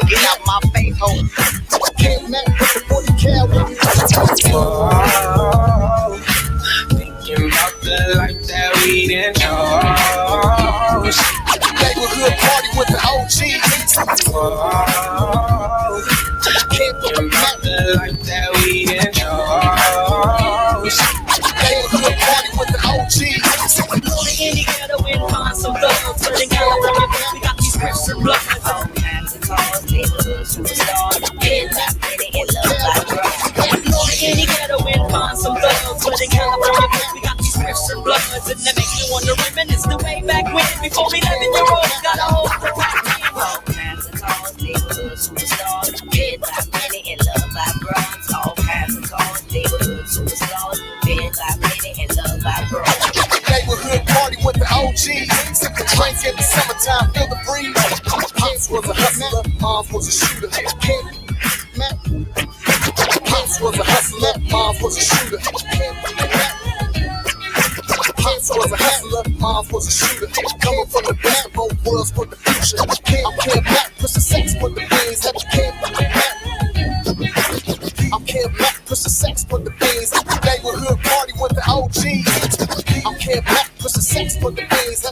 Get out my face, ho. Thinking about the life that we didn't chose. Neighborhood party with the OGs. Thinking about the life that we didn't chose. Neighborhood party with the OGs. Going in the ghetto and find some thugs, but in California we got these Crips and Bloods. All kinds of cars, neighborhood superstars, kids out there in love like drugs. Going in the ghetto and find some thugs, but in California we got these Crips and Bloods, and that makes me wanna reminisce the way back when, before 11-year-olds got a hold of the rap game. All kinds of cars, neighborhood superstars, kids out there in love like drugs. All kinds of cars, neighborhood superstars, kids out there in love like drugs. Neighborhood party with the OGs. Sip the drink in the summertime, feel the breeze. Pops was a hustler, Moms was a shooter. Pops was a hustler, Moms was a shooter. Pops was a hustler, Moms was a shooter. Coming from the back, both worlds for the future. I'm Kev Mac, push the sex with the beans. That's Kev Mac. I'm Kev Mac, push the sex with the beans. Neighborhood party with the OGs. I'm Kev Mac, push the sex with the beans.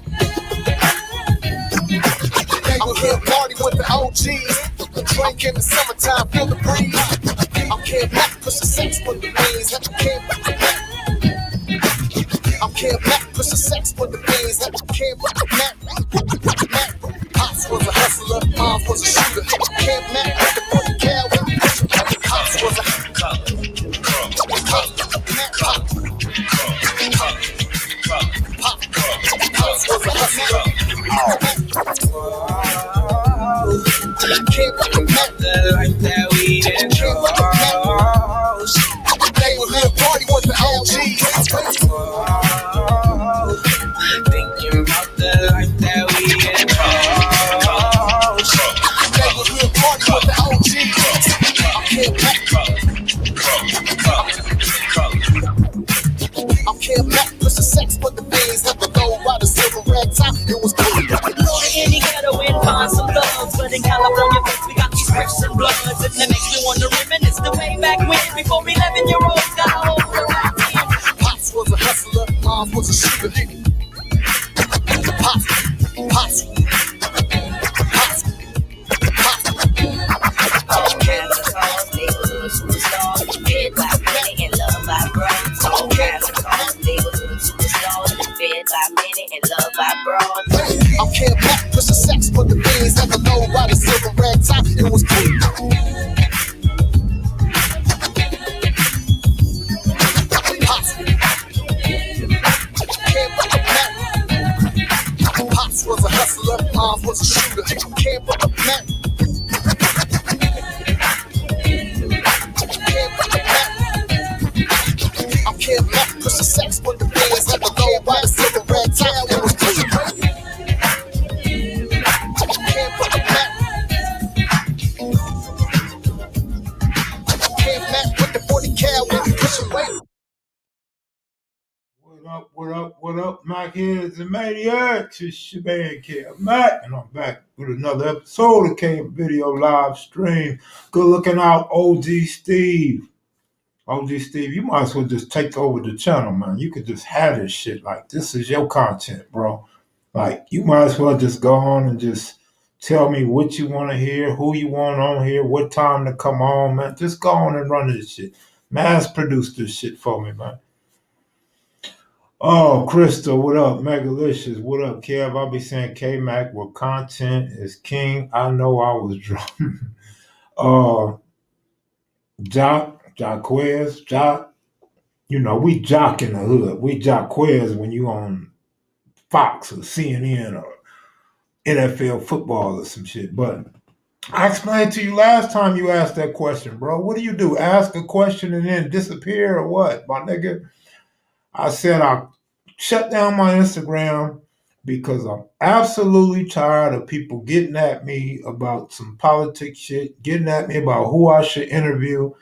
I'm Kev party with the OGs. Drink in the summertime, feel the breeze. I'm Kev Mac, push the sex with the beans. I'm Kev Mac, push the sex with the beans. Kev Mac. Pops was a hustler, Moms was a shooter. Kev Mac, with the 40 cal. Pops was a the life that we didn't chose. Neighborhood party with the OGs. Thinking about the life that we didn't chose. Neighborhood party with the OGs. I'm Kev Mac, push the sex with the beans. Have to go by the silver red top. It was cool. In the ghetto and find some thugs, but in California we got these Crips and Bloods, and that makes me wanna reminisce the way back when, before 11-year-olds got a hold of the rap game. Pops was a hustler, Moms was a shooter. Pops. All kinds of cars, neighborhood superstars, kids out there in love by bros. All kinds of cars, neighborhood superstars, kids out there in love by bros. I'm Kev Mac, push the sex for the beans. Never know by the silver red top. It was cool. Pops was a hustler, Moms was a shooter. Kev Mac. I'm Kev Mac, push the sex for the beans. Never know by the silver red top. It was cool. What up, Mac Heads and Maniacs? It's your man, Kev Mac, and I'm back with another episode of Kev Video Live Stream. Good looking out, OG Steve. OG Steve, you might as well just take over the channel, man. You could just have this shit. Like, this is your content, bro. Like, you might as well just go on and just tell me what you want to hear, who you want on here, what time to come on, man. Just go on and run this shit. Mass produce this shit for me, man. Oh, Crystal, what up? Megalicious, what up, Kev? I'll be saying K-Mac, where content is king. I know I was drunk. Jock, you know, we jock in the hood. We jock Quez when you on Fox or CNN or NFL football or some shit. But I explained to you last time you asked that question, bro. What do? Ask a question and then disappear or what, my nigga? I said I shut down my Instagram because I'm absolutely tired of people getting at me about some politics shit, getting at me about who I should interview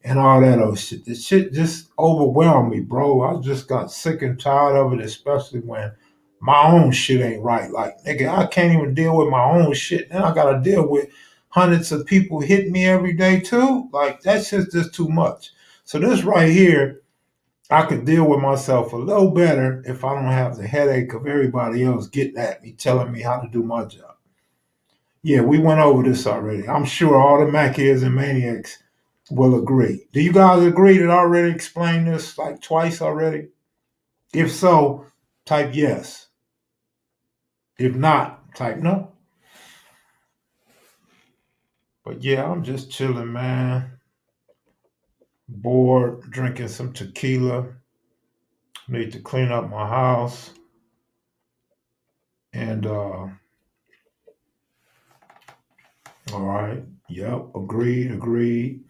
and all that other shit. The shit just overwhelmed me, bro. I just got sick and tired of it, especially when my own shit ain't right. Like, nigga, I can't even deal with my own shit. Then I gotta deal with hundreds of people hitting me every day too. Like, that shit's just too much. So this right here, I could deal with myself a little better if I don't have the headache of everybody else getting at me, telling me how to do my job. Yeah, we went over this already. I'm sure all the Machias and Maniacs will agree. Do you guys agree that I already explained this like twice already? If so, type yes. If not, type no. But yeah, I'm just chilling, man. Bored, drinking some tequila. Need to clean up my house. And all right. Yep, agreed.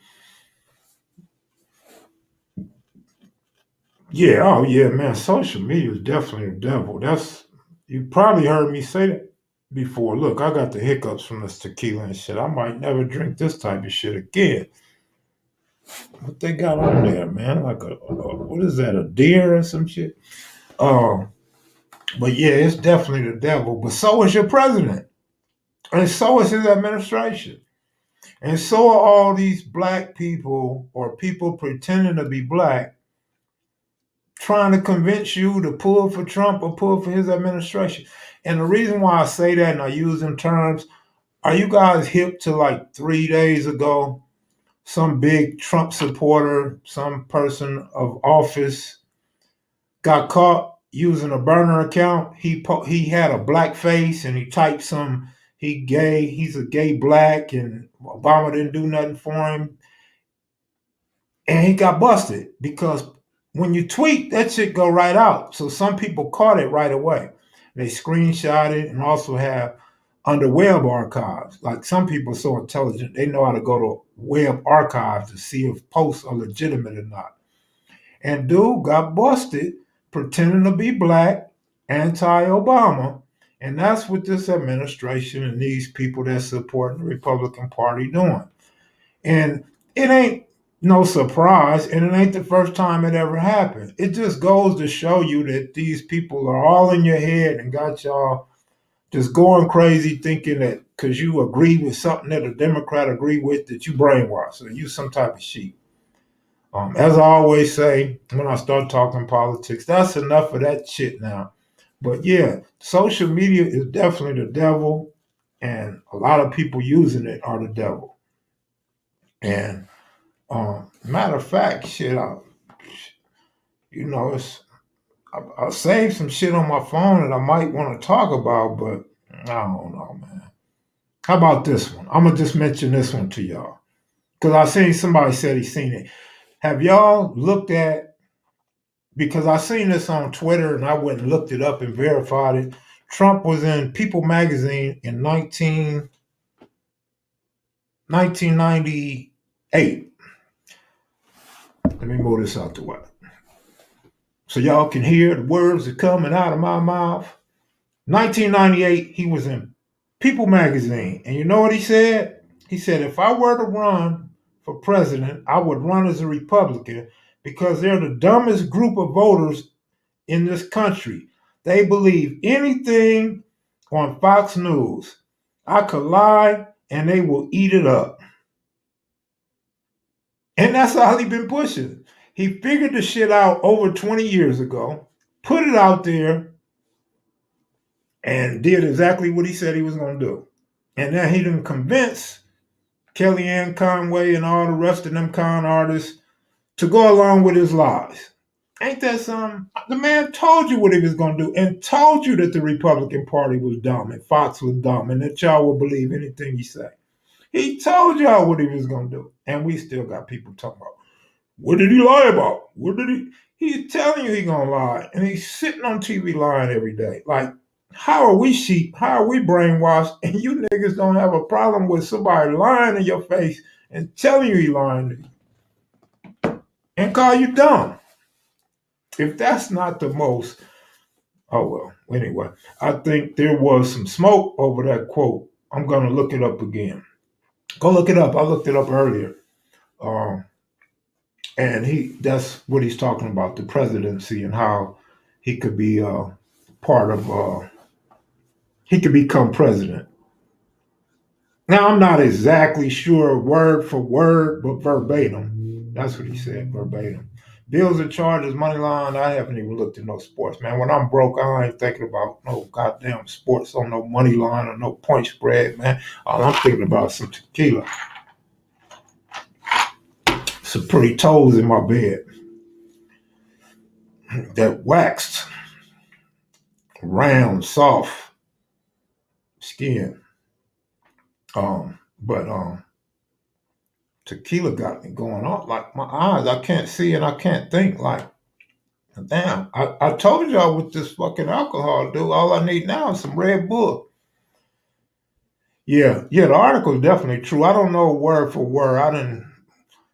Yeah, oh yeah, man. Social media is definitely the devil. That's you probably heard me say that before. Look, I got the hiccups from this tequila and shit. I might never drink this type of shit again. What they got on there, man? Like a what is that? A deer or some shit? Um, but yeah, it's definitely the devil. But so is your president, and so is his administration, and so are all these black people or people pretending to be black trying to convince you to pull for Trump or pull for his administration. And the reason why I say that and I use them terms, are you guys hip to like 3 days ago, some big Trump supporter, some person of office got caught using a burner account? He had a black face and he typed some, he's a gay black and Obama didn't do nothing for him. And he got busted because when you tweet, that shit go right out. So some people caught it right away. They screenshot it and also have under web archives. Like some people are so intelligent, they know how to go to web archives to see if posts are legitimate or not. And dude got busted pretending to be black, anti-Obama. And that's what this administration and these people that support the Republican Party doing. And it ain't no surprise, and it ain't the first time it ever happened. It just goes to show you that these people are all in your head and got y'all just going crazy thinking that because you agree with something that a Democrat agree with that you brainwashed or you some type of sheep. As I always say when I start talking politics, that's enough of that shit now. But yeah, social media is definitely the devil, and a lot of people using it are the devil. And matter of fact, shit, you know, I saved some shit on my phone that I might want to talk about, but I don't know, man. How about this one? I'm gonna just mention this one to y'all because I seen somebody said he seen it. Have y'all looked at? Because I seen this on Twitter and I went and looked it up and verified it. Trump was in People magazine in 1998. Let me move this out the way so y'all can hear the words that coming out of my mouth. 1998, he was in People magazine. And you know what he said? He said, if I were to run for president, I would run as a Republican because they're the dumbest group of voters in this country. They believe anything on Fox News. I could lie and they will eat it up. And that's all he been pushing. He figured the shit out over 20 years ago, put it out there, and did exactly what he said he was going to do. And then he didn't convince Kellyanne Conway and all the rest of them con artists to go along with his lies. Ain't that something? The man told you what he was going to do and told you that the Republican Party was dumb and Fox was dumb and that y'all would believe anything he said. He told y'all what he was going to do. And we still got people talking about, what did he lie about? What did he? He's telling you he's going to lie. And he's sitting on TV lying every day. Like, how are we sheep? How are we brainwashed? And you niggas don't have a problem with somebody lying in your face and telling you he lying to you and call you dumb. If that's not the most Oh well. Anyway, I think there was some smoke over that quote. I'm gonna look it up again. Go look it up. I looked it up earlier. Um, and that's what he's talking about, the presidency and how he could be part of he could become president. Now I'm not exactly sure word for word, but verbatim. That's what he said, verbatim. Bills and charges, money line. I haven't even looked at no sports, man. When I'm broke, I ain't thinking about no goddamn sports on no money line or no point spread, man. All I'm thinking about is some tequila, some pretty toes in my bed that waxed, round, soft skin. But tequila got me going on. Like my eyes, I can't see and I can't think. Like, damn, I told y'all with this fucking alcohol, dude, all I need now is some Red Bull. Yeah, the article is definitely true. I don't know word for word. I didn't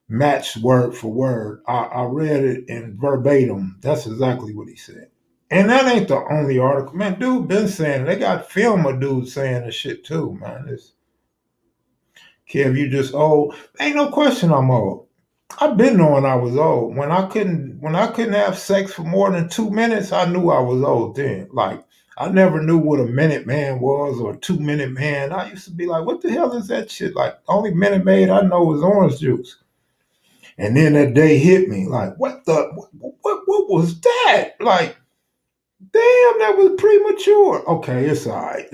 match word for word. I read it in verbatim. That's exactly what he said. And that ain't the only article. Man, dude been saying it. They got film of dude saying this shit too, man. It's Kev, you just old. Ain't no question I'm old. I've been knowing I was old. When I couldn't have sex for more than 2 minutes, I knew I was old then. Like I never knew what a minute man was or a 2 minute man. I used to be like, what the hell is that shit? Like only minute maid I know was orange juice. And then that day hit me. Like, what was that? Like, damn, that was premature. Okay, it's all right.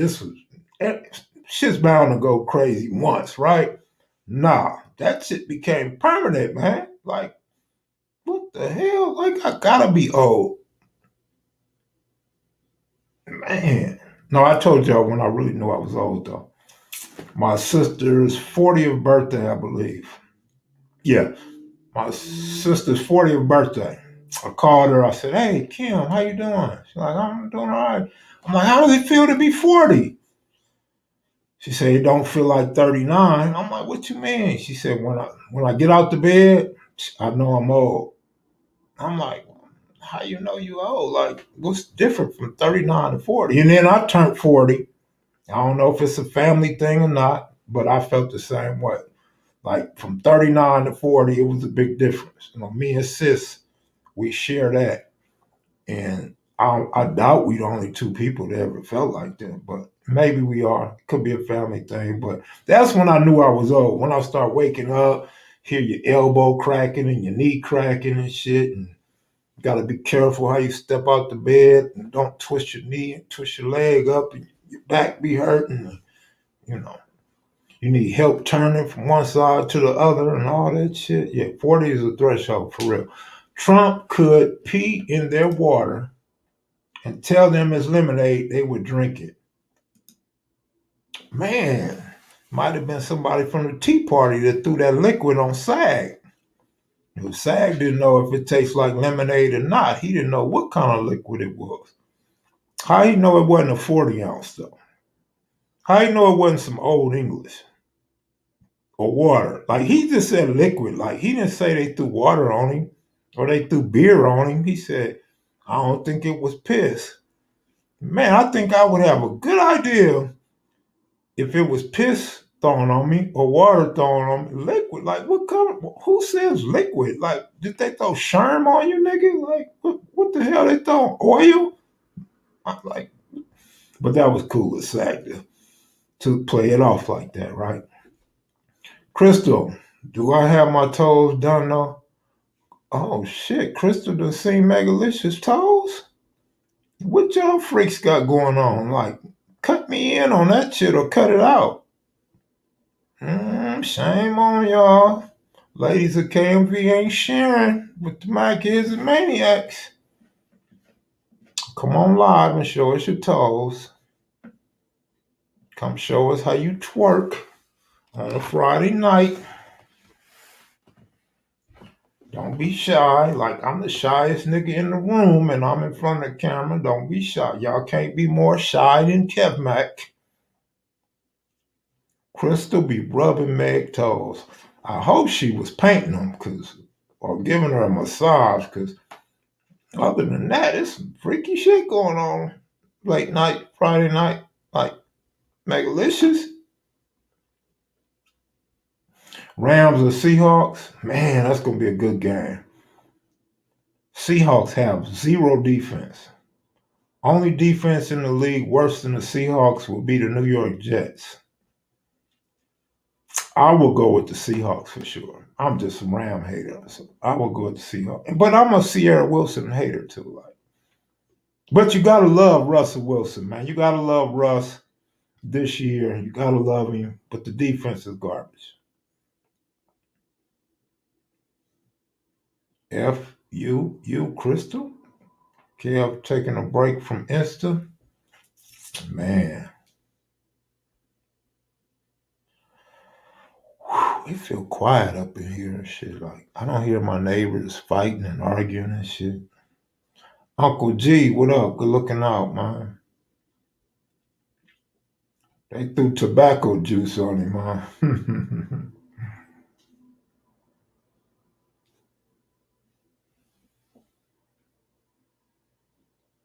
Shit's bound to go crazy once, right? Nah, that shit became permanent, man. Like, what the hell? Like, I gotta be old. Man. No, I told y'all when I really knew I was old, though. My sister's 40th birthday, I believe. Yeah, my sister's 40th birthday. I called her. I said, hey, Kim, how you doing? She's like, I'm doing all right. I'm like, how does it feel to be 40? She said, it don't feel like 39. I'm like, what you mean? She said, when I get out the bed, I know I'm old. I'm like, how you know you old? Like, what's different from 39 to 40? And then I turned 40. I don't know if it's a family thing or not, but I felt the same way. Like from 39 to 40, it was a big difference. You know, me and sis, we share that. And I doubt we the only two people that ever felt like that, but maybe we are. It could be a family thing, but that's when I knew I was old. When I start waking up, hear your elbow cracking and your knee cracking and shit, and you got to be careful how you step out the bed and don't twist your knee and twist your leg up and your back be hurting. And, you know, you need help turning from one side to the other and all that shit. Yeah, 40 is a threshold for real. Trump could pee in their water and tell them it's lemonade, they would drink it. Man, might have been somebody from the Tea Party that threw that liquid on SAG. If SAG didn't know if it tastes like lemonade or not. He didn't know what kind of liquid it was. How he know it wasn't a 40 ounce though? How he know it wasn't some old English or water? Like he just said liquid. Like he didn't say they threw water on him or they threw beer on him. He said, I don't think it was piss. Man, I think I would have a good idea if it was piss thrown on me or water thrown on me, liquid, like what color? Who says liquid? Like, did they throw sherm on you, nigga? Like, what the hell they throw? Oil? I'm like, but that was cool as sack to play it off like that, right? Crystal, do I have my toes done though? Oh shit, Crystal done seen Megalicious toes? What y'all freaks got going on? Like, cut me in on that shit or cut it out. Shame on y'all. Ladies of KMV ain't sharing with the My Kids and Maniacs. Come on live and show us your toes. Come show us how you twerk on a Friday night. Don't be shy. Like I'm the shyest nigga in the room and I'm in front of the camera. Don't be shy. Y'all can't be more shy than KevMac. Crystal be rubbing Meg toes. I hope she was painting them or giving her a massage because Other than that, there's some freaky shit going on. Late night, Friday night, like Megalicious. Rams or Seahawks. Man, that's gonna be a good game. Seahawks have zero defense. Only defense in the league worse than the Seahawks will be the New York Jets. I will go with the Seahawks for sure. I'm just a Ram hater, so I will go with the Seahawks. But I'm a Sierra Wilson hater too. Like, but you gotta love Russell Wilson, man. You gotta love Russ this year. You gotta love him. But the defense is garbage. F Crystal. Kev taking a break from Insta. Man, it feel quiet up in here and shit. Like I don't hear my neighbors fighting and arguing and shit. Uncle G, what up? Good looking out, man. They threw tobacco juice on him, man.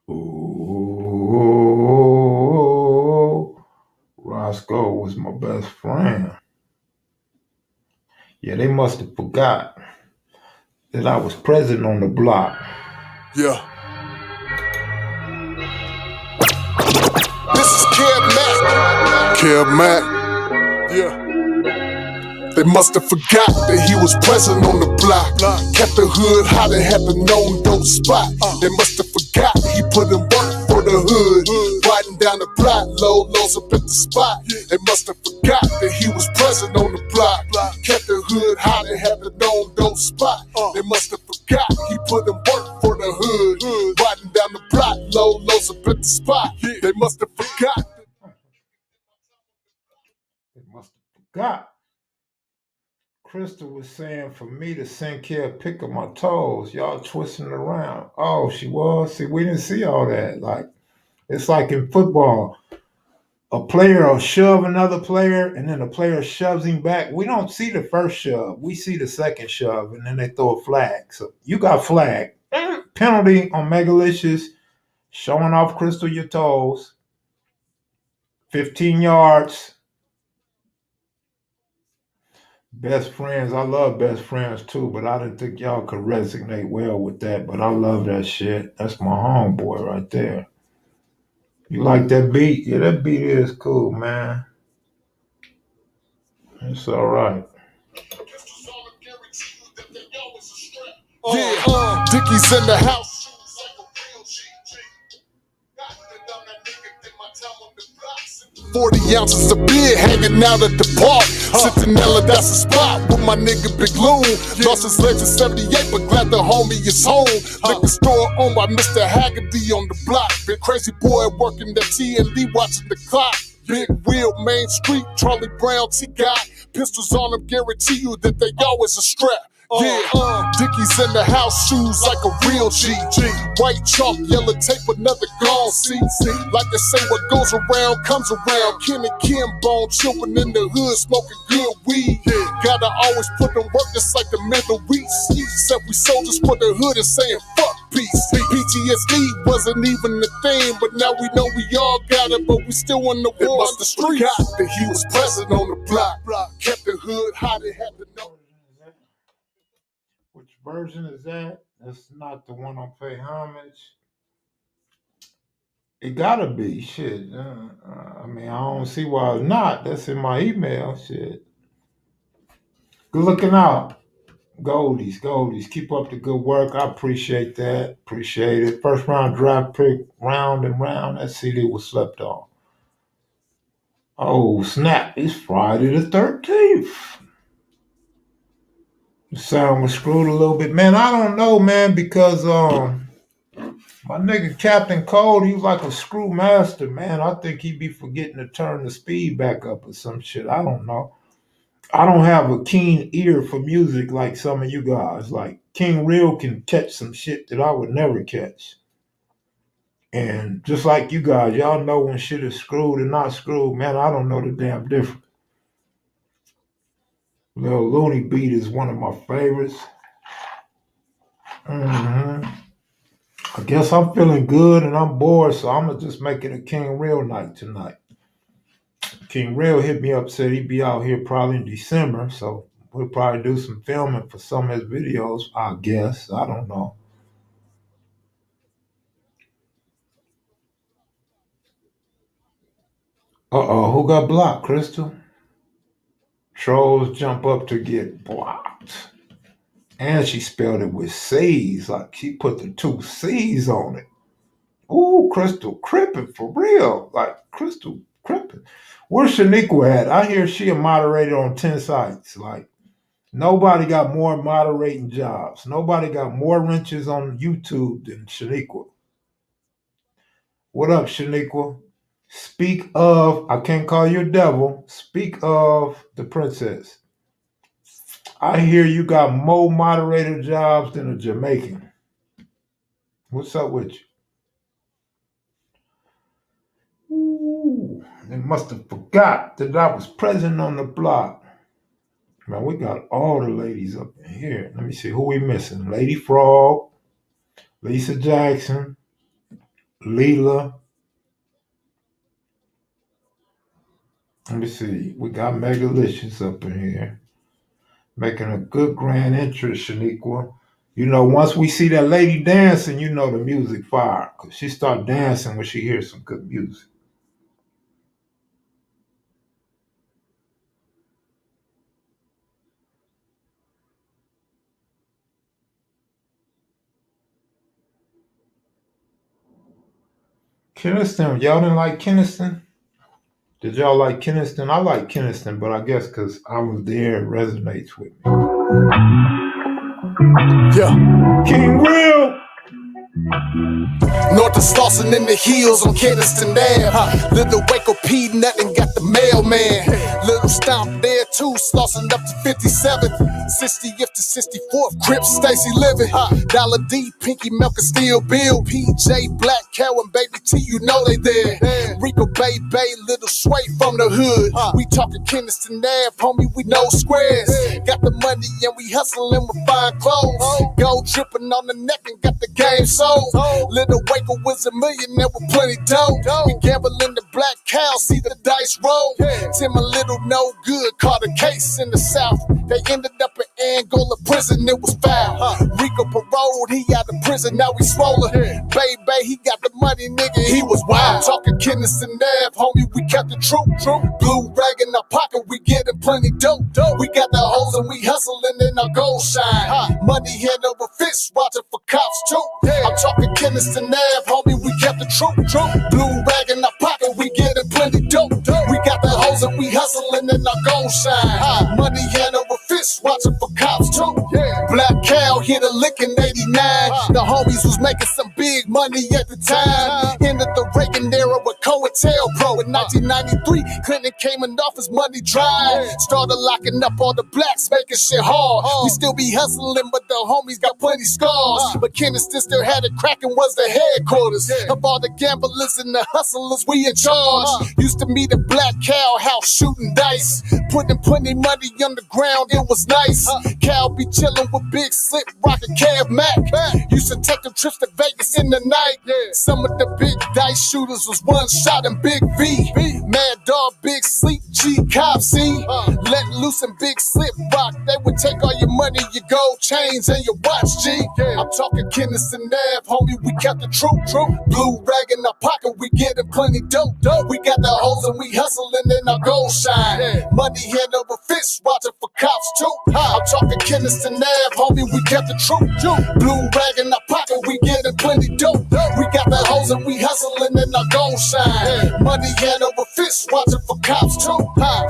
Ooh, Roscoe was my best friend. Yeah, they must have forgot that I was present on the block. Yeah. This is Kev Mac. Kev Mac. Yeah. They must have forgot that he was present on the block. Kept the hood hot and had the known dope spot. They must have forgot he put in work for the hood. Riding down the block, lows up at the spot. They must have forgot that he was present on the block. Kept the hood hot and had the known dope spot. They must have forgot he put in work for the hood. Riding down the block, lows up at the spot. They must have forgot. They must have forgot. Crystal was saying for me to send care pick up my toes. Y'all twisting around. Oh, she was? See, we didn't see all that. Like, it's like in football. A player will shove another player and then the player shoves him back. We don't see the first shove. We see the second shove and then they throw a flag. So you got flagged. Penalty on Megalicious. Showing off Crystal your toes. 15 yards. Best friends, I love best friends too, but I didn't think y'all could resonate well with that. But I love that shit. That's my homeboy right there. You like that beat? Yeah, that beat is cool, man. It's all right. Yeah, Dickie's in the house. 40 ounces of beer hanging out at the park. Centinela, that's a spot with my nigga Big Loon. Lost his legs in 78, but glad the homie is home. Liquor store owned by Mr. Haggerty on the block. Been crazy boy working the T&D, watching the clock. Big wheel, Main Street, Charlie Brown, T-Guy. Pistols on them, guarantee you that they always a strap. Yeah, Dickie's in the house, shoes like a real G. White chalk, yellow tape, another gone see. Like they say, what goes around comes around. Ken and Kim Bone, children in the hood, smoking good weed. Gotta always put them work just like the Middle East. Said we soldiers for the hood and saying fuck peace. PTSD wasn't even a thing, but now we know we all got it, but we still on the war on the streets. That he was present on the block, kept the hood hot and had to know. Which version is that? That's not the one on Pay Homage. It gotta be shit. I mean, I don't see why it's not. That's in my email. Shit. Good looking out. Goldies. Keep up the good work. I appreciate that. Appreciate it. First round draft pick, round and round. That CD was slept on. Oh, snap. It's Friday the 13th. The sound was screwed a little bit. Man, I don't know, man, because my nigga Captain Cold, he was like a screw master, man. I think he be forgetting to turn the speed back up or some shit. I don't know. I don't have a keen ear for music like some of you guys. Like King Real can catch some shit that I would never catch. And just like you guys, y'all know when shit is screwed and not screwed, man, I don't know the damn difference. Lil Looney Beat is one of my favorites. Mm-hmm. I guess I'm feeling good and I'm bored, so I'm gonna just make it a King Real night tonight. King Real hit me up, said he'd be out here probably in December, so we'll probably do some filming for some of his videos, I guess. I don't know. Uh-oh, who got blocked, Crystal? Trolls jump up to get blocked. And she spelled it with C's, like she put the 2 C's on it. Ooh, Crystal crippin' for real. Like Crystal crippin'. Where's Shaniqua at? I hear she a moderator on 10 sites. Like nobody got more moderating jobs. Nobody got more wrenches on YouTube than Shaniqua. What up, Shaniqua? Speak of, I can't call you a devil. Speak of the princess. I hear you got more moderator jobs than a Jamaican. What's up with you? Ooh, they must have forgot that I was present on the block. Man, we got all the ladies up in here. Let me see who we missing. Lady Frog, Lisa Jackson, Leela. Let me see. We got Megalicious up in here. Making a good grand entrance, Shaniqua. You know, once we see that lady dancing, you know the music fire. Because she start dancing when she hears some good music. Keniston, y'all didn't like Keniston? Did y'all like Keniston? I like Keniston, but I guess because I was there, it resonates with me. Yeah. King Real! North of Slauson in the hills on Keniston Ave. Little Waco P, nothing got the mailman. Little stomp there too, Slauson up to 57th, 60th to 64th. Crips, Stacy living. Dollar D, Pinky Milk and Steel Bill. PJ, Black Cow and Baby T, you know they there. Rico Bay, Little Sway from the hood. We talking Keniston Ave, homie, we know squares. Got the money and we hustling with fine clothes. Gold dripping on the neck and got the game sold. Little Waco was a millionaire with plenty dough. We gamble in the Black Cow, see the dice roll. Tim a little no good, caught a case in the South. They ended up in Angola prison, it was foul. Rico paroled, he out of prison, now we swollen. Baby, he got the money, nigga, he was wild. Talking Keniston Ave, homie, we kept the truth. Blue rag in our pocket, we getting plenty dope. We got the hoes and we hustling in our gold shine. Money head over fist, watching for cops too. I'm talking Keniston Ave, homie, we kept the truth. Blue rag in our pocket, we getting plenty dope. We got the hoes and we hustling in our gold shine. Money hand over fist, watching for cops too. Black Cow hit a lick in 89. The homies was making some big money at the time. Ended the Reagan era with COINTELPRO. In 1993, Clinton came in office, money dry. Started locking up all the blacks, making shit hard. We still be hustling, but the homies got plenty scars. But Keniston still had it cracking, was the headquarters of all the gamblers and the hustlers. We in charge. Used to meet at Black Cow house shooting dice, putting plenty money on the ground. It was nice. Cal be chilling with Big Slip, rocking Kev Mac. Used to take them trips to Vegas in the night. Some of the big dice shooters was one shot and Big V. Mad Dog, Big Sleep, G Cop C. Let loose and Big Slip rock. They would take all your money, your gold chains, and your watch, G. I'm talking Keniston Ave, homie, we kept the truth. Blue rag in our pocket, we getting plenty dope. We got the hoes and we hustling in our gold shine. Money hand over fist, watching for cops too. I'm talking Keniston Ave, homie, we kept the truth. Blue rag in our pocket, we getting plenty dope. We got the hoes and we hustling in our gold shine. Money hand over fist, watching for cops too.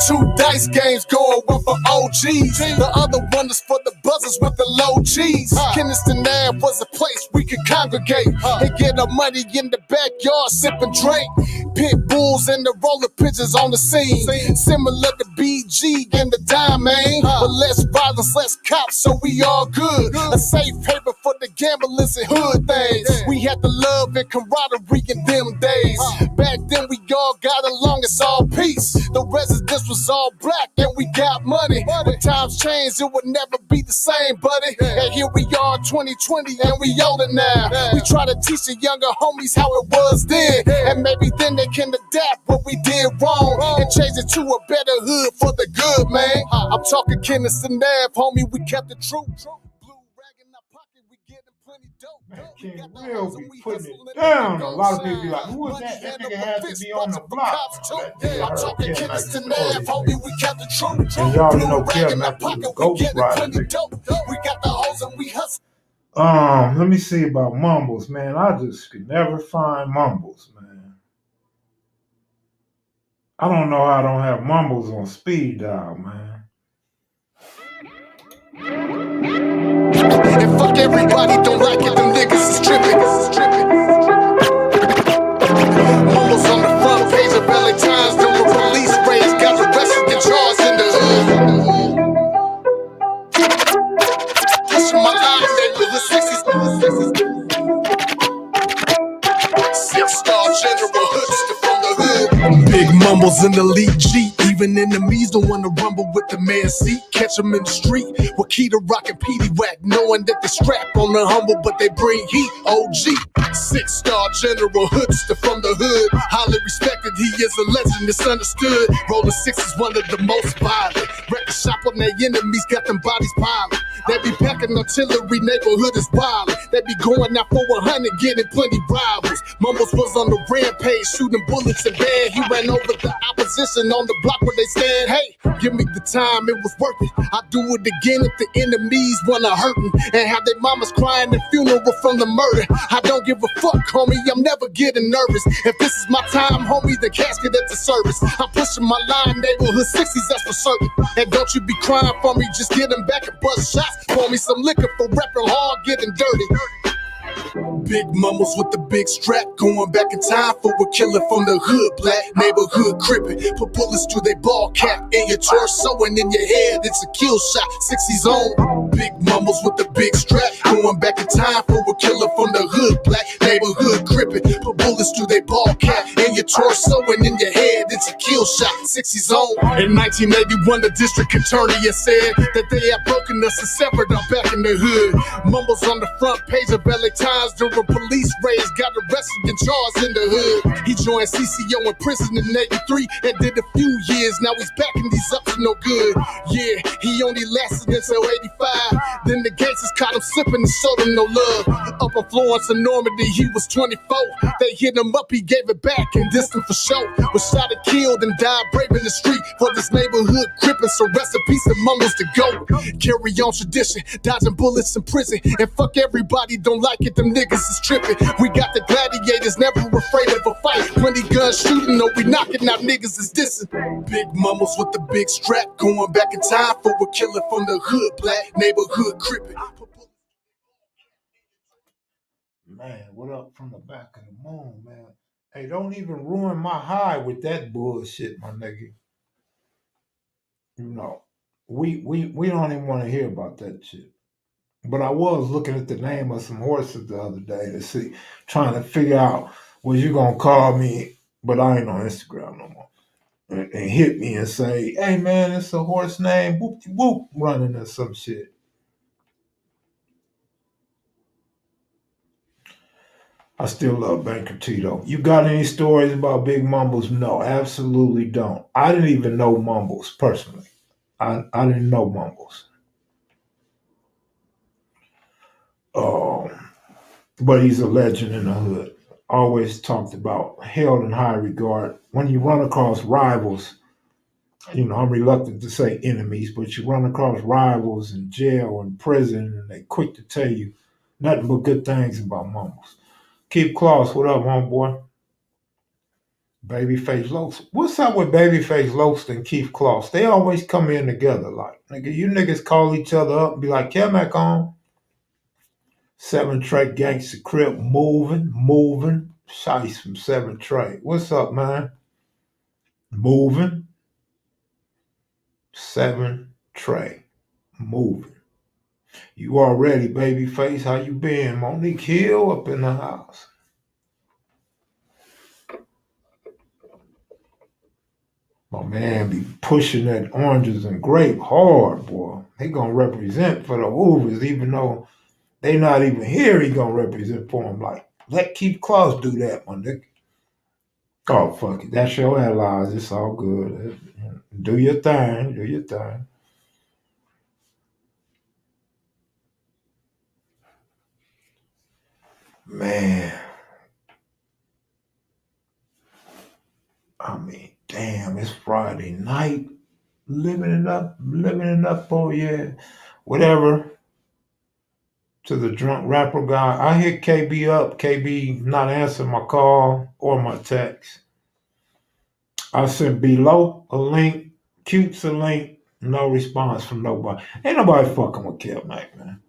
2 dice games going, one for OGs. The other one is for the buzzers with the low cheese. Keniston Ave was a place we could congregate and get our money in the backyard, sip and drink. Pit bulls and the roller pigeons on the scene. Similar to BG and the Diamond, but less violence, less cops, so we all good. A safe haven for the gamblers and hood things. We had the love and camaraderie in them days. Back then we all got along, it's all peace. The residence was all black and we got money. When times change, it would never be the same, buddy. And here we are, 2020, and we older now. We try to teach the younger homies how it was then, and maybe then they can adapt what we did wrong and change it to a better hood for the good, man. I'm talking Kenneth and Nav, homie, we kept it true. Blue rag in our pocket, we getting plenty dope. Man, King Will be putting it down. A lot of people be like, who is that? That nigga had to be on the block. I'm talking Kenneth and Nav, homie, we kept it true. And y'all already know Kev was a ghost rider. We got the hoes and we hustle. Let me see about Mumbles, man. I just could never find Mumbles, man. I don't know how I don't have Mumbles on speed dial, man. And fuck everybody, don't like it, them niggas is tripping. Mumbles on the front page of LA Times, doing police raids, got arrested and charged in the hood. Pushing my line, neighborhood 60s. Six-star general hoodster from the hood. Big Mumbles in the elite G. Even enemies don't wanna rumble with the man seat. Catch them in the street with Keita Rock and Petey Whack, knowing that they strap on the humble, but they bring heat. OG, six-star general hoodster from the hood. Highly respected, he is a legend, it's understood. Rolling six is one of the most violent. Wreck the shop on their enemies, got them bodies piling. They be packing artillery, neighborhood is wild. They be going out for 100, getting plenty rivals. Mumbles was on the rampage, shooting bullets and bad. He ran over the opposition on the block where they stand. Hey, give me the time, it was worth it. I do it again if the enemies wanna hurt me. And have their mamas crying the funeral from the murder. I don't give a fuck, homie, I'm never getting nervous. If this is my time, homie, the casket at the service. I'm pushing my line, neighborhood 60s, that's for certain. And don't you be crying for me, just get them back and bust shots. Pour me some liquor for rapping hard, getting dirty. Big Mumbles with the big strap, going back in time for a killer from the hood, black neighborhood crippin'. Put bullets through their ball cap in your torso and in your head, it's a kill shot. 60s on. Big Mumbles with the big strap, going back in time for a killer from the hood, black neighborhood crippin'. Put bullets through their ball cap in your torso and in your head, it's a kill shot. 60s on. In 1981, the district attorney has said that they had broken us and severed our back in the hood. Mumbles on the front page of LA Times during police raids, got arrested and charged in the hood. He joined CCO in prison in 83 and did a few years. Now he's back and he's up to no good. Yeah, he only lasted until 85. Then the gangsters caught him slipping and showed him no love. Up in Florence and Normandy, he was 24. They hit him up, he gave it back and dissed him for show. Was shot and killed and died brave in the street for this neighborhood crippin'. So rest in peace and Mumbles to go. Carry on tradition, dodging bullets in prison. And fuck everybody, don't like it, them niggas is tripping. We got the gladiators, never afraid of a fight. Plenty guns shooting, no, we knocking out niggas is dissing. Big Mumbles with the big strap, going back in time for a killer from the hood, black neighborhood crippin'. Man, what up from the back of the moon, man? Hey, don't even ruin my high with that bullshit, my nigga. You know, we don't even want to hear about that shit. But I was looking at the name of some horses the other day to see, trying to figure out, was you gonna call me, but I ain't on Instagram no more, and hit me and say, hey man, it's a horse named Whoop Whoop running or some shit. I still love Banker Tito. You got any stories about Big Mumbles? No, absolutely don't. I didn't even know Mumbles personally. I didn't know Mumbles. But he's a legend in the hood. Always talked about, held in high regard. When you run across rivals, you know, I'm reluctant to say enemies, but you run across rivals in jail and prison, and they quick to tell you nothing but good things about Mumbles. Keith Kloss, what up, homeboy? Babyface Los. What's up with Babyface Los and Keith Kloss? They always come in together. Like, nigga, you niggas call each other up and be like, Kevmac on. 7-Track Gangsta Crip moving. Shice from 7-Track. What's up, man? Moving. 7-Track. Moving. You already, Babyface. How you been? Monique Hill up in the house. My man be pushing that oranges and grape hard, boy. He gonna represent for the Hoovers, even though they not even here. He gonna represent for them. Like, let Keith Claus do that, my nigga. Oh fuck it, that's your allies. It's all good. Do your thing. Do your thing. Man, I mean, damn, it's Friday night. Living it up. Oh yeah, whatever. To the drunk rapper guy, I hit KB up. KB not answering my call or my text. I sent below a link, cutes a link, no response from nobody. Ain't nobody fucking with Kev Mac, man.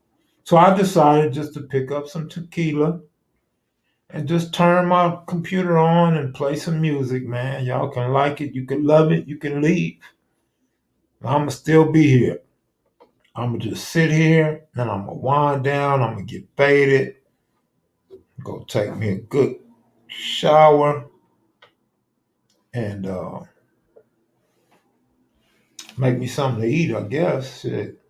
So I decided just to pick up some tequila and just turn my computer on and play some music, man. Y'all can like it, you can love it, you can leave. I'ma still be here. I'ma just sit here and I'ma wind down, I'ma get faded, go take me a good shower, and make me something to eat, I guess. Shit.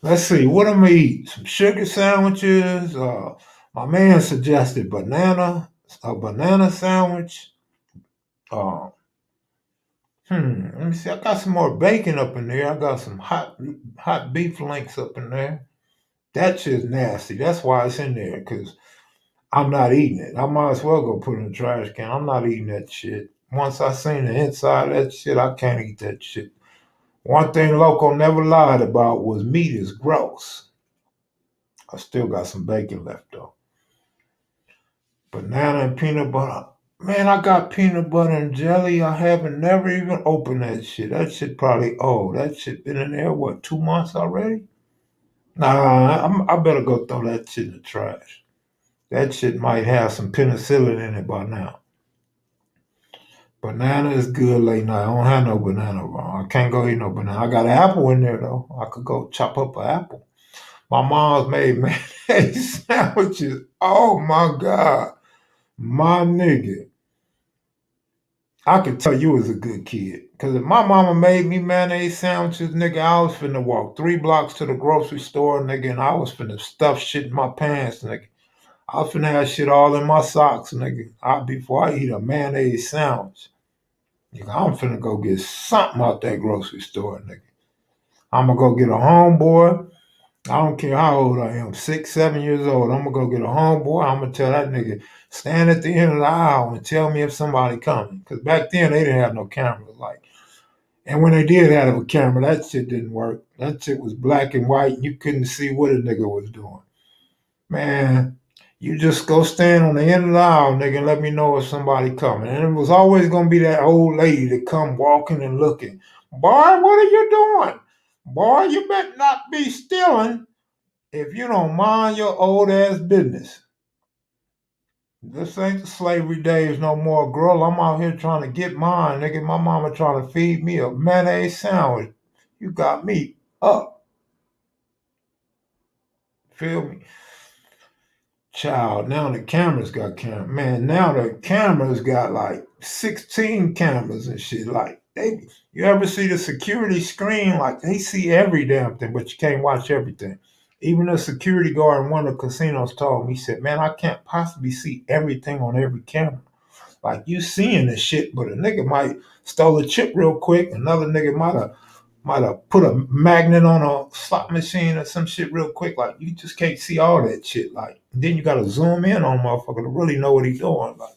Let's see, what I'm gonna eat? Some sugar sandwiches. My man suggested a banana sandwich. Uh, let me see. I got some more bacon up in there. I got some hot beef links up in there. That shit's nasty. That's why it's in there, because I'm not eating it. I might as well go put it in the trash can. I'm not eating that shit. Once I seen the inside of that shit, I can't eat that shit. One thing Loco never lied about was meat is gross. I still got some bacon left though. Banana and peanut butter. Man, I got peanut butter and jelly. I haven't never even opened that shit. That shit probably old. That shit been in there, what, 2 months already? Nah, I better go throw that shit in the trash. That shit might have some penicillin in it by now. Banana is good late night. I don't have no banana wrong. I can't go eat no banana. I got an apple in there though. I could go chop up an apple. My mom's made mayonnaise sandwiches. Oh my God. My nigga. I could tell you was a good kid. Cause if my mama made me mayonnaise sandwiches, nigga, I was finna walk 3 blocks to the grocery store, nigga, and I was finna stuff shit in my pants, nigga. I was finna have shit all in my socks, nigga. Before I eat a mayonnaise sandwich. Nigga, I'm finna go get something out that grocery store, nigga. I'm gonna go get a homeboy. I don't care how old I am, 6, 7 years old. I'm gonna go get a homeboy. I'm gonna tell that nigga, stand at the end of the aisle and tell me if somebody coming. Cause back then they didn't have no cameras. And when they did have a camera, that shit didn't work. That shit was black and white. And you couldn't see what a nigga was doing. Man, you just go stand on the end of the aisle, nigga, and let me know if somebody coming. And it was always gonna be that old lady that come walking and looking. Boy, what are you doing? Boy, you better not be stealing if you don't mind your old ass business. This ain't the slavery days no more, girl. I'm out here trying to get mine, nigga. My mama trying to feed me a mayonnaise sandwich. You got me up. Feel me? Child, now the cameras got camera. Man, now the cameras got like 16 cameras and shit. Like, you ever see the security screen? Like, they see every damn thing, but you can't watch everything. Even the security guard in one of the casinos told me, he said, man, I can't possibly see everything on every camera. Like, you seeing the shit, but a nigga might stole a chip real quick. Another nigga might have put a magnet on a slot machine or some shit real quick. Like, you just can't see all that shit. Like, then you gotta zoom in on motherfucker to really know what he's doing. Like,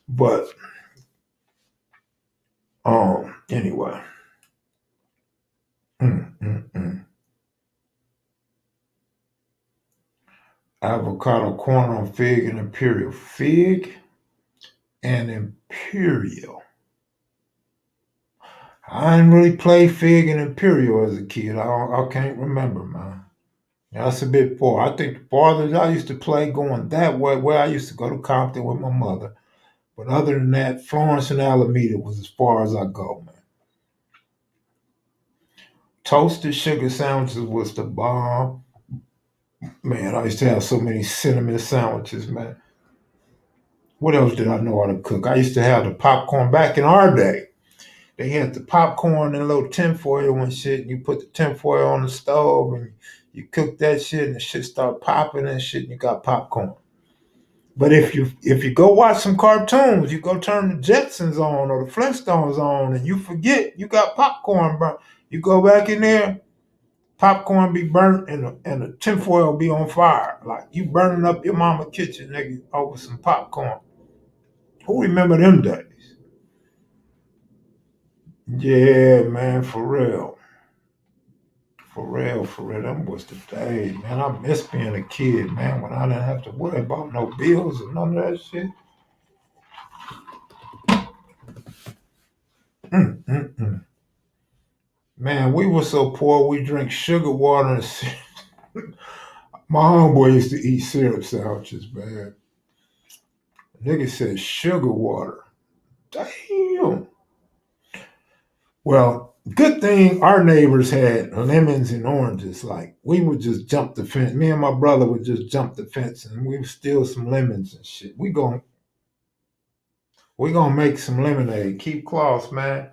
but anyway. Mm, mm, mm. Avocado corn on fig and imperial. Fig and imperial. I didn't really play fig and imperial as a kid. I can't remember, man. That's a bit far. I think the farthest I used to play going that way, where I used to go to Compton with my mother. But other than that, Florence and Alameda was as far as I go, man. Toasted sugar sandwiches was the bomb. Man, I used to have so many cinnamon sandwiches, man. What else did I know how to cook? I used to have the popcorn back in our day. They had the popcorn in a little tinfoil and shit. And you put the tinfoil on the stove and you cook that shit and the shit start popping and shit and you got popcorn. But if you go watch some cartoons, you go turn the Jetsons on or the Flintstones on and you forget you got popcorn burnt. You go back in there, popcorn be burnt and the tinfoil be on fire. Like you burning up your mama kitchen, nigga, over some popcorn. Who remember them days? Yeah, man, for real. For real, for real. Them was the days, man. I miss being a kid, man, when I didn't have to worry about no bills and none of that shit. Mm-mm-mm. Man, we were so poor we drink sugar water and my homeboy used to eat syrup sandwiches, man. Nigga said sugar water. Damn. Well, good thing our neighbors had lemons and oranges. Like we would just jump the fence. Me and my brother would just jump the fence and we would steal some lemons and shit. We gonna make some lemonade. Keep close, man.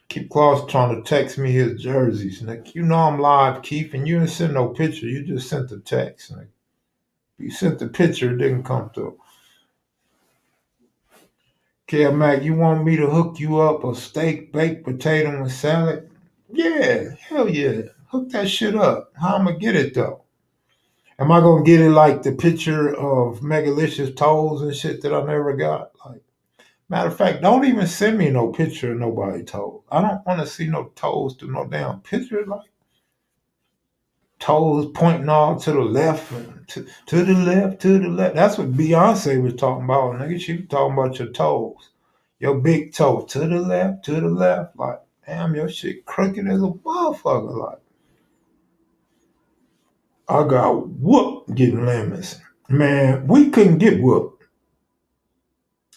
Keep Claus trying to text me his jerseys. Like, you know I'm live, Keith, and you didn't send no picture. You just sent the text. Like, you sent the picture, it didn't come through. Kev Mac, you want me to hook you up a steak, baked potato, and salad? Yeah, hell yeah. Hook that shit up. How am I gonna get it though? Am I gonna get it like the picture of Megalicious toes and shit that I never got? Like, matter of fact, don't even send me no picture of nobody toes. I don't want to see no toes to no damn picture. Like, toes pointing all to the left, and to the left, to the left. That's what Beyonce was talking about, nigga. She was talking about your toes, your big toe, to the left, to the left. Like, damn, your shit crooked as a motherfucker. Like, I got whooped getting lemons. Man, we couldn't get whooped.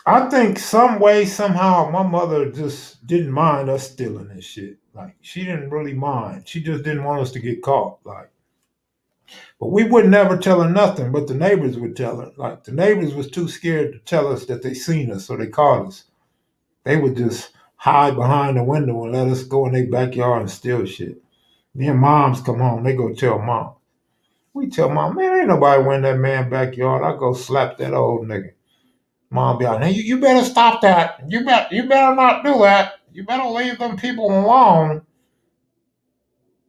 I think some way, somehow, my mother just didn't mind us stealing this shit. Like, she didn't really mind. She just didn't want us to get caught. Like, but we would never tell her nothing, but the neighbors would tell her. Like the neighbors was too scared to tell us that they seen us, so they caught us. They would just hide behind the window and let us go in their backyard and steal shit. Then moms come home, they go tell mom. We tell mom, man, ain't nobody went in that man backyard. I go slap that old nigga. Mom be like, hey, you better stop that. You better not do that. You better leave them people alone.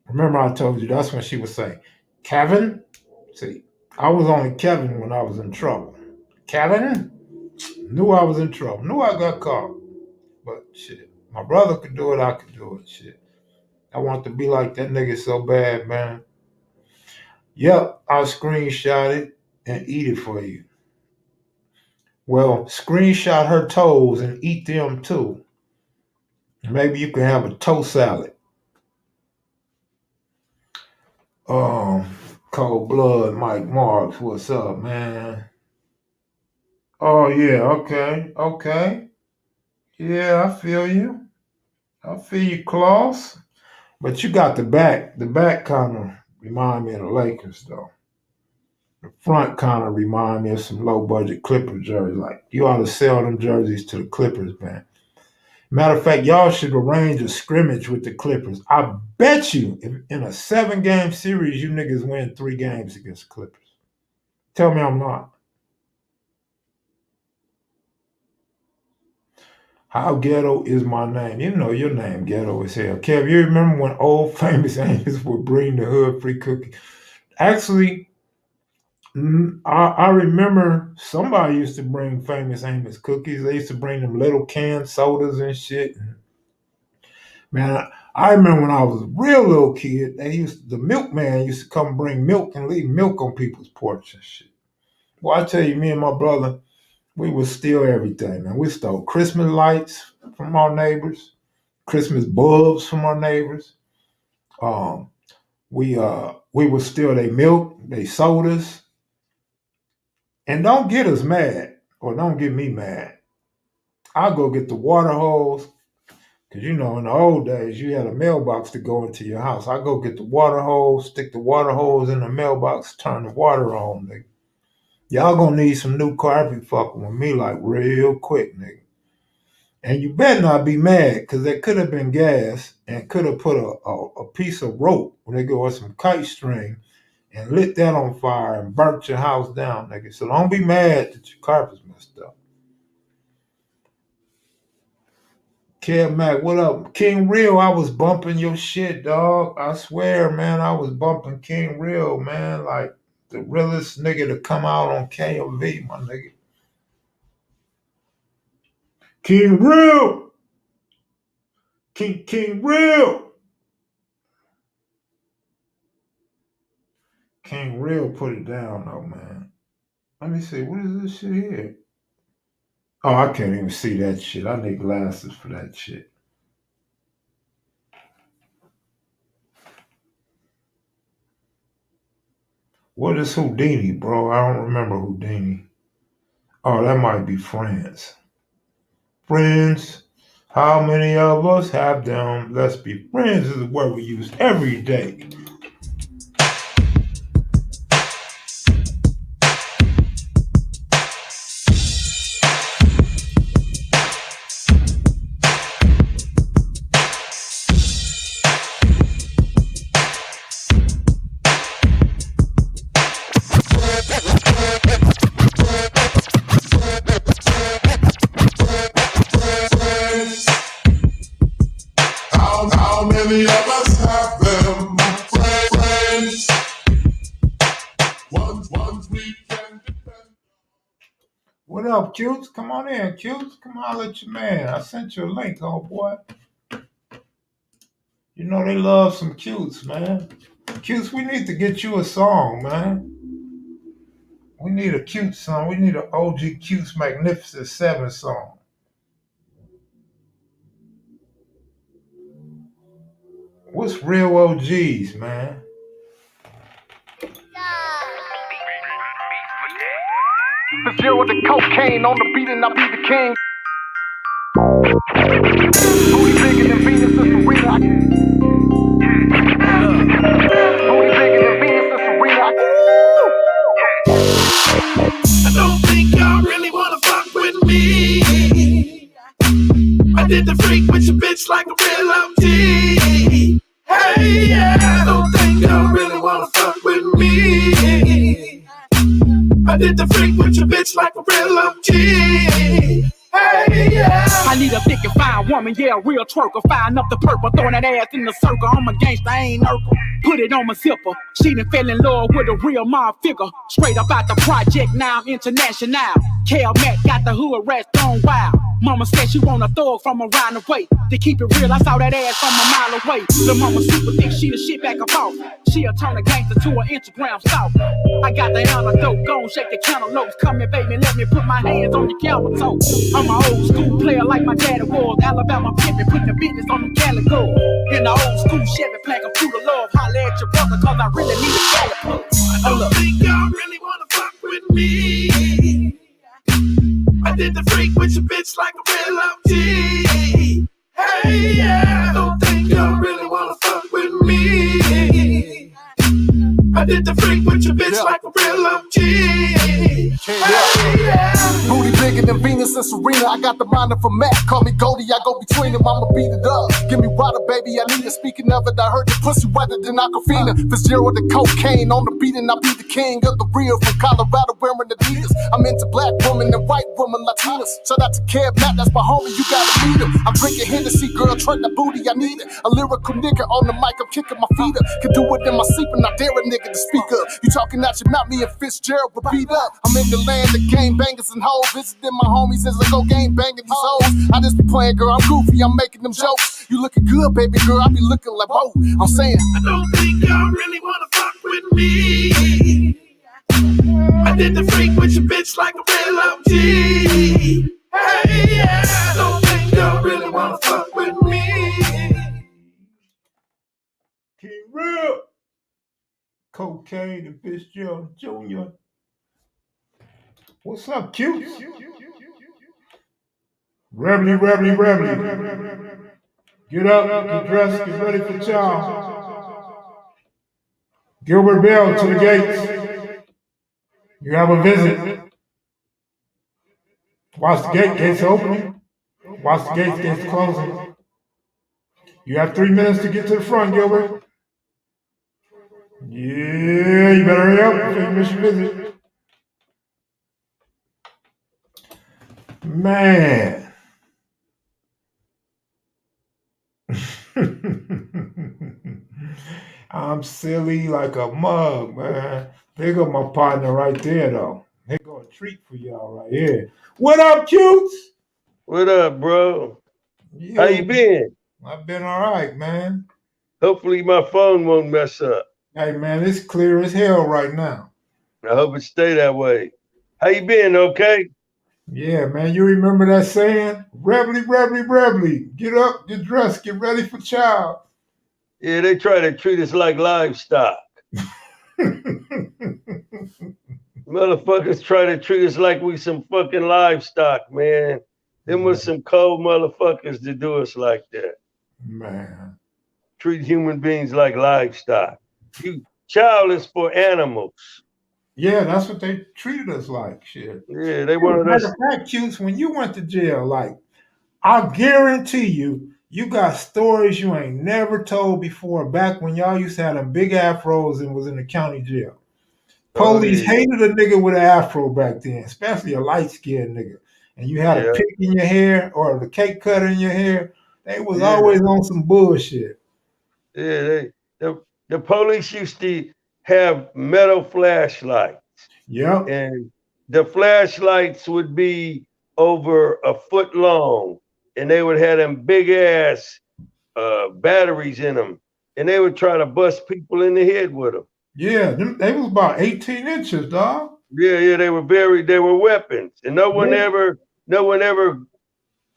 Remember I told you that's when she would say, Kevin? See, I was only Kevin when I was in trouble. Kevin knew I was in trouble, knew I got caught. But shit, my brother could do it, I could do it. Shit, I want to be like that nigga so bad, man. Yep, I'll screenshot it and eat it for you. Well, screenshot her toes and eat them too. Maybe you can have a toe salad. Um, Cold Blood, Mike Marks, what's up, man? Oh yeah, okay, okay. Yeah, I feel you. I feel you, Klaus. But you got the back. The back kind of remind me of the Lakers, though. The front kind of remind me of some low budget Clippers jerseys. Like you ought to sell them jerseys to the Clippers, man. Matter of fact, y'all should arrange a scrimmage with the Clippers. I bet you, if in a 7-game series, you niggas win 3 games against the Clippers. Tell me I'm not. How ghetto is my name? You know your name ghetto as hell. Kev, you remember when old famous Amos would bring the hood free cookie? Actually, I remember somebody used to bring famous Amos cookies. They used to bring them little canned sodas and shit. Man, I remember when I was a real little kid, the milkman used to come bring milk and leave milk on people's porch and shit. Well, I tell you, me and my brother, we would steal everything, man. We stole Christmas lights from our neighbors, Christmas bulbs from our neighbors. Um, we would steal their milk, their sodas, and don't get us mad or don't get me mad. I'll go get the water hose because you know in the old days you had a mailbox to go into your house. I go get the water hose, stick the water hose in the mailbox, turn the water on. Y'all gonna need some new carpet fucking with me like real quick, nigga. And you better not be mad, because there could have been gas and could have put a piece of rope, nigga, or some kite string and lit that on fire and burnt your house down, nigga. So don't be mad that your carpet's messed up. Kev Mac, what up? King Real, I was bumping your shit, dog. I swear, man, I was bumping King Real, man. Like the realest nigga to come out on KMV, my nigga. King Real! King Real! King Real put it down though, man. Let me see, what is this shit here? Oh, I can't even see that shit. I need glasses for that shit. What is Houdini, bro? I don't remember Houdini. Oh, that might be Friends. Friends. How many of us have them? Let's be friends is a word we use every day. How many of us have them? Friends. Ones we can depend. What up, Cutes? Come on in, Cutes. Come on, let your man. I sent you a link, oh boy. You know they love some Cutes, man. Cutes, we need to get you a song, man. We need a cute song. We need an OG Cutes Magnificent 7 song. What's real OGs, man? The zero to cocaine on the beat and I be the king. Booty bigger than Venus and Serena. Booty bigger than Venus and Serena. I don't think y'all really wanna fuck with me. I did the freak with your bitch like a real OG. Hey, yeah, I don't think y'all really wanna fuck with me. I did the freak with your bitch like a real OG. Hey, yeah. I need a thick and fine woman, yeah, a real twerker. Fine up the purple, throwing that ass in the circle. I'm a gangster, I ain't Urkel. Put it on my zipper. She done fell in love with a real mom figure. Straight up out the project, now I'm international. Kel Mac got the hood rats gone wild. Mama said she wanna throw it from around the way. To keep it real, I saw that ass from a mile away. The mama super thick, she the shit back up off. She'll turn a gangster to an Instagram stalker. I got the antidote, gon' shake the cantaloupes. Come here, baby, let me put my hands on your camel toe. I'm an old school player like my daddy was. Alabama pimpin', putting the business on the calico. In the old school Chevy, plankin' fruit of love. Holla at your brother, cause I really need a calico. I don't think y'all really wanna fuck with me. I did the freak with your bitch like a real OG. Hey, yeah, I don't think y'all really wanna fuck with me. I did the freak with your bitch like a real OG. Hey, yeah. Booty bigger than Venus and Serena. I got the mind of a Mac. Call me Goldie, I go between them. I'ma beat it up. Give me water, baby, I need it. Speaking of it, I heard the pussy wetter than Aquafina. For zero to cocaine on the beat, and I be the king of the real. From Colorado, wearing Adidas. I'm into black women and white women, Latinas. Shout out to Kev Mac, that's my homie, you gotta meet him. I'm drinking Hennessy, girl, twerk the booty, I need it. A lyrical nigga on the mic, I'm kicking my feet up. Can do it in my sleep, and I dare a nigga to speak up. You talking out your mouth, me and Fitzgerald will beat up. I'm in the land of game bangers and hoes. Visiting my homies as I go game banging these hoes. I just be playing, girl, I'm goofy, I'm making them jokes. You looking good, baby girl, I be looking like, whoa. I'm saying, I don't think y'all really wanna fuck with me. I did the freak with your bitch like a real OG. Hey, yeah, I don't think y'all really wanna fuck with me. King Real. Cocaine and Fitzgerald Jr. What's up, cute? Reveille. Get up, get dressed, get ready for chow. Gilbert Bell to the gates. You have a visit. Watch the gates opening. Watch the gates closing. You have 3 minutes to get to the front, Gilbert. Yeah, you better hurry up before you miss your visit. Man. I'm silly like a mug, man. There go my partner right there, though. Here go a treat for y'all right here. What up, cutes? What up, bro? How you been? I've been all right, man. Hopefully my phone won't mess up. Hey, man, it's clear as hell right now. I hope it stay that way. How you been? Okay? Yeah, man, you remember that saying? Rebly, rebly, rebly. Get up, get dressed, get ready for child. Yeah, they try to treat us like livestock. Motherfuckers try to treat us like we some fucking livestock, man. Them was some cold motherfuckers to do us like that. Man. Treat human beings like livestock. Child is for animals. Yeah, that's what they treated us like. Shit. Yeah, they wanted us. Matter of fact, cutes, when you went to jail, like, I guarantee you got stories you ain't never told before back when y'all used to have them big afros and was in the county jail. Police hated a nigga with an afro back then, especially a light-skinned nigga. And you had a pick in your hair or the cake cutter in your hair. They was always on some bullshit. Yeah, the police used to have metal flashlights. Yeah. And the flashlights would be over a foot long, and they would have them big ass batteries in them, and they would try to bust people in the head with them. Yeah, they was about 18 inches, dog. Yeah, they were weapons, and no one ever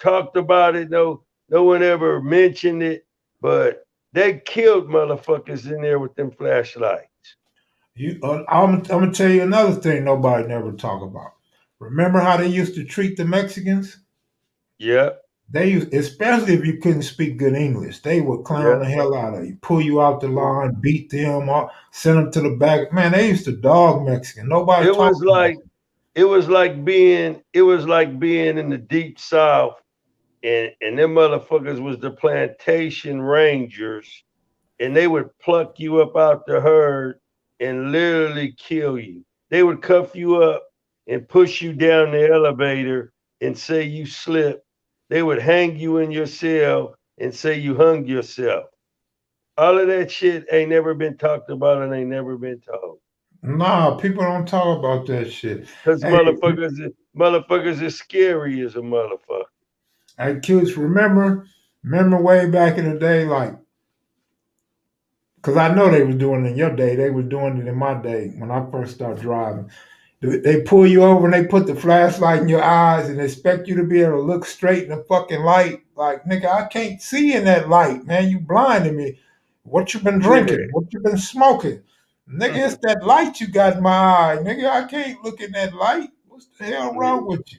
talked about it. No one ever mentioned it, but they killed motherfuckers in there with them flashlights. I'm gonna tell you another thing nobody never talk about. Remember how they used to treat the Mexicans? Yeah. They used, especially if you couldn't speak good English, they would clown the hell out of you, pull you out the line, beat them, or send them to the back. Man, they used to dog Mexican. Nobody. It was like being in the deep south, and them motherfuckers was the plantation rangers, and they would pluck you up out the herd and literally kill you. They would cuff you up and push you down the elevator and say you slipped. They would hang you in your cell and say you hung yourself. All of that shit ain't never been talked about and ain't never been told. Nah, people don't talk about that shit. Because motherfuckers is scary as a motherfucker. Hey, kids, remember way back in the day, like, because I know they were doing it in your day. They were doing it in my day when I first started driving. They pull you over and they put the flashlight in your eyes and expect you to be able to look straight in the fucking light. Like, nigga, I can't see in that light, man. You blinding me. What you been drinking? What you been smoking? Nigga, it's that light you got in my eye. Nigga, I can't look in that light. What's the hell wrong with you?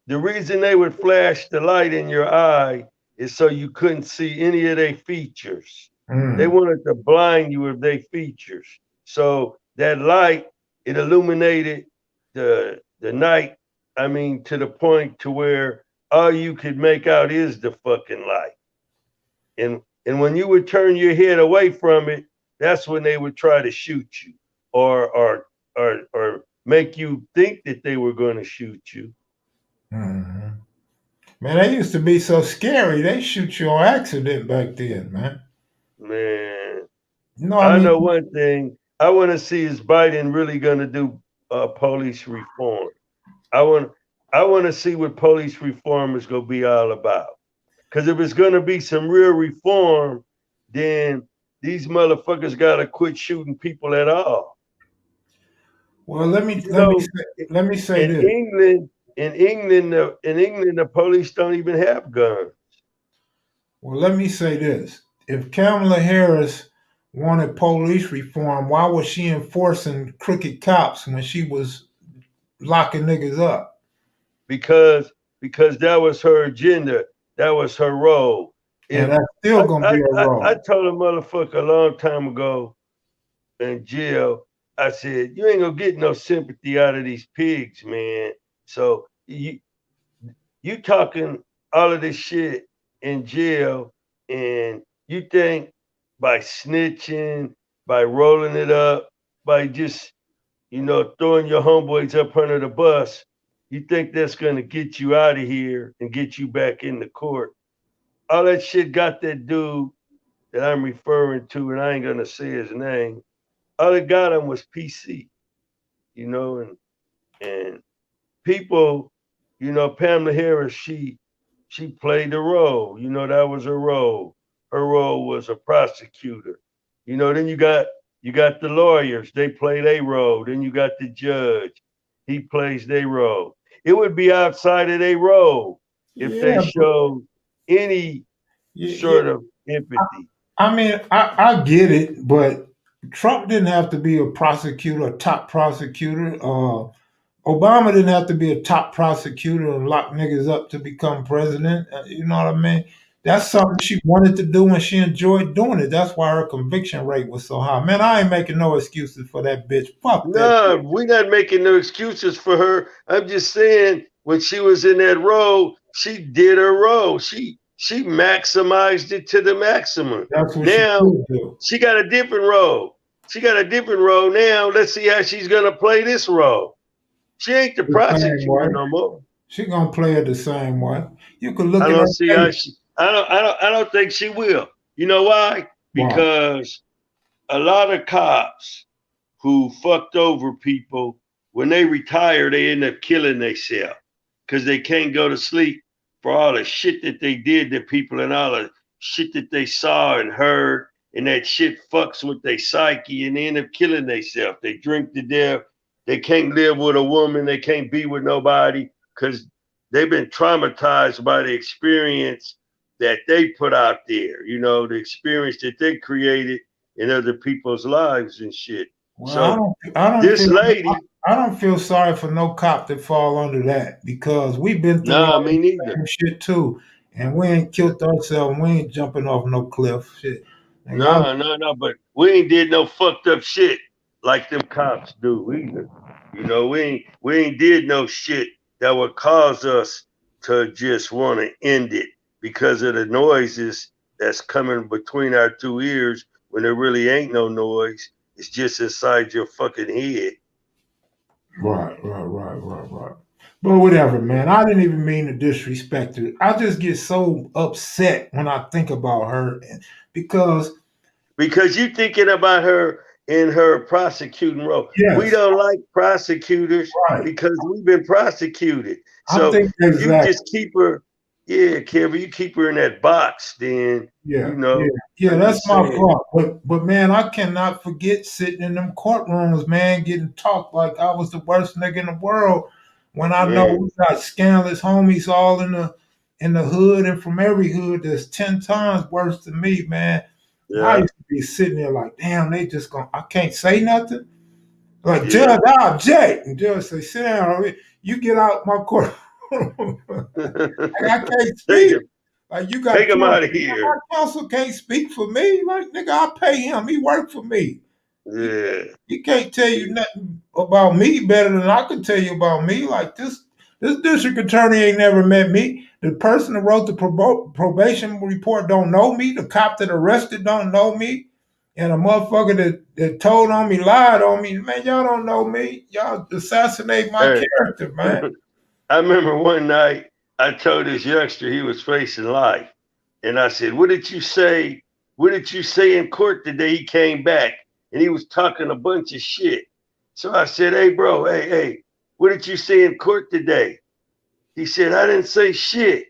The reason they would flash the light in your eye is so you couldn't see any of their features. They wanted to blind you with their features. So that light, it illuminated the night, to the point to where all you could make out is the fucking light. And when you would turn your head away from it, that's when they would try to shoot you or make you think that they were going to shoot you. Mm-hmm. Man, they used to be so scary. They shoot you on accident back then, man. Man, no, I know one thing. I want to see is Biden really going to do police reform. I want to see what police reform is going to be all about. Because if it's going to be some real reform, then these motherfuckers got to quit shooting people at all. Well, let me say this. In England, the police don't even have guns. Well, let me say this. If Kamala Harris wanted police reform, why was she enforcing crooked cops when she was locking niggas up? Because that was her agenda. That was her role. And that's still going to be her role. I told a motherfucker a long time ago in jail, I said, you ain't gonna get no sympathy out of these pigs, man. So you talking all of this shit in jail, and you think by snitching, by rolling it up, by just throwing your homeboys up under the bus, you think that's gonna get you out of here and get you back in the court. All that shit got that dude that I'm referring to, and I ain't gonna say his name. All it got him was PC, and people, Pamela Harris, she played the role. That was her role. Her role was a prosecutor. Then you got the lawyers, they play their role. Then you got the judge, he plays their role. It would be outside of their role if they Yeah, showed any yeah. sort of empathy. I mean, I get it, but Trump didn't have to be a prosecutor, a top prosecutor. Obama didn't have to be a top prosecutor and lock niggas up to become president. You know what I mean? That's something she wanted to do and she enjoyed doing it. That's why her conviction rate was so high. Man, I ain't making no excuses for that bitch. Fuck that No, bitch. we're not making no excuses for her. I'm just saying when she was in that role, she did her role. She maximized it to the maximum. That's what she Now could do. she got a different role. She got a different role now. Let's see how she's gonna play this role. She ain't the The same way. prosecutor no more. She gonna play it the same way. You can look I at don't her see how face. she. I don't think she will. You know why? Why? Because a lot of cops who fucked over people, when they retire, they end up killing themselves because they can't go to sleep for all the shit that they did to people and all the shit that they saw and heard. And that shit fucks with their psyche and they end up killing themselves. They drink to death. They can't live with a woman. They can't be with nobody because they've been traumatized by the experience that they put out there, the experience that they created in other people's lives and shit. Well, So I don't this feel lady, I don't feel sorry for no cop that fall under that because we've been through nah, all me the neither. same shit too, and we ain't killed ourselves. We ain't jumping off no cliff. Shit, like No, but we ain't did no fucked up shit like them cops do either. We ain't did no shit that would cause us to just want to end it because of the noises that's coming between our two ears when there really ain't no noise. It's just inside your fucking head. right. But whatever, man. I didn't even mean to disrespect her. I just get so upset when I think about her because Because you thinking about her in her prosecuting role. We yes, don't like prosecutors right. because we've been prosecuted. I So think if you exactly. just keep her, yeah, Kevin, you keep her in that box, then Yeah, yeah, yeah. I'm That's just my saying, fault. But man, I cannot forget sitting in them courtrooms, man, getting talked like I was the worst nigga in the world. When I know man, we got scandalous homies all in the hood and from every hood that's 10 times worse than me, man. And I yeah, used to be sitting there like, damn, they just gonna I can't say nothing. Like, yeah. Judge, I object. And Judge say, sit down, you get out my court. I can't take speak. him, Like you got take him counsel. out of My here. counsel can't speak for me. Like nigga, I pay him. He work for me. He, Yeah, he can't tell you nothing about me better than I can tell you about me. Like this district attorney ain't never met me. The person that wrote the probation report don't know me. The cop that arrested don't know me. And a motherfucker that told on me, lied on me. Man, y'all don't know me. Y'all assassinate my hey, character, man. I remember one night I told this youngster he was facing life. And I said, what did you say? What did you say in court the day he came back? And he was talking a bunch of shit. So I said, hey, bro, hey, what did you say in court today? He said, I didn't say shit.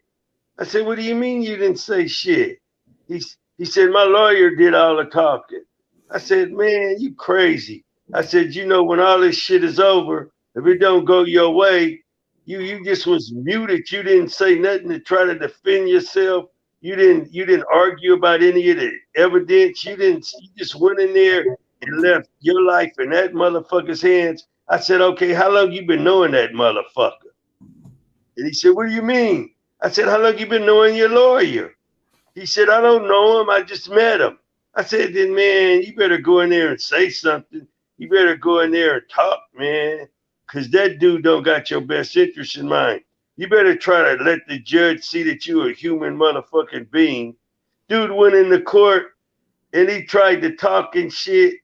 I said, what do you mean you didn't say shit? He, he said, my lawyer did all the talking. I said, man, you crazy. I said, when all this shit is over, if it don't go your way, you just was muted. You didn't say nothing to try to defend yourself. You didn't argue about any of the evidence. You just went in there and left your life in that motherfucker's hands. I said, okay, how long you been knowing that motherfucker? And he said, what do you mean? I said, how long you been knowing your lawyer? He said, I don't know him. I just met him. I said, then, man, you better go in there and say something. you better go in there and talk, man, because that dude don't got your best interest in mind. You better try to let the judge see that you a human motherfucking being. Dude went in the court and he tried to talk and shit.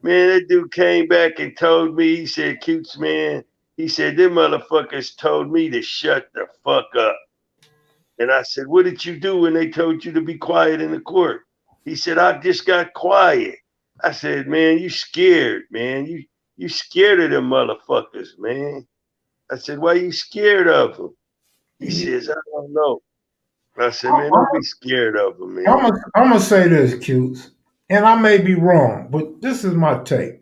Man, that dude came back and told me, he said, Cutes, man, he said, them motherfuckers told me to shut the fuck up. And I said, what did you do when they told you to be quiet in the court? He said, I just got quiet. I said, man, you scared, man. You scared of them motherfuckers, man. I said, why you scared of them? He says, I don't know. I said, man, don't be scared of them, man. I'm going to say this, Cutes, and I may be wrong, but this is my take.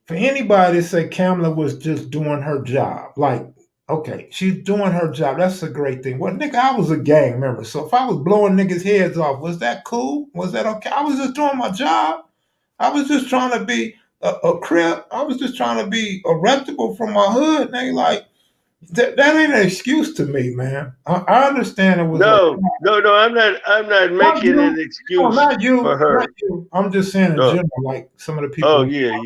For anybody to say Kamala was just doing her job, like, okay, she's doing her job. That's a great thing. Well, nigga, I was a gang member. So if I was blowing niggas' heads off, was that cool? Was that okay? I was just doing my job. I was just trying to be a crip. I was just trying to be a reputable from my hood. And they like, that ain't an excuse to me, man. I understand it was no, I'm not making an excuse not you, for her. Not you. I'm just saying in general, like some of the people. Oh, yeah.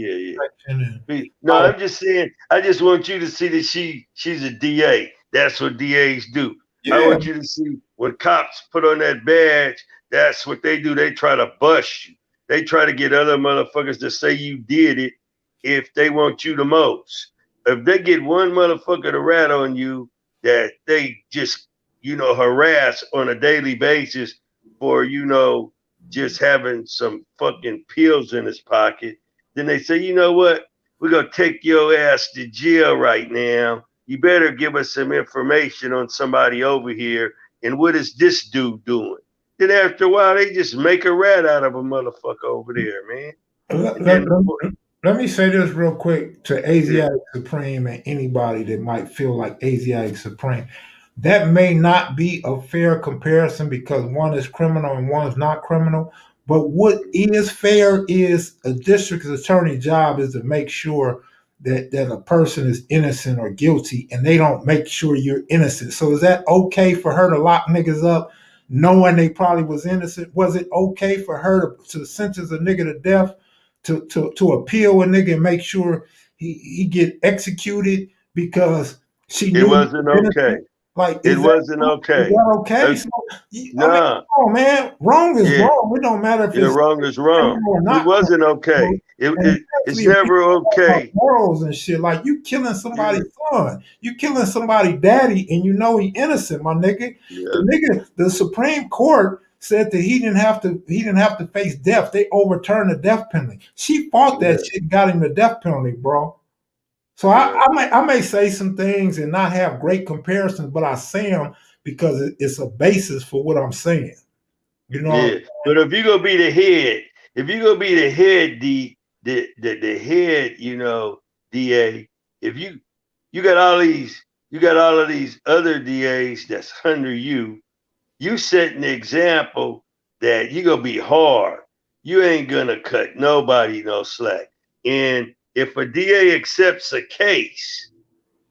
No, I'm just saying, I just want you to see that she's a DA. That's what DAs do. Yeah. I want you to see when cops put on that badge, that's what they do. They try to bust you. They try to get other motherfuckers to say you did it if they want you the most. If they get one motherfucker to rat on you that they just, harass on a daily basis for, just having some fucking pills in his pocket, then they say, you know what? We're going to take your ass to jail right now. You better give us some information on somebody over here. And what is this dude doing? Then after a while, they just make a rat out of a motherfucker over there, man. Let me say this real quick to Asiatic Supreme and anybody that might feel like Asiatic Supreme. That may not be a fair comparison because one is criminal and one's not criminal. But what is fair is a district attorney's job is to make sure that a person is innocent or guilty, and they don't make sure you're innocent. So is that okay for her to lock niggas up knowing they probably was innocent? Was it okay for her to sentence a nigga to death, to appeal a nigga and make sure he get executed because she knew it wasn't okay? Like it wasn't okay. Is that okay? So, come on, man. Wrong is wrong. It don't matter if it's wrong is wrong. It wasn't okay. It's never okay. Morals and shit. Like you killing somebody's son, you killing somebody's daddy, and you know he innocent, my nigga. The Supreme Court said that he didn't have to face death. They overturned the death penalty. She fought that shit and got him the death penalty, bro. So I may say some things and not have great comparisons, but I say them because it's a basis for what I'm saying. You know. Yeah. But if you're gonna be the head, the head, DA, if you got all of these other DAs that's under you, you setting the example that you're gonna be hard. You ain't gonna cut nobody no slack. And if a DA accepts a case,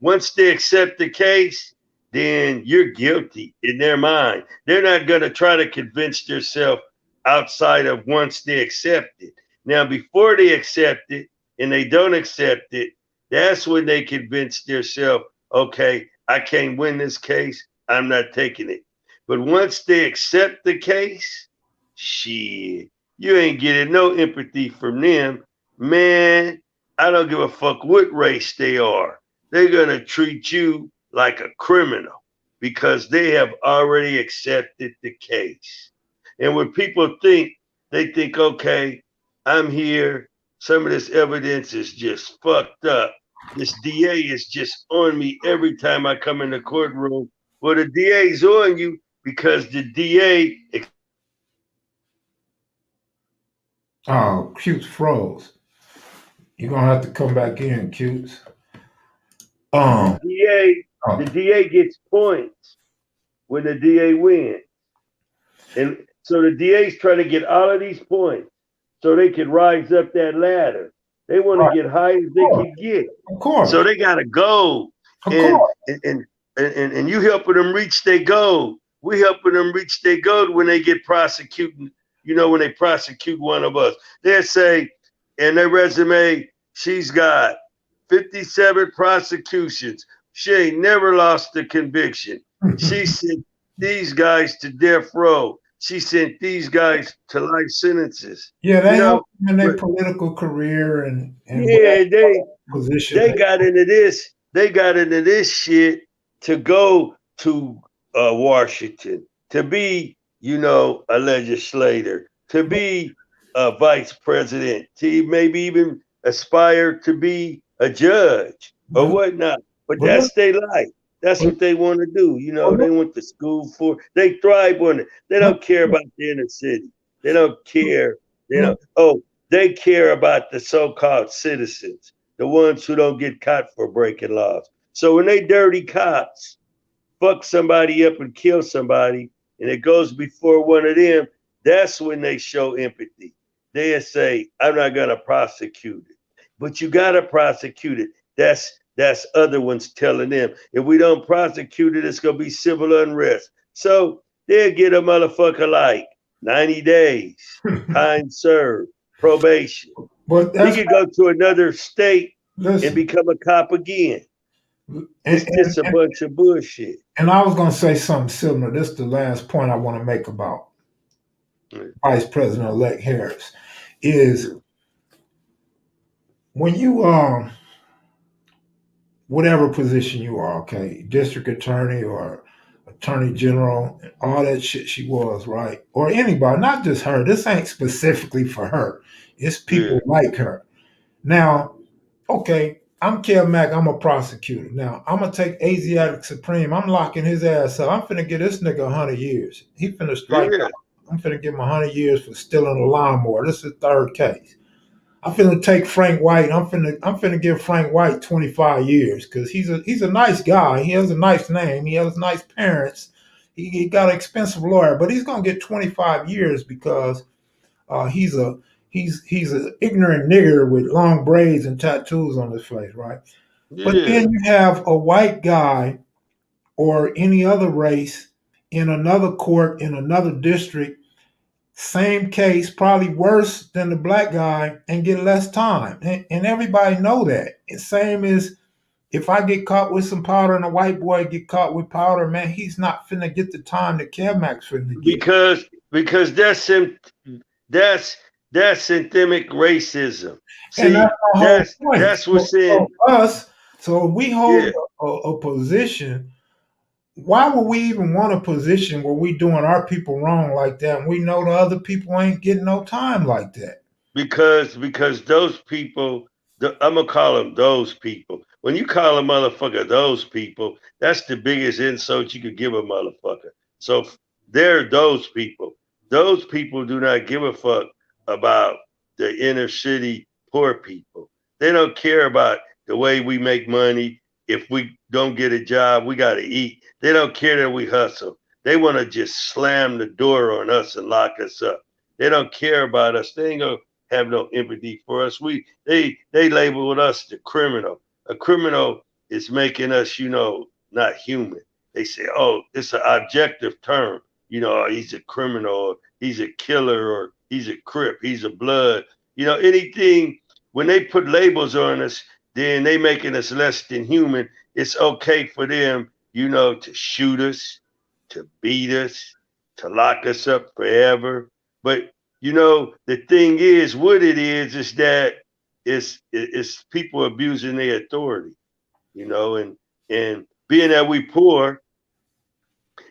once they accept the case, then you're guilty in their mind. They're not going to try to convince themselves outside of once they accept it. Now, before they accept it and they don't accept it, that's when they convince themselves, okay, I can't win this case. I'm not taking it. But once they accept the case, shit, you ain't getting no empathy from them, man. I don't give a fuck what race they are. They're going to treat you like a criminal because they have already accepted the case. And when people think, they think, okay, I'm here. Some of this evidence is just fucked up. This DA is just on me every time I come in the courtroom. Well, the DA's on you because the DA. Oh, Cutes froze. You're gonna have to come back in, Cutes. The DA gets points when the DA wins. And so the DA's trying to get all of these points so they can rise up that ladder. They want to get high as they can get. Of course. So they gotta go. And you helping them reach their goal. We helping them reach their goal when they get prosecuting, when they prosecute one of us. They'll say, and their resume, She's got 57 prosecutions. She ain't never lost a conviction. She sent these guys to death row. She sent these guys to life sentences. Yeah, You they help know, them in their but political career and yeah, whatever position they got into this. They got into this shit to go to Washington, to be, you know, a legislator, to be a vice president, to maybe even aspire to be a judge or but whatnot. But but look, that's their life. That's but, what they want to do. You but know, look, they went to school for. They thrive on it. They look, don't care about the inner city. They don't care. They look, don't. Oh, they care about the so-called citizens, the ones who don't get caught for breaking laws. So when they dirty cops fuck somebody up and kill somebody, and it goes before one of them, that's when they show empathy. They say, "I'm not gonna prosecute it," but you gotta prosecute it. That's other ones telling them, if we don't prosecute it, it's gonna be civil unrest. So they'll get a motherfucker like 90 days, time served, probation. but He that's could go to another state and listen. become a cop again. And, It's and, just a bunch of bullshit. and I was going to say something similar. This is the last point I want to make about Vice President elect Harris is when you whatever position you are, okay, district attorney or attorney general, all that shit she was, right? Or anybody, not just her. This ain't specifically for her. It's Yeah, people like her. Now, okay, I'm Kev Mac. I'm a prosecutor. Now, I'm going to take Asiatic Supreme. I'm locking his ass up. I'm finna give this nigga 100 years. He finna strike yeah, out. I'm finna give him 100 years for stealing a lawnmower. This is the third case. I'm finna take Frank White. I'm finna give Frank White 25 years because he's a nice guy. He has a nice name. He has nice parents. He got an expensive lawyer, but he's gonna get 25 years because he's a he's an ignorant nigger with long braids and tattoos on his face, right? But yeah. then you have a white guy or any other race in another court in another district, same case, probably worse than the black guy, and get less time. And everybody know that. And same as if I get caught with some powder and a white boy get caught with powder, man, he's not finna get the time that Kevmac's finna get. Because that's that's systemic racism. And that's See, my whole point. that's what's in. So if we hold Yeah, a position, why would we even want a position where we doing our people wrong like that and we know the other people ain't getting no time like that? because those people, I'm gonna call them those people. When you call a motherfucker those people, that's the biggest insult you could give a motherfucker. So they're those people. Those people do not give a fuck about the inner city poor people. They don't care about the way we make money. If we don't get a job, we got to eat. They don't care that we hustle. They want to just slam the door on us and lock us up. They don't care about us. They ain't gonna have no empathy for us. They labeled us the criminal. A criminal is making us, you know, not human. They say, oh, it's an objective term. You know, he's a criminal, or he's a killer, or he's a crip, he's a blood. You know, anything when they put labels on us, then they making us less than human. It's okay for them, you know, to shoot us, to beat us, to lock us up forever. But you know, the thing is, what it is that it's people abusing their authority, you know, and being that we poor,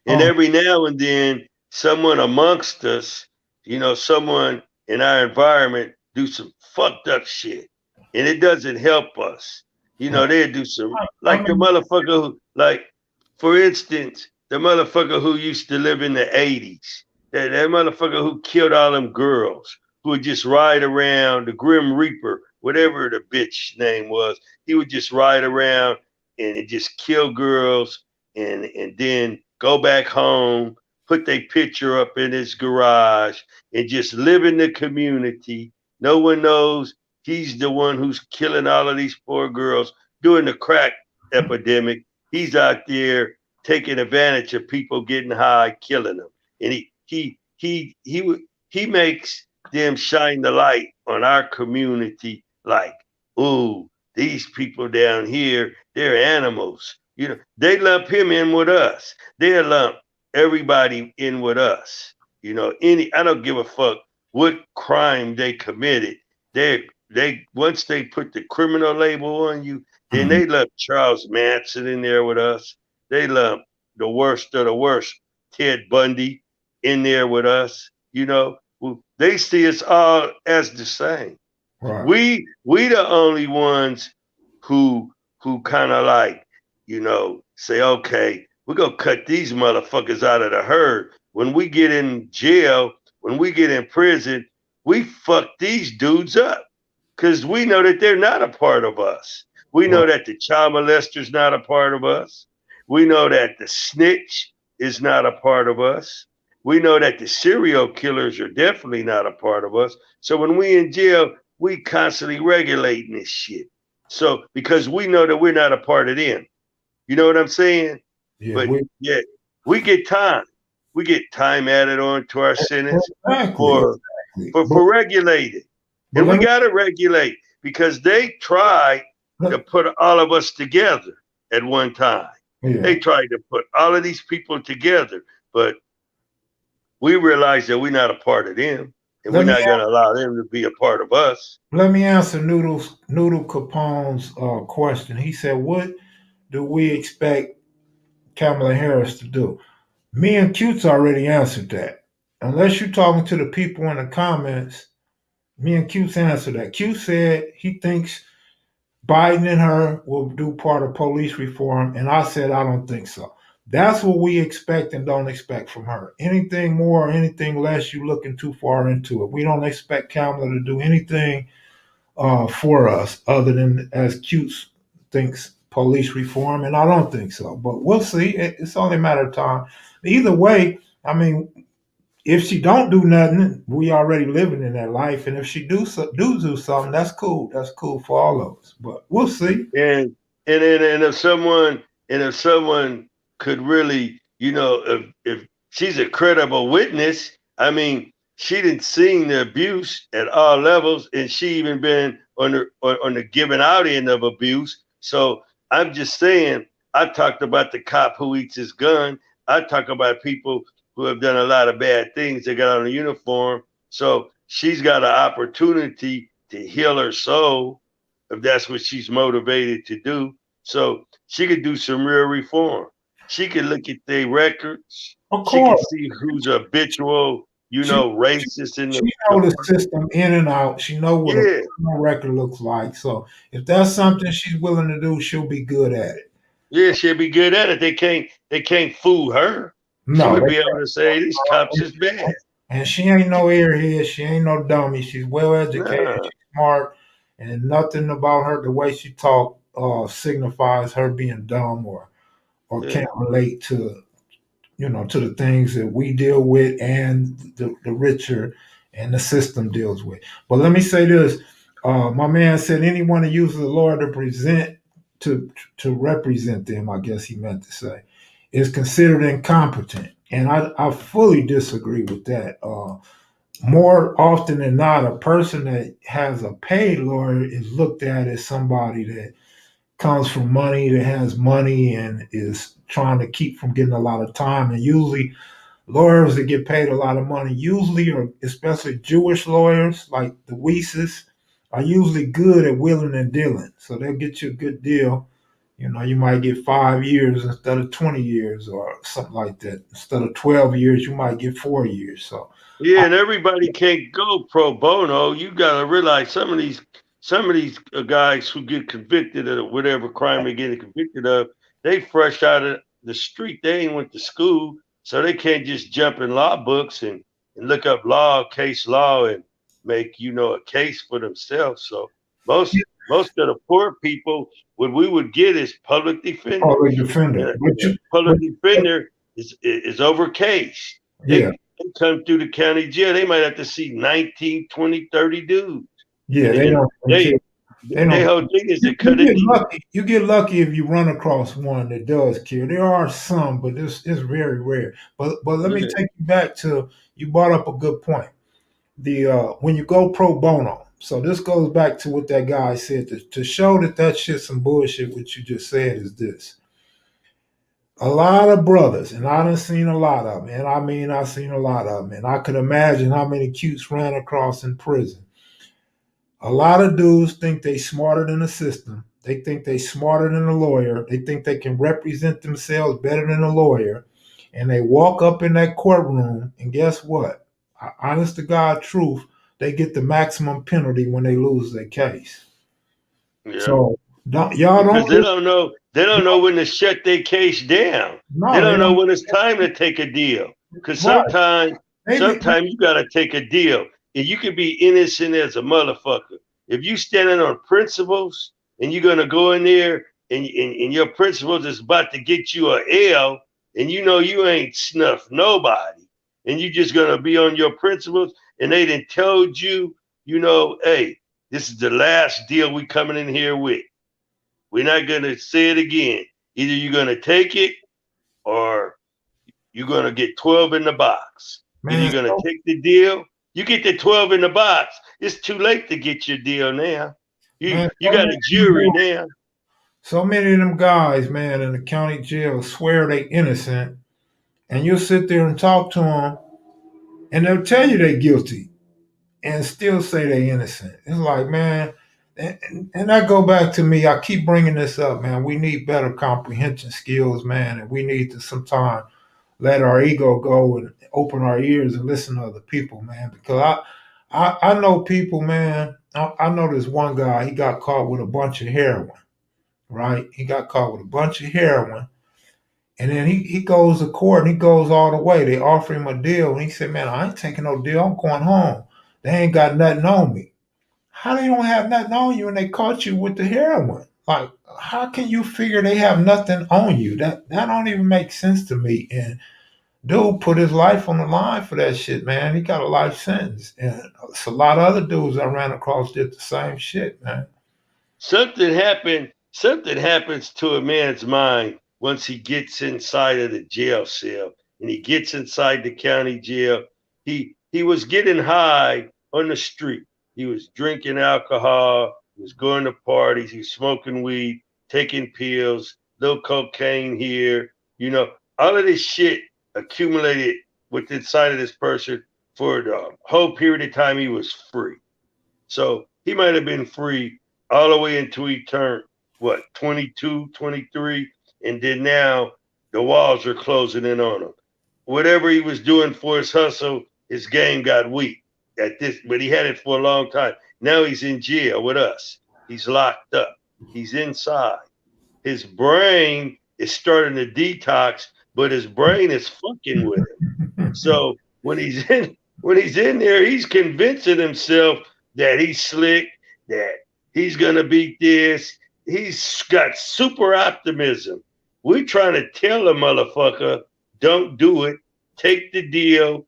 and Oh, every now and then someone amongst us, you know, someone in our environment do some fucked up shit, and it doesn't help us. You know, they do some I like the mean, motherfucker who, like, for instance, the motherfucker who used to live in the '80s, that motherfucker who killed all them girls, who would just ride around, the Grim Reaper, whatever the bitch name was, he would just ride around and just kill girls and then go back home, put their picture up in his garage, and just live in the community. No one knows he's the one who's killing all of these poor girls during the crack epidemic. He's out there taking advantage of people getting high, killing them, and he makes them shine the light on our community like ooh, these people down here, they're animals. You know, they lump him in with us. They lump everybody in with us. You know, I don't give a fuck what crime they committed. They once they put the criminal label on you, then they lump Charles Manson in there with us. They lump the worst of the worst, Ted Bundy, in there with us. You know, they see us all as the same. Right. We the only ones who kind of like, you know, say, okay, we're gonna cut these motherfuckers out of the herd. When we get in jail, when we get in prison, we fuck these dudes up because we know that they're not a part of us. We know that the child molester's not a part of us. We know that the snitch is not a part of us. We know that the serial killers are definitely not a part of us. So when we in jail, we constantly regulating this shit. So because we know that we're not a part of them. You know what I'm saying? Yeah, but we get time. We get time added on to our sentence for regulating. And we gotta regulate because they tried to put all of us together at one time. Yeah. They tried to put all of these people together, but we realize that we're not a part of them. And we're not going to allow them to be a part of us. Let me answer Noodle Capone's question. He said, what do we expect Kamala Harris to do? Me and Q's already answered that. Unless you're talking to the people in the comments, me and Q's answered that. Q said he thinks Biden and her will do part of police reform, and I said I don't think so. That's what we expect and don't expect from her. Anything more or anything less, you're looking too far into it. We don't expect Kamala to do anything for us other than, as Cute thinks, police reform, and I don't think so. But we'll see. It's only a matter of time. Either way, I mean, if she don't do nothing, we already living in that life, and if she do something, that's cool. That's cool for all of us. But we'll see. And if someone could really, you know, if she's a credible witness, I mean, she didn't seen the abuse at all levels, and she even been on the giving out end of abuse. So I'm just saying, I talked about the cop who eats his gun. I talk about people who have done a lot of bad things. They got on a uniform. So she's got an opportunity to heal her soul if that's what she's motivated to do. So she could do some real reform. She could look at their records. Of course. She could see who's habitual, racist in the. She know the system in and out. She know what a criminal record looks like. So if that's something she's willing to do, she'll be good at it. Yeah, she'll be good at it. They can't fool her. No, she would be able to say these cops is bad. And she ain't no airhead. She ain't no dummy. She's well educated. She's smart, and nothing about her, the way she talk, signifies her being dumb or can't relate to, to the things that we deal with and the richer and the system deals with. But let me say this: my man said anyone who uses the law to represent them, I guess he meant to say, is considered incompetent. And I fully disagree with that. More often than not, a person that has a paid lawyer is looked at as somebody that comes from money, that has money and is trying to keep from getting a lot of time. And usually lawyers that get paid a lot of money, or especially Jewish lawyers like the Weises, are usually good at wheeling and dealing. So they'll get you a good deal. You might get 5 years instead of 20 years or something like that. Instead of 12 years, you might get 4 years. So and everybody can't go pro bono. You got to realize some of these guys who get convicted of whatever crime they're getting convicted of, they fresh out of the street. They ain't went to school, so they can't just jump in law books and look up case law and make a case for themselves. So most of the poor people, what we would get is public defender. Public defender is overcased. They come through the county jail. They might have to see 19, 20, 30 dudes. Yeah, they whole thing is to cut it. You get lucky if you run across one that does kill. There are some, but it's very rare. But let me take you back to, you brought up a good point. When you go pro bono, So this goes back to what that guy said. To show that shit's some bullshit, what you just said is this. A lot of brothers, and I done seen a lot of them, and I mean I seen a lot of them, and I could imagine how many cutes ran across in prison. A lot of dudes think they smarter than the system. They think they smarter than a lawyer. They think they can represent themselves better than a lawyer. And they walk up in that courtroom, and guess what? Honest to God truth, they get the maximum penalty when they lose their case. Yeah. So y'all because don't. they don't know when to shut their case down. No, they don't know when it's time to take a deal. Because sometimes you gotta take a deal, and you can be innocent as a motherfucker. If you standing on principles and you're gonna go in there and your principles is about to get you a L, and you know you ain't snuffed nobody, and you just gonna be on your principles, and they done told you, you know, hey, this is the last deal we coming in here with. We're not going to say it again. Either you're going to take it or you're going to get 12 in the box. Either you're going to take the deal. You get the 12 in the box. It's too late to get your deal now. You got a jury now. So many of them guys, man, in the county jail swear they innocent. And you'll sit there and talk to them, and they'll tell you they're guilty and still say they're innocent. It's like, man, and I go back to me, I keep bringing this up, man. We need better comprehension skills, man, and we need to sometimes let our ego go and open our ears and listen to other people, man. Because I know people, man. I know this one guy, he got caught with a bunch of heroin, right? He got caught with a bunch of heroin. And then he goes to court and he goes all the way. They offer him a deal. And he said, man, I ain't taking no deal. I'm going home. They ain't got nothing on me. How they don't have nothing on you and they caught you with the heroin? Like, how can you figure they have nothing on you? That don't even make sense to me. And dude put his life on the line for that shit, man. He got a life sentence. And it's a lot of other dudes I ran across did the same shit, man. Something happens to a man's mind once he gets inside of the jail cell and he gets inside the county jail. He was getting high on the street. He was drinking alcohol. He was going to parties. He was smoking weed, taking pills, little cocaine here. You know, all of this shit accumulated with inside of this person for the whole period of time he was free. So he might have been free all the way until he turned, 22, 23. And then now the walls are closing in on him. Whatever he was doing for his hustle, his game got weak at this, but he had it for a long time. Now he's in jail with us. He's locked up. He's inside. His brain is starting to detox, but his brain is fucking with him. So when he's in there, he's convincing himself that he's slick, that he's gonna beat this. He's got super optimism. We're trying to tell a motherfucker, don't do it. Take the deal.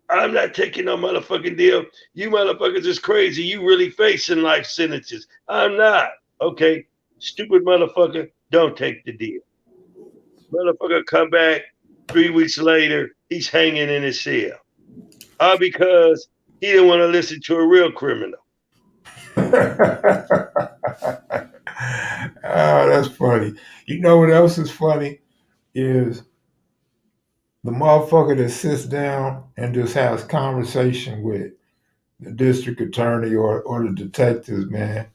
I'm not taking no motherfucking deal. You motherfuckers is crazy. You really facing life sentences. I'm not. Okay, stupid motherfucker, don't take the deal. Motherfucker come back 3 weeks later, he's hanging in his cell. All because he didn't want to listen to a real criminal. Oh, that's funny. You know what else is funny is the motherfucker that sits down and just has conversation with the district attorney or the detectives, man,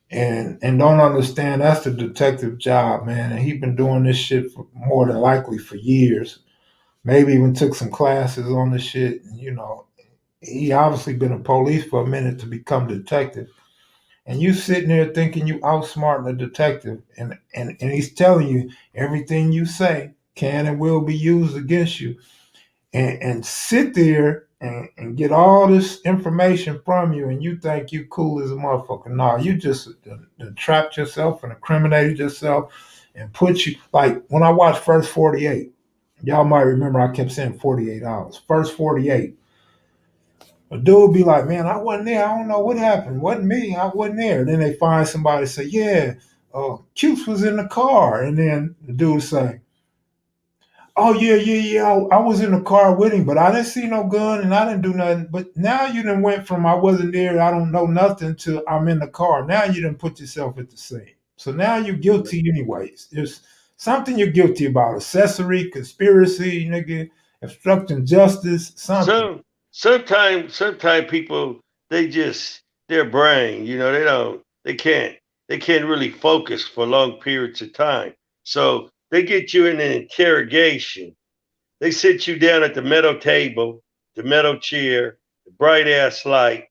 and don't understand that's the detective job, man. And he's been doing this shit for more than likely for years. Maybe even took some classes on this shit. And, you know, he obviously been a police for a minute to become detective. And you sitting there thinking you outsmarting a detective, and he's telling you everything you say can and will be used against you, and sit there and get all this information from you, and you think you cool as a motherfucker. No, you just trapped yourself and incriminated yourself and put you, like when I watched First 48, y'all might remember I kept saying 48 hours. First 48. A dude be like, man, I wasn't there. I don't know what happened. Wasn't me. I wasn't there. Then they find somebody say, yeah, Cutes was in the car. And then the dude say, Oh yeah. I was in the car with him, but I didn't see no gun and I didn't do nothing. But now you done went from I wasn't there, I don't know nothing, to I'm in the car. Now you done put yourself at the scene. So now you're guilty anyways. There's something you're guilty about: accessory, conspiracy, nigga, obstructing justice, something. Sometimes people their brain, they can't really focus for long periods of time. So they get you in an interrogation. They sit you down at the metal table, the metal chair, the bright ass light,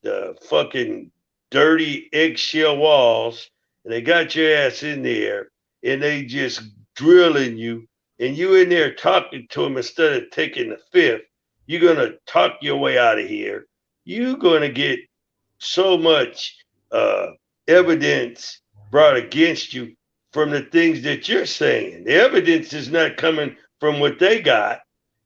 the fucking dirty eggshell walls, and they got your ass in there, and they just drilling you, and you in there talking to them instead of taking the fifth. You're gonna talk your way out of here. You're gonna get so much evidence brought against you from the things that you're saying. The evidence is not coming from what they got.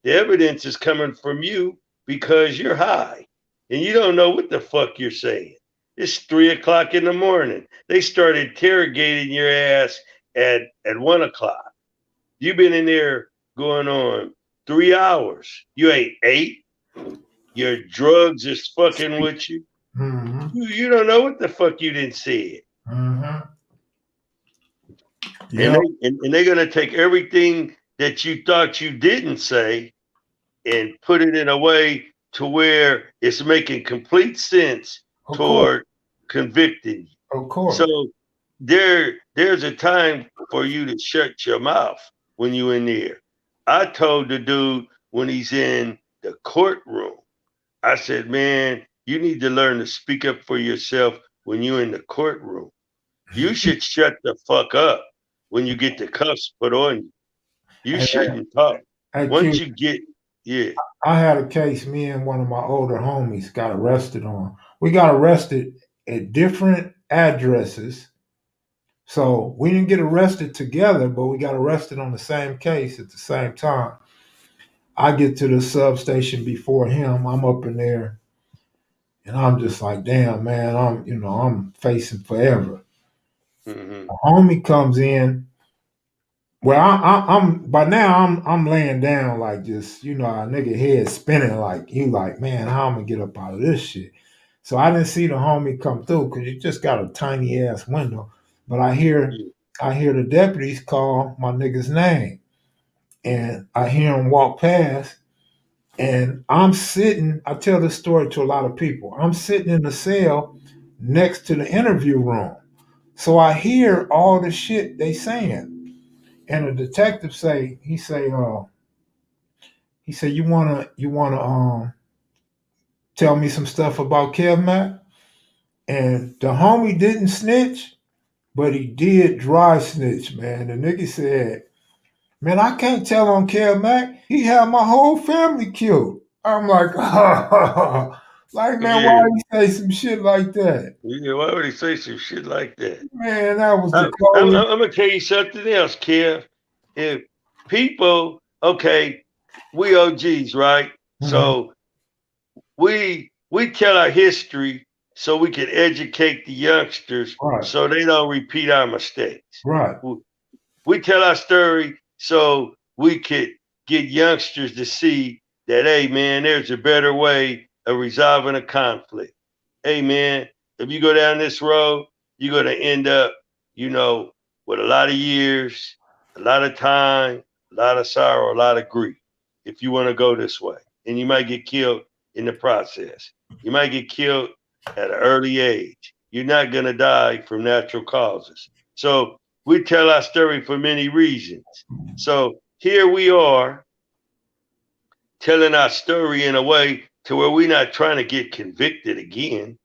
The evidence is coming from you because you're high and you don't know what the fuck you're saying. It's 3 o'clock in the morning. They started interrogating your ass at 1 o'clock. You've been in there going on 3 hours. You ain't ate. Your drugs is fucking with you. Mm-hmm. You don't know what the fuck you didn't see it. Mm-hmm. Yeah. And they're gonna take everything that you thought you didn't say and put it in a way to where it's making complete sense toward convicting you. Of course. So there's a time for you to shut your mouth when you in there. I told the dude when he's in the courtroom, I said, man, you need to learn to speak up for yourself when you're in the courtroom. You should shut the fuck up when you get the cuffs put on you. You shouldn't talk. Once you get, yeah. I had a case, me and one of my older homies got arrested on. We got arrested at different addresses. So we didn't get arrested together, but we got arrested on the same case at the same time. I get to the substation before him. I'm up in there and I'm just like, damn, man, I'm facing forever. Mm-hmm. A homie comes in. Well, I'm by now I'm laying down like just, a nigga head spinning like you like, man, how I'm gonna get up out of this shit. So I didn't see the homie come through because you just got a tiny ass window. But I hear the deputies call my nigga's name. And I hear him walk past. And I'm sitting, I tell this story to a lot of people. I'm sitting in the cell next to the interview room. So I hear all the shit they saying. And the detective he say, you wanna tell me some stuff about KevMac? And the homie didn't snitch, but he did dry snitch, man. The nigga said, man, I can't tell on KevMac. He had my whole family killed. I'm like, like, man, why you say some shit like that? Yeah, why would he say some shit like that? Man, that was I'm gonna tell you something else, Kev. If people, okay, we OGs, right? Mm-hmm. So we tell our history so we can educate the youngsters, right, so they don't repeat our mistakes. Right. We tell our story so we could get youngsters to see that, hey, man, there's a better way of resolving a conflict. Hey, man, if you go down this road, you're going to end up, with a lot of years, a lot of time, a lot of sorrow, a lot of grief if you want to go this way. And you might get killed in the process. You might get killed at an early age. You're not going to die from natural causes. So we tell our story for many reasons. So here we are telling our story in a way to where we're not trying to get convicted again.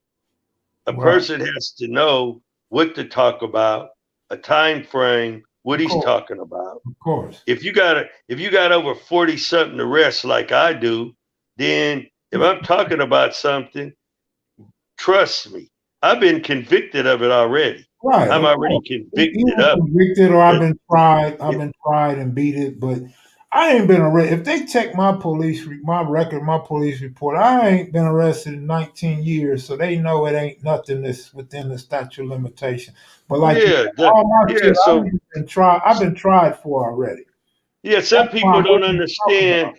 A person has to know what to talk about, a time frame, what he's talking about. Of course. If you got over 40 something arrests like I do, then if I'm talking about something, trust me, I've been convicted of it already. Right. I'm already convicted of it. Convicted, or I've been tried. I've been tried and beat it, but I ain't been arrested. If they check my police report, I ain't been arrested in 19 years, so they know it ain't nothing that's within the statute of limitation. But like, I've been tried for already. Yeah, some people don't understand.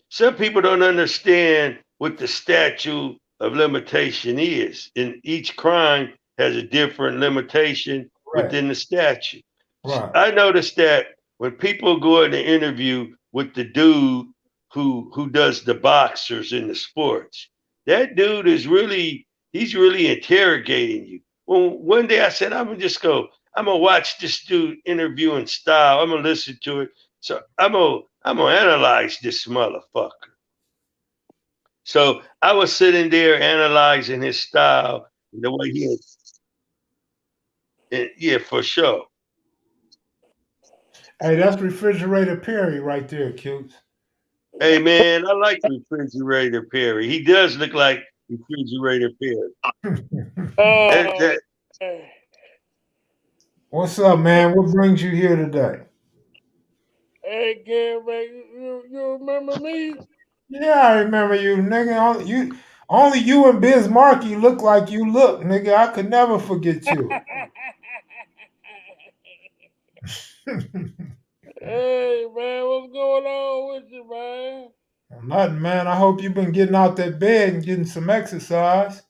Some people don't understand what the statute of limitation is. And each crime has a different limitation within the statute. Right. I noticed that when people go in an interview with the dude who does the boxers in the sports, that dude is he's really interrogating you. Well, one day I said, I'm gonna watch this dude interviewing style. I'm gonna listen to it. So I'm gonna analyze this motherfucker. So I was sitting there analyzing his style, the way he is. Yeah, for sure. Hey, that's Refrigerator Perry right there, Cutes. Hey man, I like Refrigerator Perry. He does look like Refrigerator Perry. What's up, man? What brings you here today? Hey, Kev, you remember me? Yeah, I remember you, nigga. Only you and Biz Markie look like you look, nigga. I could never forget you. Hey, man, what's going on with you, man? Nothing, man. I hope you've been getting out that bed and getting some exercise.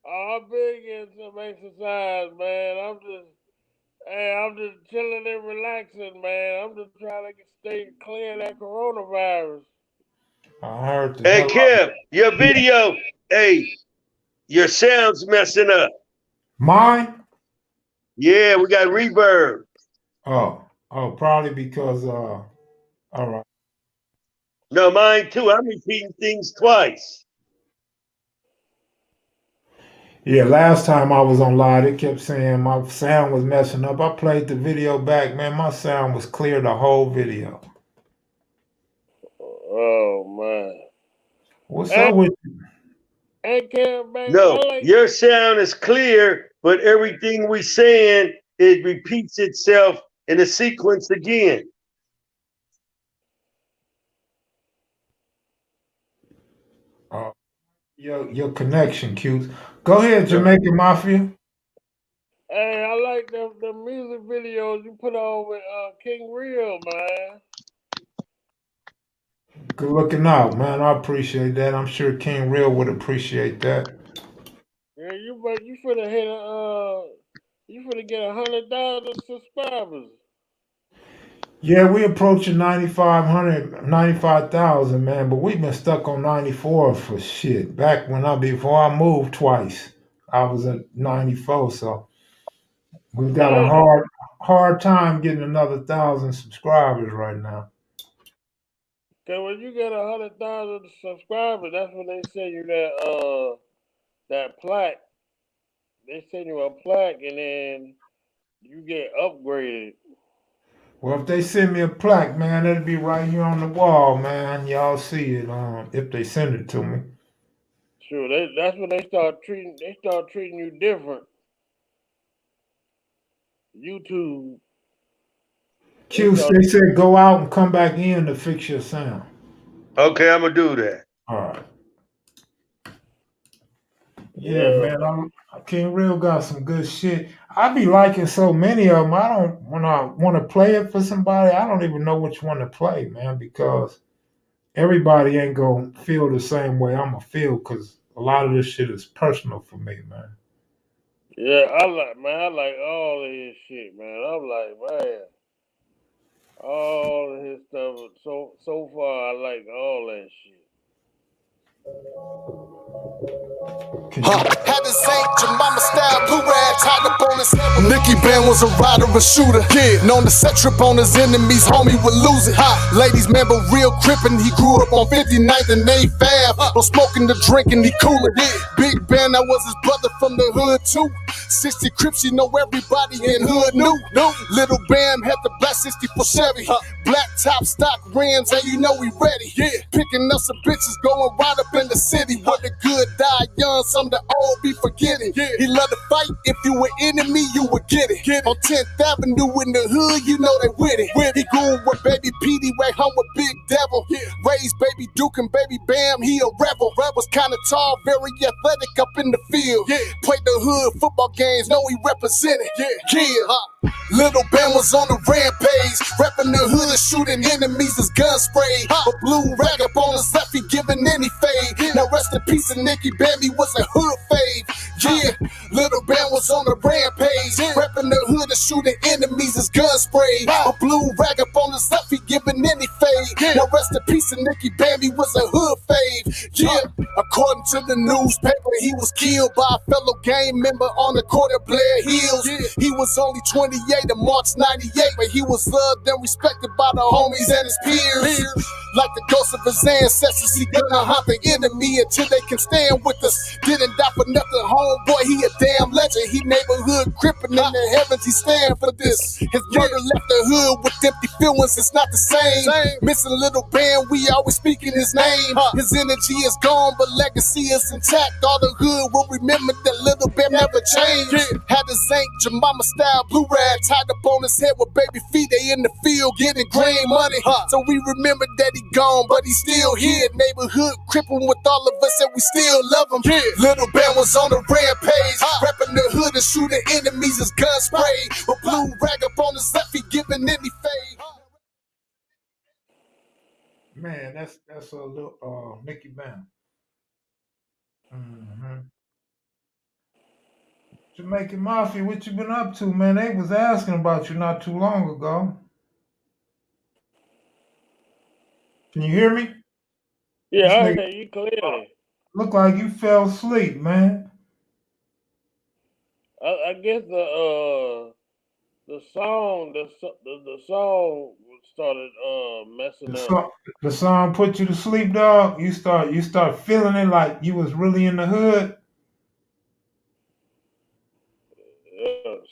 I've been getting some exercise, man. I'm just chilling and relaxing, man. I'm just trying to stay clear of that coronavirus. I heard the Hey Kev, your video, hey, your sound's messing up. Mine? Yeah, we got reverb. Oh, probably because all right. No, mine too. I'm repeating things twice. Yeah, last time I was on live, it kept saying my sound was messing up. I played the video back, man. My sound was clear the whole video. Oh, man. What's up with you? Hey, Kev, man. No, your sound is clear, but everything we saying, it repeats itself in a sequence again. Your connection, Cute. Go ahead, Jamaican Mafia. Hey, I like the music videos you put on with King Real, man. Good looking out, man. I appreciate that. I'm sure King Real would appreciate that. Yeah, you finna hit you finna get 100,000 subscribers. Yeah, we approaching 9,500, 95,000, man. But we've been stuck on 94 for shit. Back before I moved twice, I was at 94. So we've got a hard time getting another 1,000 subscribers right now. Cause when you get 100,000 subscribers, that's when they send you that plaque. They send you a plaque, and then you get upgraded. Well, if they send me a plaque, man, it'll be right here on the wall, man. Y'all see it if they send it to me. Sure, that's when they start treating you different. YouTube. Q, they said go out and come back in to fix your sound. Okay, I'm gonna do that. All right. Yeah, man, King Real got some good shit. I be liking so many of them. When I want to play it for somebody, I don't even know which one to play, man, because everybody ain't gonna feel the same way I'm gonna feel, because a lot of this shit is personal for me, man. Yeah, I like all of his shit, man. I'm like, man, all of his stuff. So far, I like all that shit. Had the St. Jemima style blue rag tied up on his head. Nicky Band was a rider, a shooter. Yeah, known to set trip on his enemies, homie would lose it. Ladies, man, but real crippin'. He grew up on 59th and 8th Ave. No smoking, the drinking, he coolin'. Yeah. Big Band, that was his brother from the hood too. 60 Crips, you know everybody in hood knew. Little Bam had the black 64 Chevy. Black top stock rims, and you know we ready. Yeah, picking up some bitches, going right up in the city. Where the good die young, some the old be forgetting. Yeah. He loved to fight, if you were enemy, you would get it. On 10th Avenue in the hood, you know they with it. He grew with Baby Petey, way home with Big Devil. Yeah. Raised Baby Duke and Baby Bam, he a rebel. Was kinda tall, very athletic up in the field. Yeah. Played the hood football games, know he represented. Yeah. Little Ben was on the rampage, reppin' the hood, shooting enemies as gun spray. A blue rag up on his left, he giving any fade. Now rest in peace, and Nicky Bambi was a hood fave. Yeah, Little Ben was on the rampage, reppin' the hood and shooting enemies as gun spray. A blue rag up on his left, he giving any fade. Now rest in peace, and Nicky Bambi was a hood fave. Yeah, according to the newspaper, he was killed by a fellow gang member on the court of Blair Hills. He was only 28 in March 98, but he was loved and respected by the homies and his peers. Like the ghost of his ancestors, he gonna hunt the enemy until they can stand with us. Didn't die for nothing, homeboy, he a damn legend. He neighborhood crippin' in the heavens, he stand for this. His murder left the hood with empty feelings, it's not the same. Missing Little Ben, we always speaking his name. His energy is gone, but legacy is intact. All the hood will remember that Little Ben never changed. Had his Ain't Jemima style blue rag tied up on his head with baby feet. They in the field getting green money. So we remember that he gone, but he still here. Neighborhood crippin' with all of us, and we still love him. Little Ben was on the rampage, reppin' the hood and shooting enemies as gun spray. A blue rag up on his left, he giving any fade. Man, that's a little Nicky Bam. Jamaican Mafia, what you been up to, man? They was asking about you not too long ago. Can you hear me? Yeah, I hear you clearly. Look like you fell asleep, man. I guess the song started messing up. The song put you to sleep, dog. You start feeling it like you was really in the hood.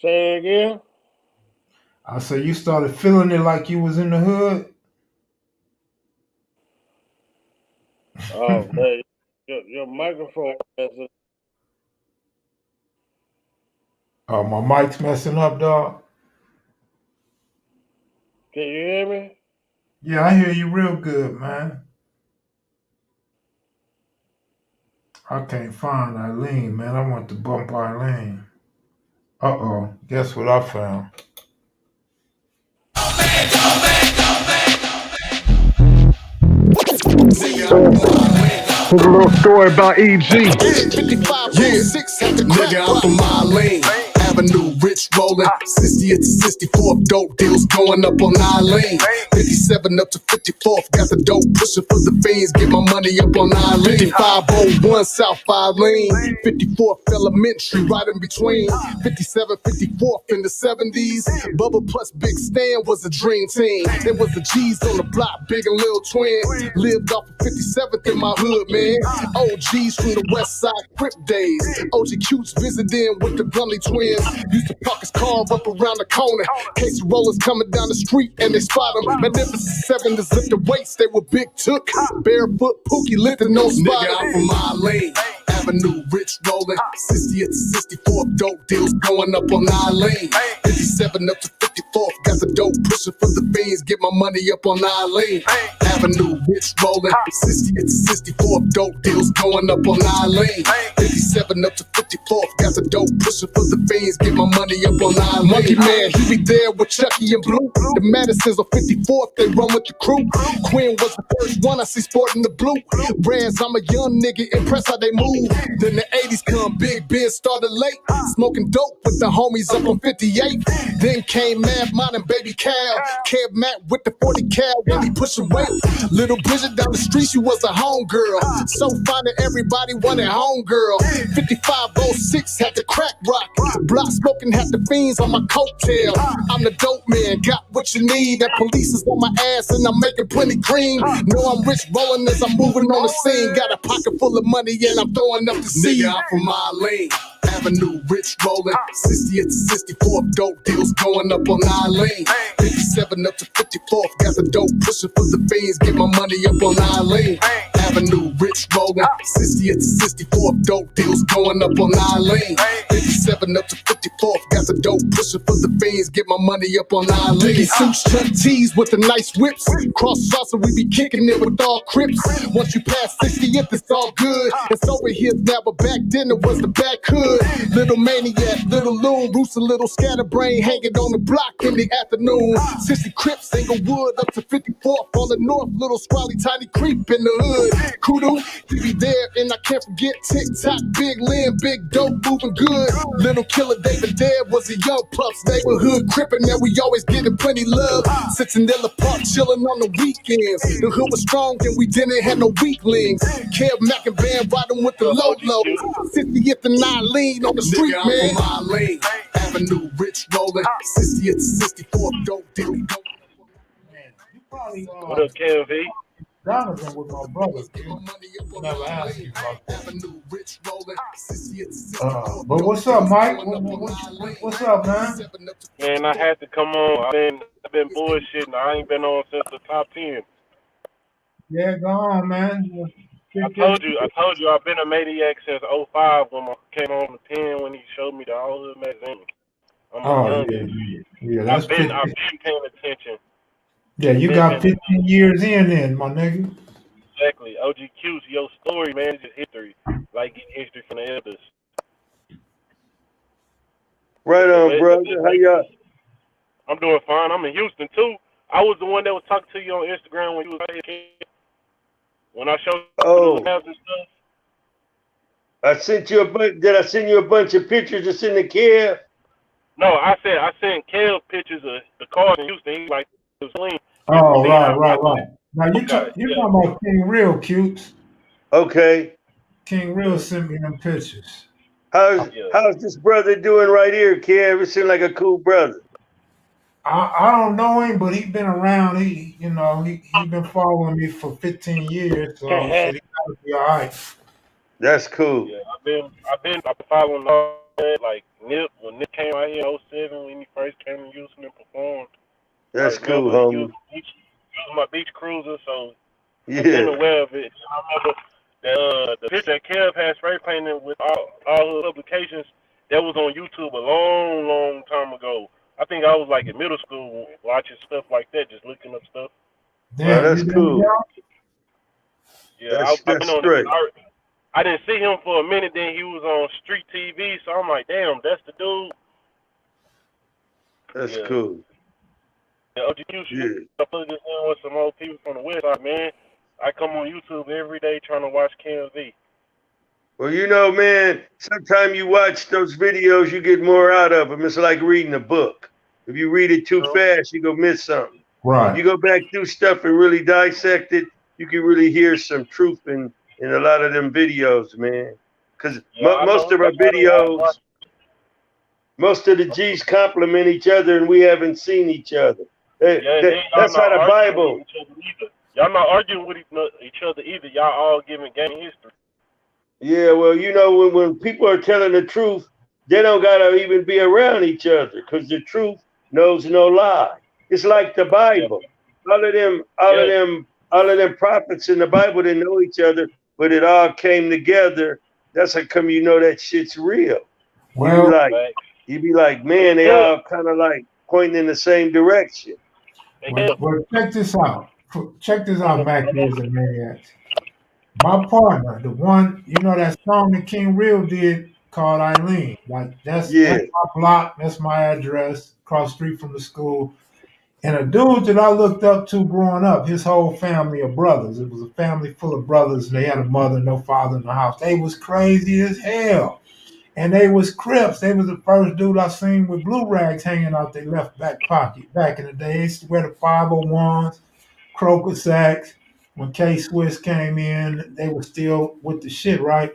Say it again. I said you started feeling it like you was in the hood. Oh, man, your microphone messing. Oh, my mic's messing up, dog. Can you hear me? Yeah, I hear you real good, man. I can't find Eileen, man. I want to bump Eileen. Uh-oh. Guess what I found? Here's a little story about EG. 5506 at the nigga, I'm from my lane. Avenue, rich rollin', 60th to 64th, dope deals going up on 9 lane. 57 up to 54th, got the dope pushin' for the fiends, get my money up on 9 lane. 5501 South 5 lane, 54th elementary, right in between. 57, 54th in the 70s. Bubba plus Big Stan was a dream team. There was the G's on the block, Big and Lil Twin. Lived off of 57th in my hood, man. OGs from the West Side Crip days. OG Cutes visiting with the Brumley twins. Used to park his car up around the corner. Casey rollers coming down the street and they spot him. Magnificent 7 to zip the weights, they were big took. Barefoot Pookie lifting no spot. Nigga, I'm from my lane. Avenue, rich rollin', 60th to 64th, dope deals going up on 9 lane. 57 up to 54th, got the dope pushin' for the fiends, get my money up on 9 lane. Avenue, rich rollin', 60th to 64th, dope deals going up on 9 lane. 57 up to 54th, got the dope pushin' for the fiends, get my money up on 9 lane. Monkey Man, he be there with Chucky and Blue. The Madisons on 54th, they run with the crew. Quinn was the first one I see sporting the blue. Brands, I'm a young nigga, impressed how they move. Then the 80s come, Big Ben started late. Smoking dope with the homies up on 58. Then came Mad Mon and Baby Cal. Kev Mac with the 40 cal when he pushing weight. Little Bridget down the street, she was a homegirl. So fine that everybody wanted homegirl. 5506 had the crack rock. Block smoking had the fiends on my coattail. I'm the dope man, got what you need. That police is on my ass and I'm making plenty green. Know I'm rich rolling as I'm moving on the scene. Got a pocket full of money and I'm throwing up the seed. Nigga, I'm from my lane. Avenue, rich rollin', 60th to 64th, dope deals going up on 9 lane. 57 up to 54th, got the dope pushin' for the fiends, get my money up on 9 lane. Avenue, rich rolling. 60th to 64th, dope deals going up on 9 lane. 57 up to 54th, got the dope pushing for the fiends. Get my money up on 9 lane. Suits, truck tees with the nice whips. Cross saucer, we be kicking it with all crips. Once you pass 60th, it's all good. It's over here now, but back then it was the back hood. Little maniac, little loon, roots a little scatterbrain, hanging on the block in the afternoon. 60 Crips, Englewood up to 54th on the north, little squally tiny creep in the hood. Kudu, he be there, and I can't forget TikTok, Big Lynn, Big Dope, moving good. Little killer David Dad was a young pups, neighborhood crippin', and we always getting plenty love. Sitting in the park, chillin' on the weekends. The hood was strong, and we didn't have no weaklings. Kev Mac and Band riding with the low. 60th and 9 lean on the street, man. My lane, Avenue, rich rolling. 60th to 64th, dope deal. Man, you probably What up, KV? Donovan with my brother. Never asked you about that. But what's up, Mike? What's up, man? Man, I had to come on. I've been bullshitting. I ain't been on since the top 10. Yeah, go on, man. I told you, I've been a Maniac since 05 when I came on the 10 when he showed me the All Hood magazine. I'm a youngin'. Yeah, that's I've been paying attention. Yeah, you got 15 years in, my nigga. Exactly. OGQ's your story, man, is just history. Like getting history from the elders. Right on, brother. How y'all? I'm doing fine. I'm in Houston too. I was the one that was talking to you on Instagram when you was out here. When I showed you the maps and stuff. I sent you a bunch. Did I send you a bunch of pictures to send to Kev? No, I sent Kev pictures of the cars in Houston. He's like, it was clean. Oh, right. Now you're talking about King Real, Cutes. Okay. King Real sent me them pictures. How's this brother doing right here, Kev? It seems like a cool brother. I don't know him, but he's been around. He been following me for 15 years, so shit, he gotta be all right. That's cool. Yeah, I've been following all that, like Nip when Nip came out here in 07 when he first came to Houston and performed. That's cool, homie. He was my beach cruiser, so yeah. I've been aware of it. I remember the picture that Kev had spray painted with all his publications that was on YouTube a long time ago. I think I was like in middle school watching stuff like that, just looking up stuff. Damn, that's cool. Yeah, I've been on it. I didn't see him for a minute, then he was on Street TV, so I'm like, damn, that's the dude. That's cool. Yeah, OGQ should put this in with some old people from the West Side, man. I come on YouTube every day trying to watch KMV. Well, you know, man, sometimes you watch those videos, you get more out of them. It's like reading a book. If you read it too fast, you go miss something. Right. If you go back through stuff and really dissect it, you can really hear some truth in a lot of them videos, man. Because most of our videos, most of the G's compliment each other and we haven't seen each other. That's how the Bible. Y'all not arguing with each other either. Y'all all giving game history. Yeah, well, you know, when people are telling the truth, they don't gotta even be around each other because the truth knows no lie. It's like the Bible. All of them prophets in the Bible didn't know each other, but it all came together. That's how come you know that shit's real. Well, you be like, man, they all kind of like pointing in the same direction. Well, check this out. Check this out, Mac and Maniacs. My partner, the one, you know that song that King Real did called Eileen. Like that's my block, that's my address, across the street from the school. And a dude that I looked up to growing up, his whole family of brothers. It was a family full of brothers, and they had a mother, no father in the house. They was crazy as hell. And they was Crips. They was the first dude I seen with blue rags hanging out their left back pocket. Back in the day, they used to wear the 501s, Croker sacks. When K-Swiss came in, they were still with the shit, right?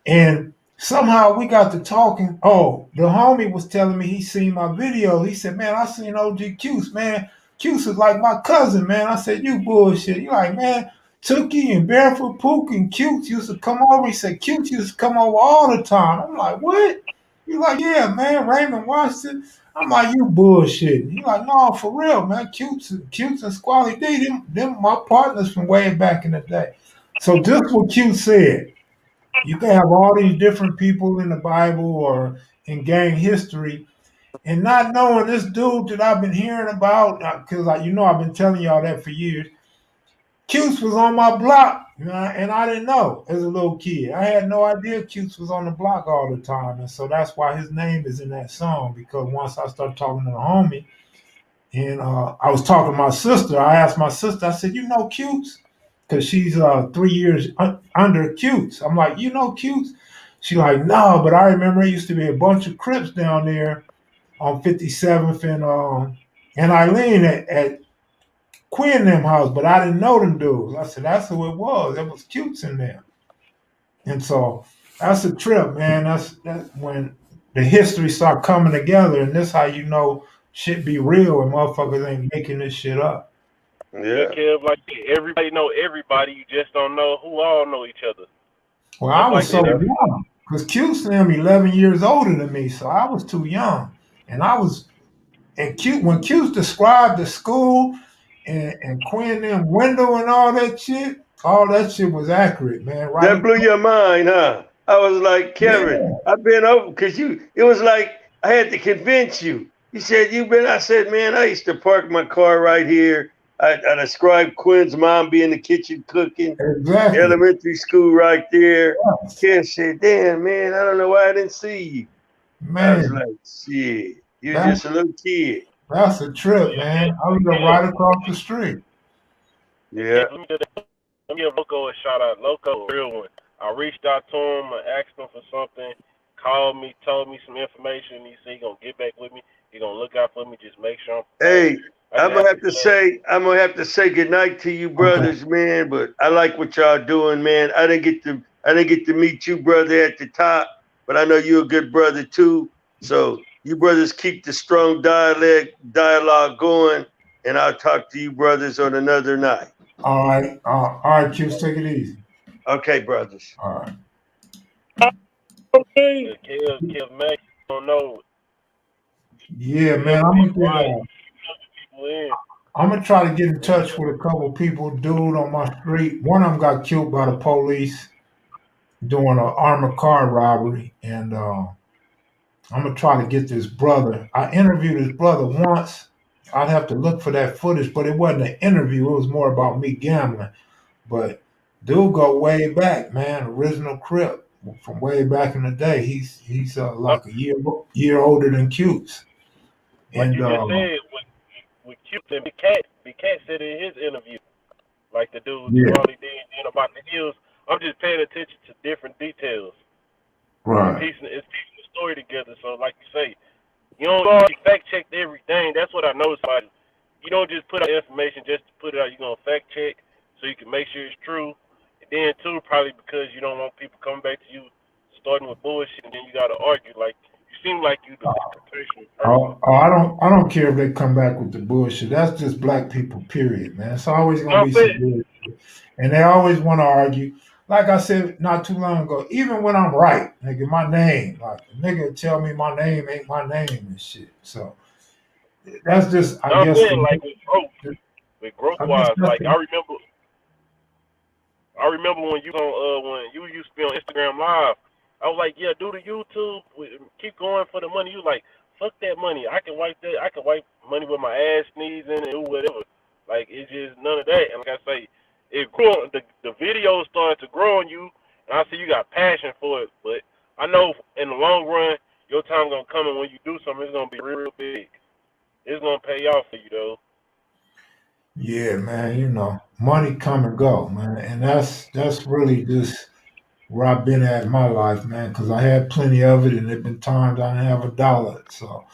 And somehow we got to talking. Oh, the homie was telling me he seen my video. He said, man, I seen OG Cuse, man. Cuse is like my cousin, man. I said, you bullshit. You like, man, Tookie and Barefoot Pook and Cuse used to come over. He said, Cuse used to come over all the time. I'm like, what? He's like, yeah, man, Raymond Washington. I'm like, you bullshit. He's like, no, for real, man. Cutes and Squally D, them my partners from way back in the day. So just what Q said, you can have all these different people in the Bible or in gang history, and not knowing this dude that I've been hearing about, because I've been telling y'all that for years. Cuse was on my block, and I didn't know as a little kid. I had no idea Cuse was on the block all the time, and so that's why his name is in that song. Because once I started talking to the homie, and I was talking to my sister, I asked my sister, I said, "You know Cuse?" Because she's 3 years under Cuse. I'm like, "You know Cuse?" She like, "No," but I remember there used to be a bunch of Crips down there on 57th and Eileen at Quinn them house, but I didn't know them dudes. I said, that's who it was. There was cutes in there. And so that's a trip, man. That's when the history start coming together, and this how you know shit be real and motherfuckers ain't making this shit up. Yeah. Kev, like everybody know everybody, you just don't know who all know each other. Well, I Just was like so that. young because Q's them 11 years older than me, so I was too young. And I was and Q when Q's described the school and Quinn them window and all that shit was accurate, man. That Right? blew your mind, huh? I was like, Kevin, Yeah. I've been over because it was like I had to convince you. You said you've been, I said, man, I used to park my car right here. I described Quinn's mom being in the kitchen cooking, Exactly. elementary school right there. Yes. Ken said, damn, man, I don't know why I didn't see you. I was Man, like, shit, you're that, just a little kid. that's a trip, man. I live Kev, right across the street. Yeah. let me give Loco a shout out. Loco, real one. I reached out to him, I asked him for something, called me, told me some information. He said he gonna get back with me. He gonna look out for me, just make sure I'm prepared. Hey, I just have to say, I'm gonna have to say goodnight to you Okay. brothers, man. But I like what y'all doing, man. I didn't get to meet you, brother, at the top, but I know you're a good brother too. So you brothers keep the strong dialogue going, and I'll talk to you brothers on another night. All right. All right, Q's, take it easy. Okay, brothers. All right. Okay. Kev Mac, don't know. Yeah, man. Whoever be quiet, people in. I'm gonna try to get in touch with a couple people. Dude on my street. One of them got killed by the police doing an armored car robbery, and I'm gonna try to get this brother. I interviewed his brother once. I'd have to look for that footage, but it wasn't an interview. It was more about me gambling. But dude go way back, man. Original Crip from way back in the day. He's like a year older than Cutes. Like And you just said, with Cute and Big Cat said in his interview, like the dude yeah, Charlie did about the hills. I'm just paying attention to different details. right. It's piecing the story together. So like you say, you don't already fact check everything. That's what I noticed about it. You don't just put out information just to put it out. You're gonna fact check so you can make sure it's true. And then too, probably because you don't want people coming back to you starting with bullshit, and then you gotta argue. Like you seem like you the professional person. I don't care if they come back with the bullshit. That's just black people, period, man. It's always gonna I'm be some saying, bullshit. And they always want to argue. Like I said not too long ago, even when I'm right, nigga, my name, like a nigga tell me my name ain't my name and shit. So that's just I I'm guess saying the, like with growth I guess wise, that's like the, I remember when when you used to be on Instagram Live. I was like, yeah, do the YouTube, keep going for the money. You like, fuck that money. I can wipe that. I can wipe money with my ass, sneeze, and do whatever. Like it's just none of that. And like I say, it grew. The video started to grow on you, and I see you got passion for it. But I know in the long run, your time gonna come, and when you do something, it's gonna be real big. It's gonna pay off for you though. yeah, man, money come and go, man. And that's really just where I've been at in my life, man, because I had plenty of it and there've been times I didn't have a dollar. So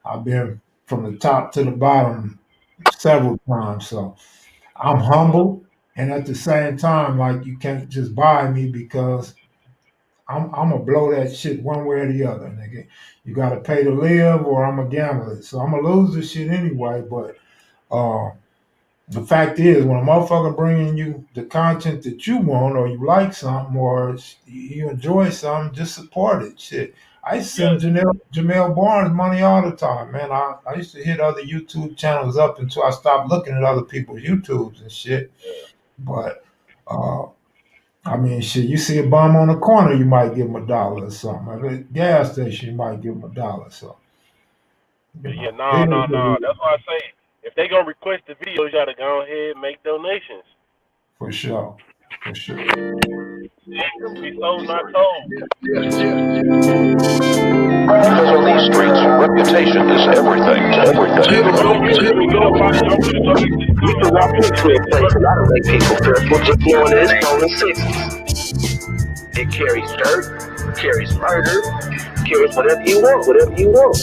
I've been from the top to the bottom several times. So I'm humble, and at the same time, like you can't just buy me because I'm gonna blow that shit one way or the other, nigga. You gotta pay to live, or I'm gonna gamble it. So I'm gonna lose this shit anyway. But uh, the fact is, when a motherfucker bringing you the content that you want, or you like something, or you enjoy something, just support it. Shit. I used to Yeah, send Jamel Barnes money all the time, man. I used to hit other YouTube channels up until I stopped looking at other people's YouTubes and shit. yeah. But uh, I mean, shit, you see a bum on the corner, you might give him $1 or something. At a gas station, you might give him $1 or something. You Yeah, know, no, no, no. That's why I say if they gonna request the video, you gotta go ahead and make donations. for sure, for sure. Be sold, not told. Because on these streets, reputation is everything. You can walk into a place, a lot of white people dress what you're Florida is stolen 60s. It carries dirt, carries murder, carries whatever you want.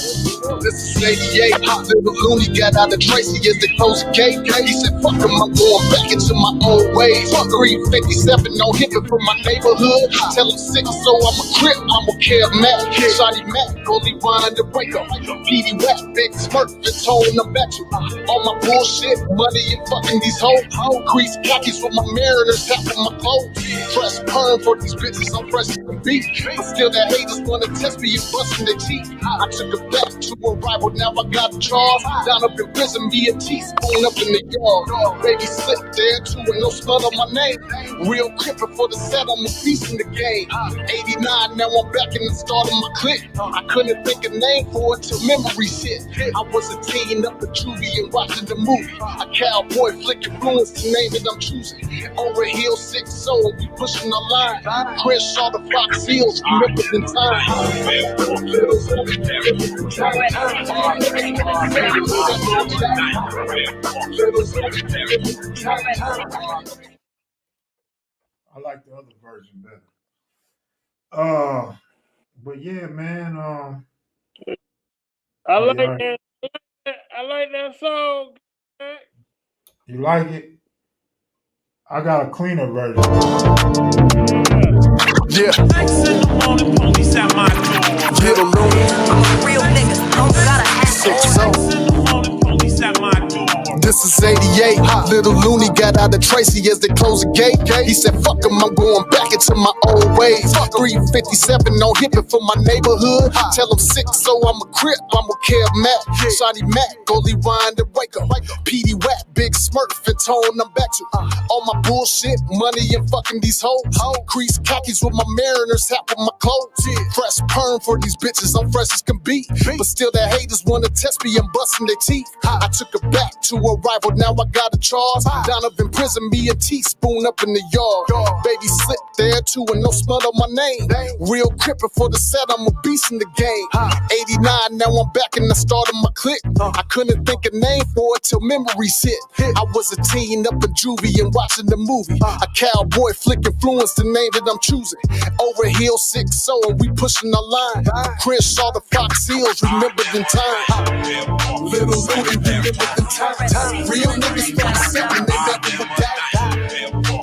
This is 88. Hot little loony got out of Tracy as they close the gate. He said, fuck him, I'm going back into my old ways. Fuck 357, no hippin' from my neighborhood. Tell him 6, so I'm a crip, I'm a Kev Mac. Shotty Mac, only wind the breaker. PD Whack, big smirk, just told him back to all my bullshit, money and fucking these hoes. Crease khakis with my mariners, half of my clothes. Fresh perm for these bitches, I'm fresh as the beat. But still that haters wanna test me and bustin' their teeth. I took it back to a rival, now I got a charge. Down up in prison, me a teaspoon up in the yard. Baby slipped there too, and no smell on my name. Real cripper for the set, I'm a piece in the game. 89, now I'm back in the start of my clique. I couldn't think a name for it till memories hit. I was a teen up at Juvie and watching the movie. A cowboy flick influence, the name that I'm choosing. Over Hill 6 soul, we pushing the line. Chris saw the Fox Hills, remember the time. I like the other version better. But yeah, man. I Oh, like yeah, that. I like that song. you like it? I got a cleaner version. Yeah. Police at my door. Get a loony. I'm a real nigga. Don't gotta act 6 soul. Police at my door. This is 88. Little Looney got out of Tracy as they close the gate. He said, fuck him, I'm going back into my old ways. 357, no hippin' for my neighborhood. Tell him 6, so I'm a crip, I'm a Kev Mac. Shotty Mac, only wind and wake up. PD Whack, big smirk, and tone I'm back to. All my bullshit, money and fucking these hoes. Crease khakis with my mariners, half of my clothes. Fresh perm for these bitches, I'm fresh as can be. But still that haters wanna test me and bustin' their teeth. I took it back to a rival, now I got a charge. Down up in prison, me a teaspoon up in the yard. Baby slipped there too, and no smut on my name. Real cripper for the set, I'm a beast in the game. 89, now I'm back in the start of my clique. I couldn't think a name for it till memories hit. I was a teen up in Juvie and watching the movie. A cowboy flick influence, the name that I'm choosing. Over Hill 6 so and we pushing the line. Chris saw the Fox Hills, remember the time. Little Louie, remember the time. Real niggas from the second, they never would die.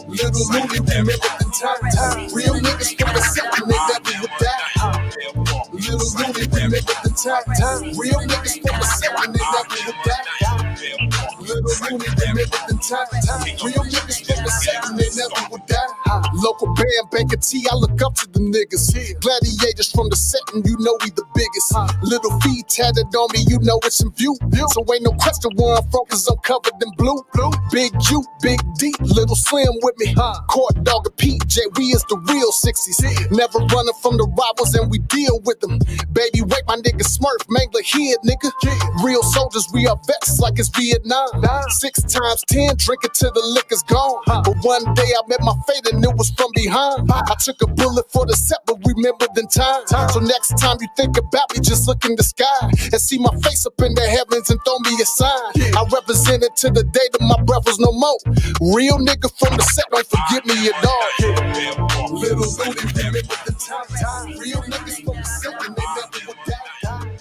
Little Louie, remember the time. Real niggas from the second, they never would die. Little Louie, remember the time. Real niggas from the second, they never would die. Little Louie, remember the time. Real niggas from the second, they never would die. Local band, Banker T, I look up to the niggas. Gladiators from the setting, you know we the biggest. Little feet tatted on me, you know it's in view. So ain't no question where I'm from, cause I'm covered in blue. Big U, Big D, Little Slim with me. Court Dog and PJ, we is the real 60s. Never running from the rivals and we deal with them. Baby, wait, my nigga Smurf, Mangler here, nigga. Real soldiers, we are vets like it's Vietnam. 6 times 10, drink it till the liquor's gone. But one day I met my fate and it was from behind. I took a bullet for the set, but remembered in time. So next time you think about me, just look in the sky and see my face up in the heavens and throw me a sign. I represented to the day that my breath was no more. Real nigga from the set, don't forget me at all. Little Louie, remember the time. Real niggas from the set, and they never would die.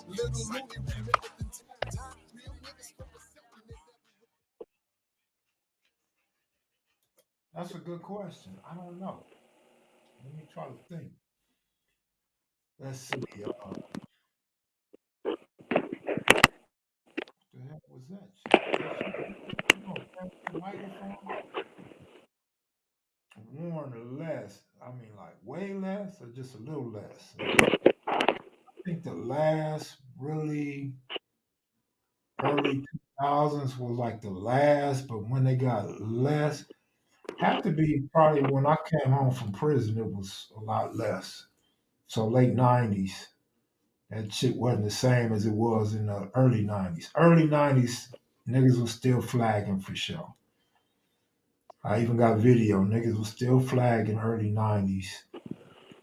Little Louie, remember the time. Real niggas from the set, and they never would die. That's a good question. I don't know. Let me try to think. Let's see. What the heck was that? You know, pass the microphone? Warn less. I mean, like way less or just a little less? I think the last really early 2000s was like the last, but when they got less, Had to be probably when I came home from prison, it was a lot less. So late 90s, that shit wasn't the same as it was in the early 90s. Early 90s, niggas was still flagging for sure. I even got video. Niggas was still flagging early 90s.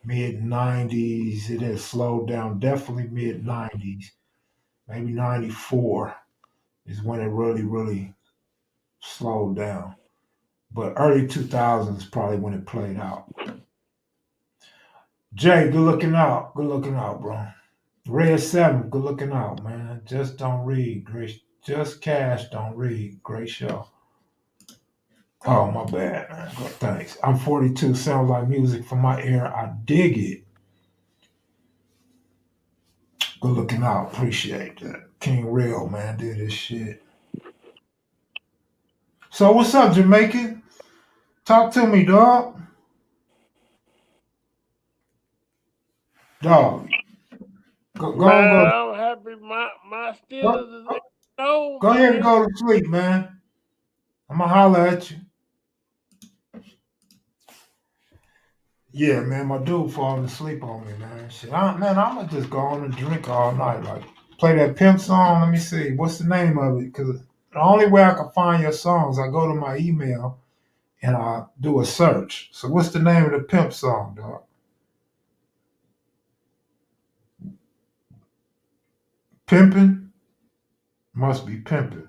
Mid 90s, it had slowed down. Definitely mid 90s. Maybe 94 is when it really, really slowed down. But early 2000s is probably when it played out. Jay, good looking out. Good looking out, bro. Red 7, good looking out, man. Just don't read. Great. Just cash, don't read. Great show. Oh, my bad, man. Good, thanks. I'm 42. Sounds like music from my era. I dig it. Good looking out. Appreciate that. King Real, man, did this shit. So, what's up, Jamaican? Talk to me, dog. Dog. Man, I'm happy my Steelers is on, Go ahead and man. go to sleep, man. I'm going to holler at you. Yeah, man, my dude falling asleep on me, man. Shit, I'm gonna just go on and drink all night. Like, play that pimp song. Let me see, what's the name of it? Because the only way I can find your songs, I go to my email and I do a search. So, what's the name of the pimp song, dog? Pimpin'? Must be pimpin'.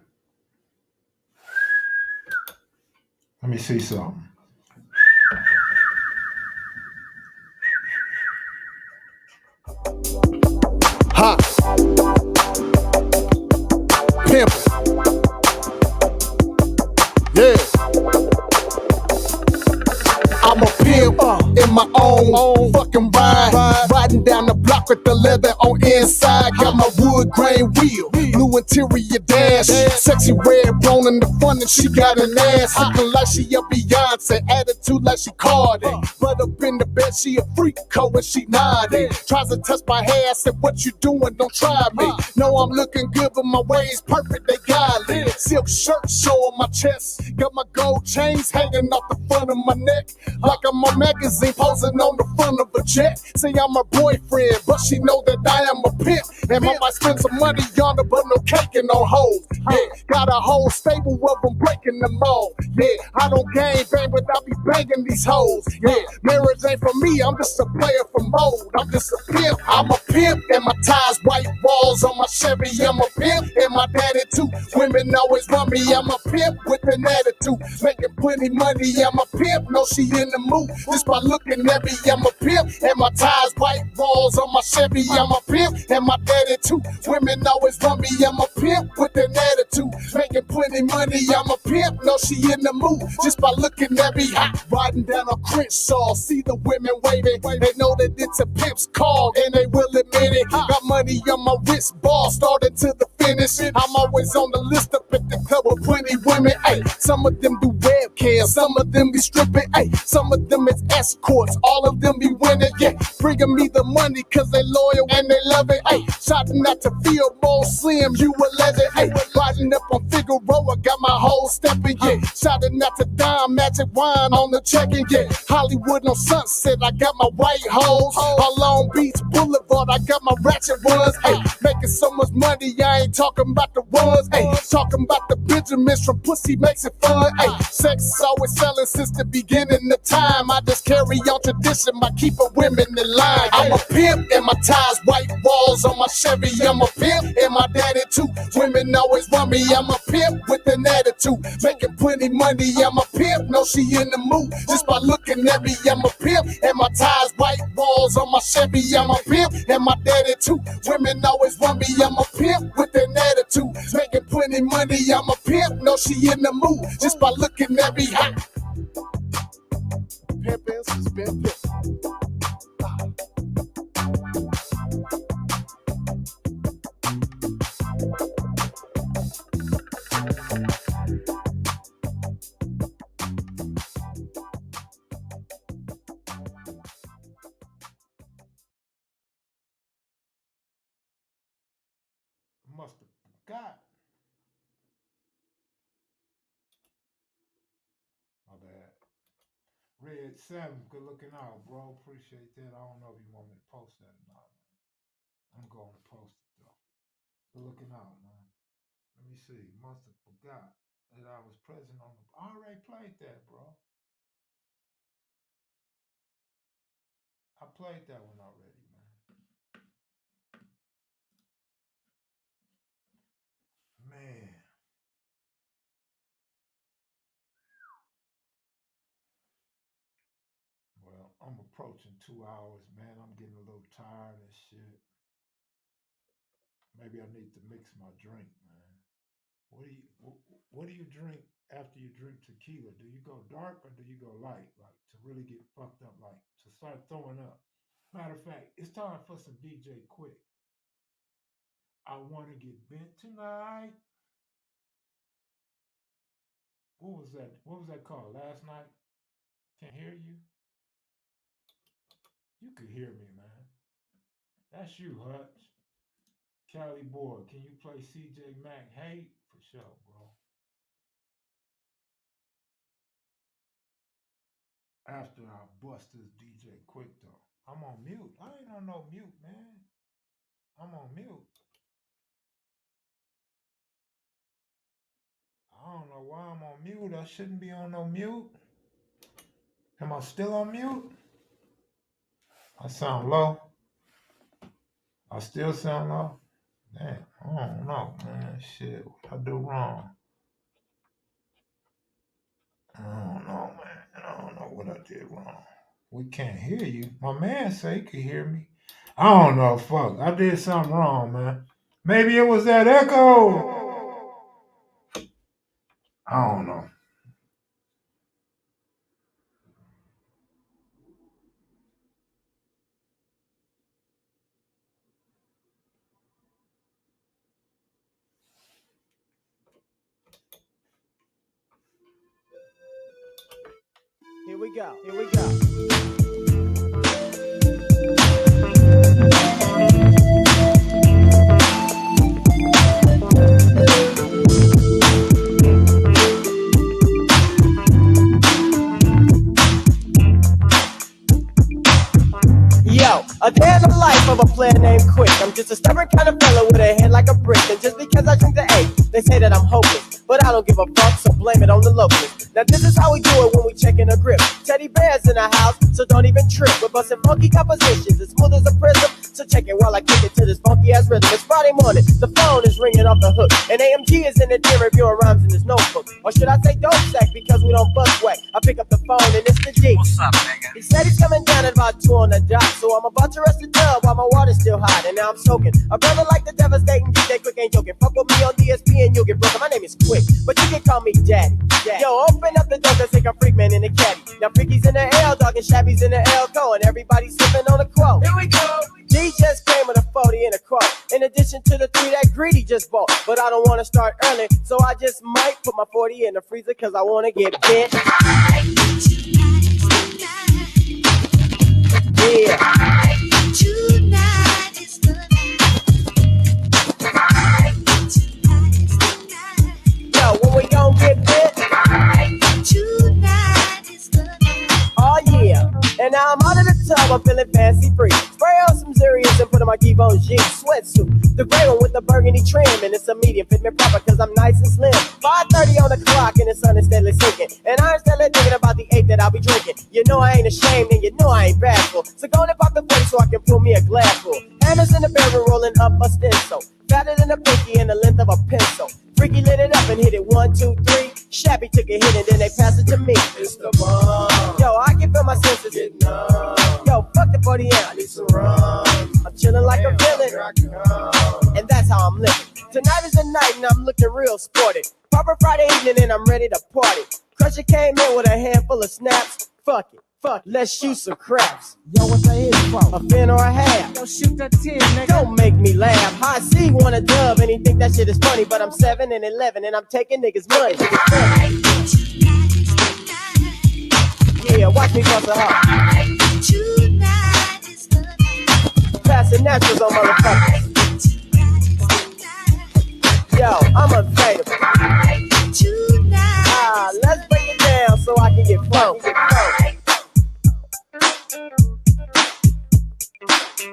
Let me see something. Ha! Pimp. Yeah. I'm a pimp in my own fucking ride. Riding down the block with the leather on inside. Got my wood grain wheel, blue interior dash. Sexy red bone in the front and she got an ass. Looking like she a Beyonce, attitude like she Cardi. But up in the bed she a freak co and she nodding. Tries to touch my hair, I said what you doing, don't try me. Know I'm looking good but my ways perfect, they godly. Silk shirt showing my chest. Got my gold chains hanging off the front of my neck. Like I'm a magazine posing on the front of a jet. Say I'm her boyfriend, but she know that I am a pimp. And I might spend some money on her, but no cake and no hoes. Yeah, got a whole stable of them breaking them all. Yeah, I don't gang bang, but I be banging these hoes. Yeah, marriage ain't for me, I'm just a player from mode. I'm just a pimp, I'm a pimp. And my ties, white walls on my Chevy, I'm a pimp. And my daddy too, women always want me, I'm a pimp with an attitude. Making plenty money, I'm a pimp, no she in the mood. Just by looking at me, I'm a pimp. And my ties, white walls on my Chevy, I'm a pimp. And my daddy too, women always want me, I'm a pimp with an attitude. Making plenty money, I'm a pimp, no she in the mood. Just by looking at me, hot, riding down on Crenshaw, see the women waving. They know that it's a pimp's call, and they will admit it. Got money on my wrist, ball started to the finish. I'm always on the list up at the club with plenty women. Ay, some of them do webcams, some of them be stripping. Ay, some of them is escorts, all of them be winning. Yeah, bringing me the money cause they loyal and they love it. Ay, shouting out to feel more slim, you a legend. Ay, riding up on Figueroa, got my whole stepping. Yeah, shouting out to Dime, magic wine on the check-in. Yeah, Hollywood on Sunset, I got my white hoes. On Long Beach Boulevard, I got my ratchet ones. Ay, making so much money, I ain't talking about the ones. Ay, talking about the Benjamins from Pussy Makes It Fun. Ay, sex is always selling since the beginning of time. I just carry on tradition by keeping women in line. I'm a pimp and my ties, white walls on my Chevy. I'm a pimp and my daddy too. Women always want me, I'm a pimp with an attitude. Making plenty money, I'm a pimp, no she in the mood. Just by looking at me, I'm a pimp and my ties, white walls on my Chevy. I'm a pimp and my daddy too. Women always want me, I'm a pimp with an attitude. Making plenty money, I'm a pimp, no she in the mood. Just by looking at me, ha. Pimpin', she's been pimpin'. Must have forgot. My bad. Red 7, good looking out, bro. Appreciate that. I don't know if you want me to post that or not. I'm going to post it, though. Good looking out, man. Let me see. Must have forgot that I was present on the... I already played that, bro. I played that one already, man. Man. Well, I'm approaching 2 hours, man. I'm getting a little tired and shit. Maybe I need to mix my drink, man. What do you drink after you drink tequila? Do you go dark or do you go light? Like to really get fucked up, like to start throwing up. Matter of fact, it's time for some DJ Quick. I want to get bent tonight. What was that? What was that called? Last night? Can't hear you? You could hear me, man. That's you, Hutch. Cali boy, can you play CJ Mac? Hey, for sure, bro. After I bust this DJ Quick, though. I'm on mute. I ain't on no mute, man. I'm on mute. I don't know why I'm on mute. I shouldn't be on no mute. Am I still on mute? I sound low. I still sound low. Damn, I don't know, man. Shit, what I do wrong? I don't know, man. I don't know what I did wrong. We can't hear you. My man say he could hear me. I don't know. Fuck, I did something wrong, man. Maybe it was that echo. I don't know. Here we go. Here we go. Yo, a day in the life of a player named Quick. I'm just a stubborn kind of fella with a head like a brick. And just because I drink the A, they say that I'm hopeless. But I don't give a fuck, so blame it on the locals. Now this is how we do it when we check in a grip. Teddy bears in the house, so don't even trip. We're busting funky compositions as smooth as a prism. So check it while I kick it to this funky ass rhythm. It's Friday morning, the phone is ringing off the hook. And AMG is in the den reviewing rhymes in his notebook. Or should I say dope sack because we don't bust whack. I pick up the phone and it's the G. What's up, nigga? He said he's coming down at about 2 on the dot. So I'm about to rest the tub while my water's still hot. And now I'm soaking. A brother like the devastating DJ Quick ain't joking. Fuck with me on DSP and you'll get broken. My name is Quick, but you can call me Daddy. Yo, open up the door cause think I'm freak man in the caddy. Now Freaky's in the L, dog, and Shabby's in the L go. And everybody's sipping on a quote. Here we go. D just came with a 40 and a quote. In addition to the 3 that Greedy just bought. But I don't want to start early, so I just might put my 40 in the freezer cause I want to get bent. Yeah. Tonight is the night. Yo, when we gon' get bit? Tonight is the night. Oh yeah. And now I'm out of the tub, I'm feeling fancy free. Spray on some Zerius and put on my Givenchy sweatsuit. The gray one with the burgundy trim, and it's a medium, fit me proper cause I'm nice and slim. 5:30 on the clock and the sun is steadily sinking. And I'm steadily thinking about the 8 that I'll be drinking. You know I ain't ashamed and you know I ain't bashful. So go and pop the 40 so I can pull me a glass full. Hammers in the barrel rolling up a stencil. Fatter than a pinky and the length of a pencil. Freaky lit it up and hit it 1, 2, 3. Shabby took a hit and then they passed it to me. It's the bomb. Yo, I can feel my senses. Get numb. Yo, fuck the 40 ounce. I need some rum. I'm chilling like a villain. And that's how I'm living. Tonight is the night and I'm looking real sporty. Proper Friday evening and I'm ready to party. Crusher came in with a handful of snaps. Fuck it. Fuck, let's shoot some craps. Yo, what's that hit for? A fin or a half? Yo, shoot that 10, nigga. Don't make me laugh. High C want a dub and he think that shit is funny. But I'm 7 and 11 and I'm taking niggas' money. Yeah, watch me bust a hop. Passing naturals on motherfuckers. Yo, I'm unfadable. Let's break it down so I can get funky. Hey,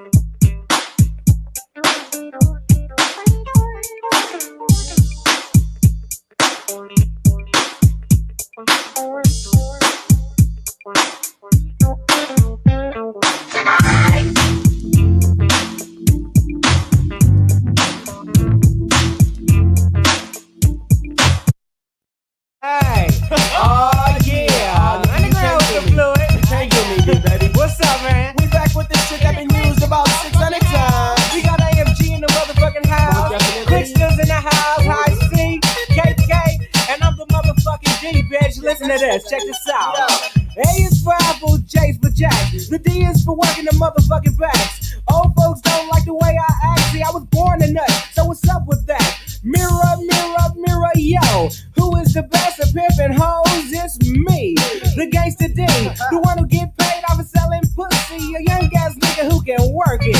oh yeah, underground with the fluid. Can't do me, baby. What's up, man? We back with this shit that been used about 600 times. We got AMG in the motherfucking house, Quicksters in the house, High C, KK, and I'm the motherfucking D, bitch. Listen to this, check this out. A is for Apple, J is for Jack. The D is for working the motherfucking backs. Old folks don't like the way I act. See, I was born a nut, so what's up with that? Mirror, mirror, mirror, yo. Who is the best at pimping hoes? It's me, the gangsta D, the one who get paid off of selling pussy. A young ass nigga who can work it.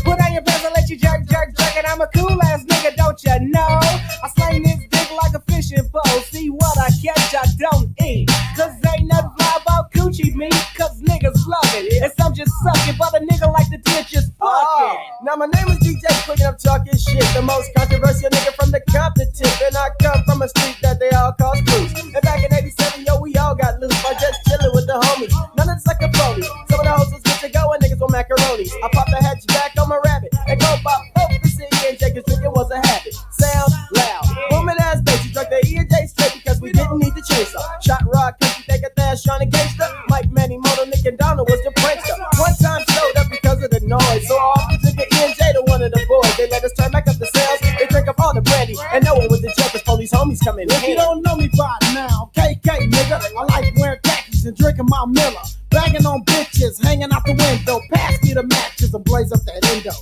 Put on your pants and let you jerk, jerk, jerk it. I'm a cool ass nigga, don't ya know? I slang this dick like a fishing pole. See what I catch, I don't eat. Cause ain't nothing fly about coochie meat. Cause niggas love it. And some just suck it, but a nigga like the dick just fuck it. Now my name is DJ Quick and I'm talking shit. The most controversial nigga from the Compton. And I come from a street that they all call Spruce. And back in 87, yo, we all got loose by just chilling with the homies. None of the sucker phony. Some of the hoes was good to go and niggas on macaronis. I popped the hatchback on my rabbit and go pop up the city and Jake drinking was a habit. Sound loud, woman ass bass. You drunk the E and J straight because we didn't need the chaser. Shot rock, country, take a dash, Shawnee gangster. Mike, Manny, Moto, Nick, and Donald was the prankster. One time showed up because of the noise, so I often took the E and J to one of the boys. They let us turn back up the sales. They drink up all the brandy, and no one was the judge. Police homies come in. If you don't know me by now, KK nigga, I like wearing khakis and drinking my Miller, bagging on bitches, hanging out the window. Pass me the matches and blaze up that endo.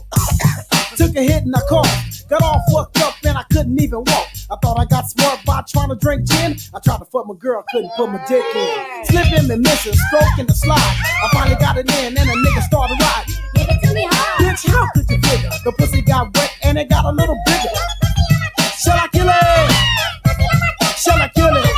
Took a hit in the car, got all fucked up and I couldn't even walk. I thought I got smart by trying to drink gin. I tried to fuck my girl, couldn't put my dick in. Slipping and missing, stroking the slide. I finally got it in and a nigga started riding. Give it to me hard. Bitch, how could you figure? The pussy got wet and it got a little bigger. Shall I kill it? Shall I kill it?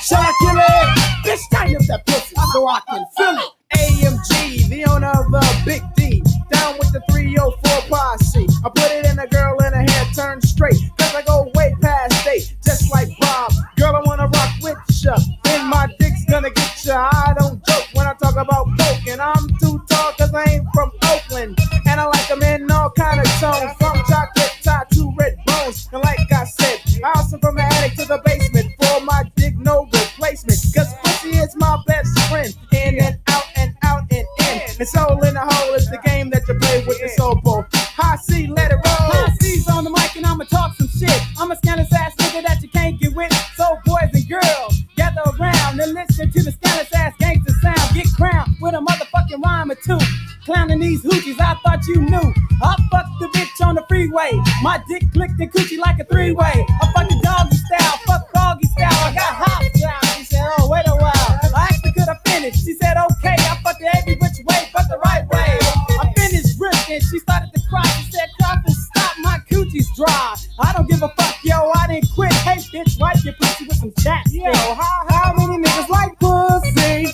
Shall I kill it? Bitch, tighten up that pussy so I can feel it. AMG, the owner of the Big D, down with the 304 posse. I put it in a girl and her hair turned straight, cause I go way past date, just like Bob. Girl, I wanna rock with ya, then my dick's gonna get ya. I don't joke when I talk about poking. I'm too tall cause I ain't from Oakland, and I like them in all kind of tones, from chocolate tie to red bones. And like I said, I also from the attic to the basement, for my dick no replacement, cause pussy is my best friend. In and out and out and in, and soul in the hole is the game that you play with the soul ball. High C, let it roll. High C's on the mic and I'ma talk some shit. I'm a scandalous ass nigga that you can't get with. So boys and girls, gather around and listen to the scandalous ass gangster sound. Get crowned with a motherfucking rhyme or two. Clowning these hoochies, I thought you knew. I fucked the bitch on the freeway. My dick clicked the coochie like a three-way. I fucked the doggy style, fuck doggy style. I got hot style. She said, oh, wait a while. I asked her, could I finish? She said, okay. I fucked her every which way, but the right way. I finished ripping. She started to cry. She said, Crawford, stop, my coochie's dry. I don't give a fuck, yo. I didn't quit. Hey, bitch, wipe your pussy with some chapstick. Yo, how many niggas like pussy?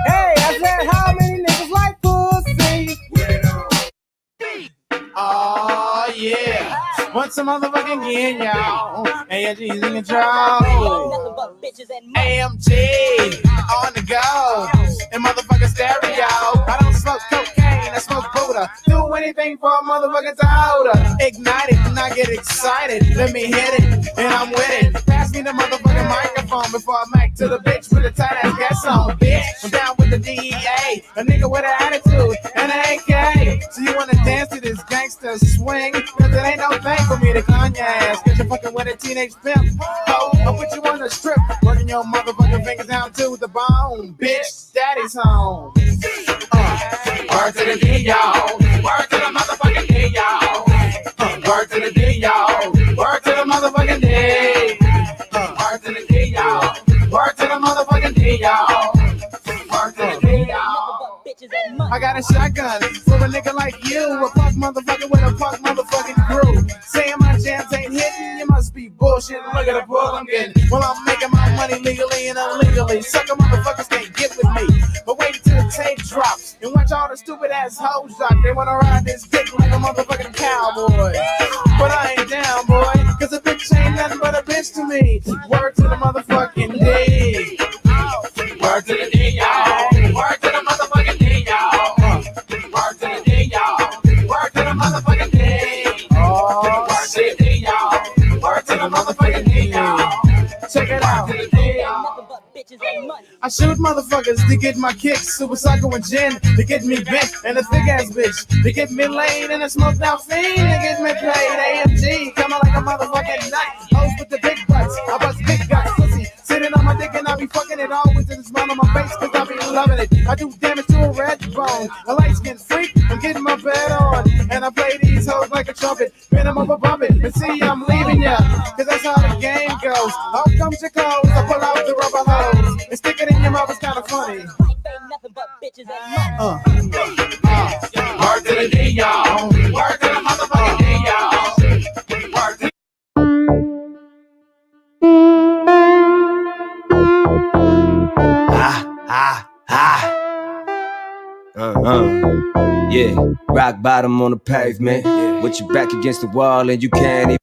Hey, I said, how many niggas like pussy? Oh, yeah. Once a motherfucking again, y'all. AMG's in control. AMG on the go. And motherfucking stereo. I don't smoke cocaine, I smoke Buddha. Do anything for a motherfucking Toyota. Ignite it and I get excited. Let me hit it, and I'm with it. Pass me the motherfucking microphone before I make to the bitch with a tight ass gas on, bitch. I'm down with the DEA, a nigga with an attitude and an AK. So you wanna dance to this gangster swing? Cause it ain't no thing for me to con your ass. Cause you're fucking with a teenage pimp. Oh, I'll put you on the strip, working your motherfucking fingers down to the bone. Bitch, daddy's home. Word to the D, y'all. Word to the motherfucking D, y'all. Word to the D, y'all. Word to the motherfucking D. Word to the D, y'all. Word to the motherfucking D, y'all. Word to the D, y'all. I got a shotgun for a nigga like you, a punk motherfucker with a punk motherfucking crew. Saying my jams ain't hitting, you must be bullshit. Look at the pull I'm getting. Well, I'm making my money legally and illegally. Sucker motherfuckers can't get with me. But wait till the tape drops and watch all the stupid ass hoes drop. They wanna ride this dick like a motherfucking cowboy. But I ain't down, boy, cause a bitch ain't nothing but a bitch to me. Word to the motherfucking D. Word to the D, y'all. Word to the motherfucking D, y'all. Word to the D, y'all. Word to the motherfucking D. Oh, word to the D, y'all. Word to the motherfucking D, y'all. Check it out. I shoot motherfuckers to get my kicks, Super Psycho and Gin to get me bent, and a thick ass bitch to get me laid, and a smoked out fiend to get me played. AMG coming like a motherfucking night. Hoes with the big butts, I bust big guts, pussy sitting on my dick, and I be fucking it all with the smile on my face, cause I be loving it. I do damage to a red bone, a light skin freak, I'm getting my bed on, and I play these hoes like a trumpet, bend them up a bumpet, and see I'm leaving ya, cause that's how the game goes. Out comes your clothes, I pull out the rubber hose, and stick it in your mouth, it's kinda funny. Word to the D, y'all. Word to the motherfucking D, y'all. Word to Yeah, rock bottom on the pavement. With your back against the wall and you can't even.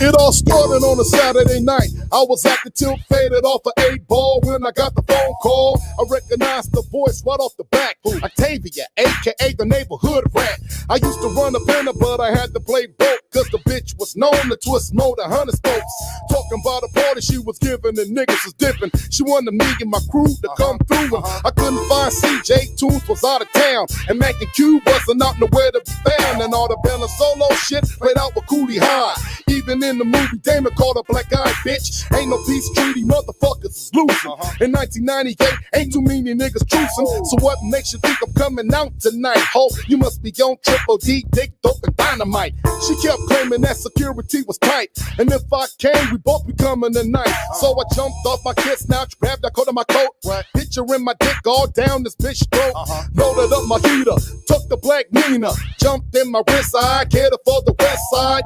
It all started on a Saturday night. I was at the tilt, faded off an 8-ball when I got the phone call. I recognized the voice right off the back. Octavia, a.k.a. the neighborhood rat. I used to run a banner, but I had to play boat, cause the bitch was known to twist more than 100 spokes. Talking about a party she was giving and niggas was dipping. She wanted me and my crew to come through, and I couldn't find CJ. Tunes was out of town, and Mac and Q wasn't out nowhere to be found. And all the Bella Solo shit played out with Cooley High. Even in the movie, Damon called a black-eyed bitch. Ain't no peace treaty, motherfuckers is losing. In 1998, ain't too many niggas choosing. So what makes you think I'm coming out tonight? Ho, you must be on Triple D, dick, dope, and dynamite. She kept claiming that security was tight, and if I came, we both be coming tonight. So I jumped off my kid slouch, grabbed that coat of my coat, picturing my dick all down this bitch throat. Loaded up my heater, took the black Nina, jumped in my wrist, I cared for the west side.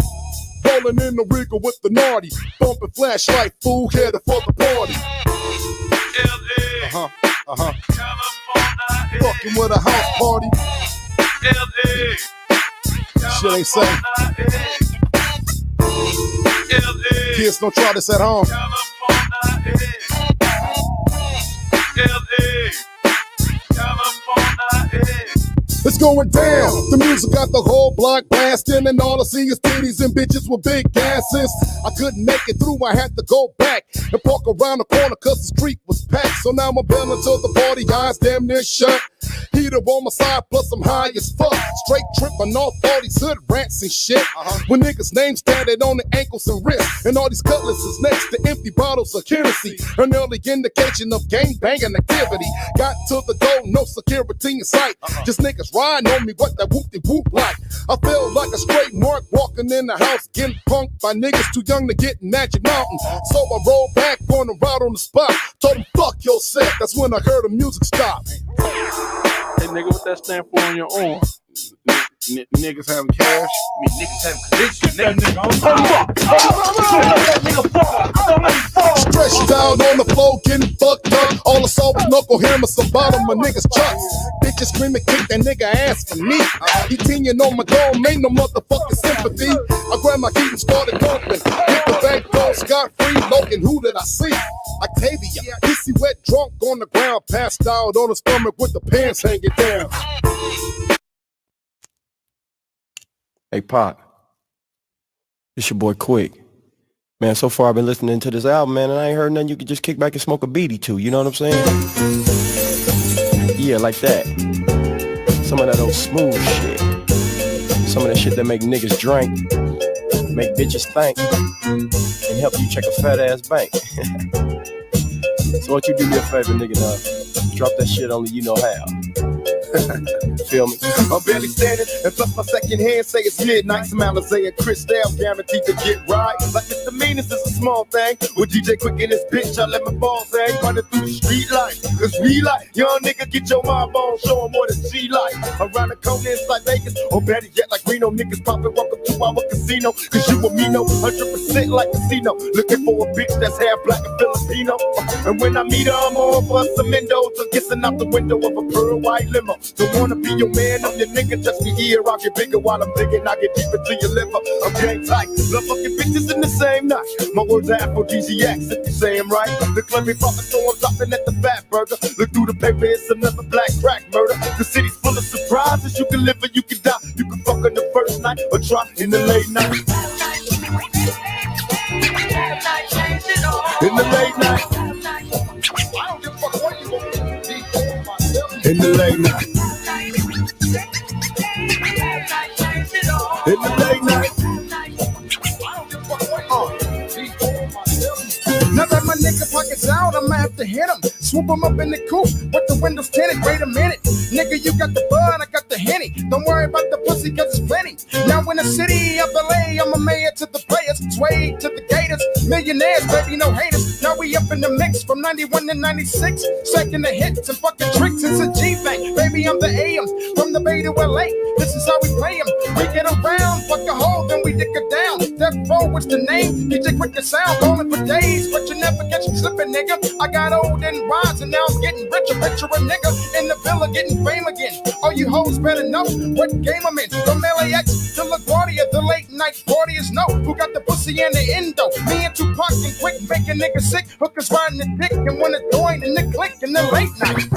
Rolling in the Regal with the naughty, bumping flashlight, fool, headed for the party. Fucking with a house party. Shit ain't safe. Kids don't try this at home. It's going down. The music got the whole block blasting, and all I see is titties and bitches with big asses. I couldn't make it through, I had to go back and park around the corner cause the street was packed. So now I'm bailing to the party, eyes damn near shut. Heater on my side, plus I'm high as fuck. Straight tripping off all these hood rats and shit. When niggas' names tatted on the ankles and wrists, and all these cutlasses next to empty bottles of Hennessy. An early indication of gang banging activity. Got to the door, no security in sight. Just niggas riding on me, what that whoop-de-whoop like. I felt like a straight mark walking in the house, getting punked by niggas too young to get in Magic Mountain. So I rolled back on the route on the spot. Told them, fuck your set. That's when I heard the music stop. Hey, nigga, what that stand for on your arm? Niggas having cash. Niggas having condition. Stretched out on the floor, getting fucked up. All I saw was knuckle hammers, some bottom of niggas' chucks. Bitches screaming, kick that nigga ass for me. He teeing on my dome, ain't no motherfucking sympathy. I grabbed my key and started dumping. Hit the bank door, scot-free, looking, who did I see? Octavia, pissy wet, drunk on the ground, passed out on his stomach with the pants hanging down. Hey, Pop. It's your boy Quick. Man, so far I've been listening to this album, man, and I ain't heard nothing you could just kick back and smoke a beady to, you know what I'm saying? Yeah, like that. Some of that old smooth shit. Some of that shit that make niggas drink, make bitches think, and help you check a fat ass bank. So won't you do me a favor, nigga, now? Drop that shit only you know how. Feel me? I'm barely standing, and plus my second hand say it's midnight. Some Alizé and Cristal guaranteed to get right. Like misdemeanors is a small thing. With DJ Quick in this bitch, I let my balls hang. Running through the street lights, cause we like young nigga, get your mind on, show 'em what it's G like. Around the corner inside Vegas, or better yet, like Reno, niggas poppin', welcome to our casino. Cause you and me know 100% like casino. Looking for a bitch that's half black and Filipino. And when I meet her, I'm on for some windows, or kissing out the window of a pearl white limo. Don't wanna be your man, I'm your nigga, just be here. I'll get bigger while I'm digging, I get deeper to your liver. I'm gang tight, love fucking bitches in the same night. My words are aphrodisiacs, if you say them right. The club me poppin', so I'm stopping at the Fat Burger. Look through the paper, it's another black crack murder. The city's full of surprises, you can live or you can die. You can fuck on the first night, or try in the late night. In the late night. In the late night. In the late night. Now that my nigga pockets out, I'ma have to hit him. Swoop him up in the coupe with the windows tinted. Wait a minute, nigga, you got the bud, I got the Henny. Don't worry about the pussy, cause it's plenty. Now in the city of LA, I'm a mayor to the players, sway to the gators. Millionaires, baby, no haters. Now we up in the mix from 91 to 96. Second the hits and fucking tricks, it's a G-Bang. Baby, I'm the AMs, from the Bay to LA. This is how we play them. We get around, fuck a hole, then we dick it down. Death Row, what's the name? DJ Quick the sound, rolling for days, but you never catch me slipping, nigga. I got old and wise, and now I'm getting richer. Picture a nigga in the villa getting fame again. All you hoes better know what game I'm in. From LAX to LaGuardia, the late night partyers know who got the pussy and the endo. Me and Tupac and Quick make a nigga sick. Hookers riding the dick and wanna join in the click in the late night.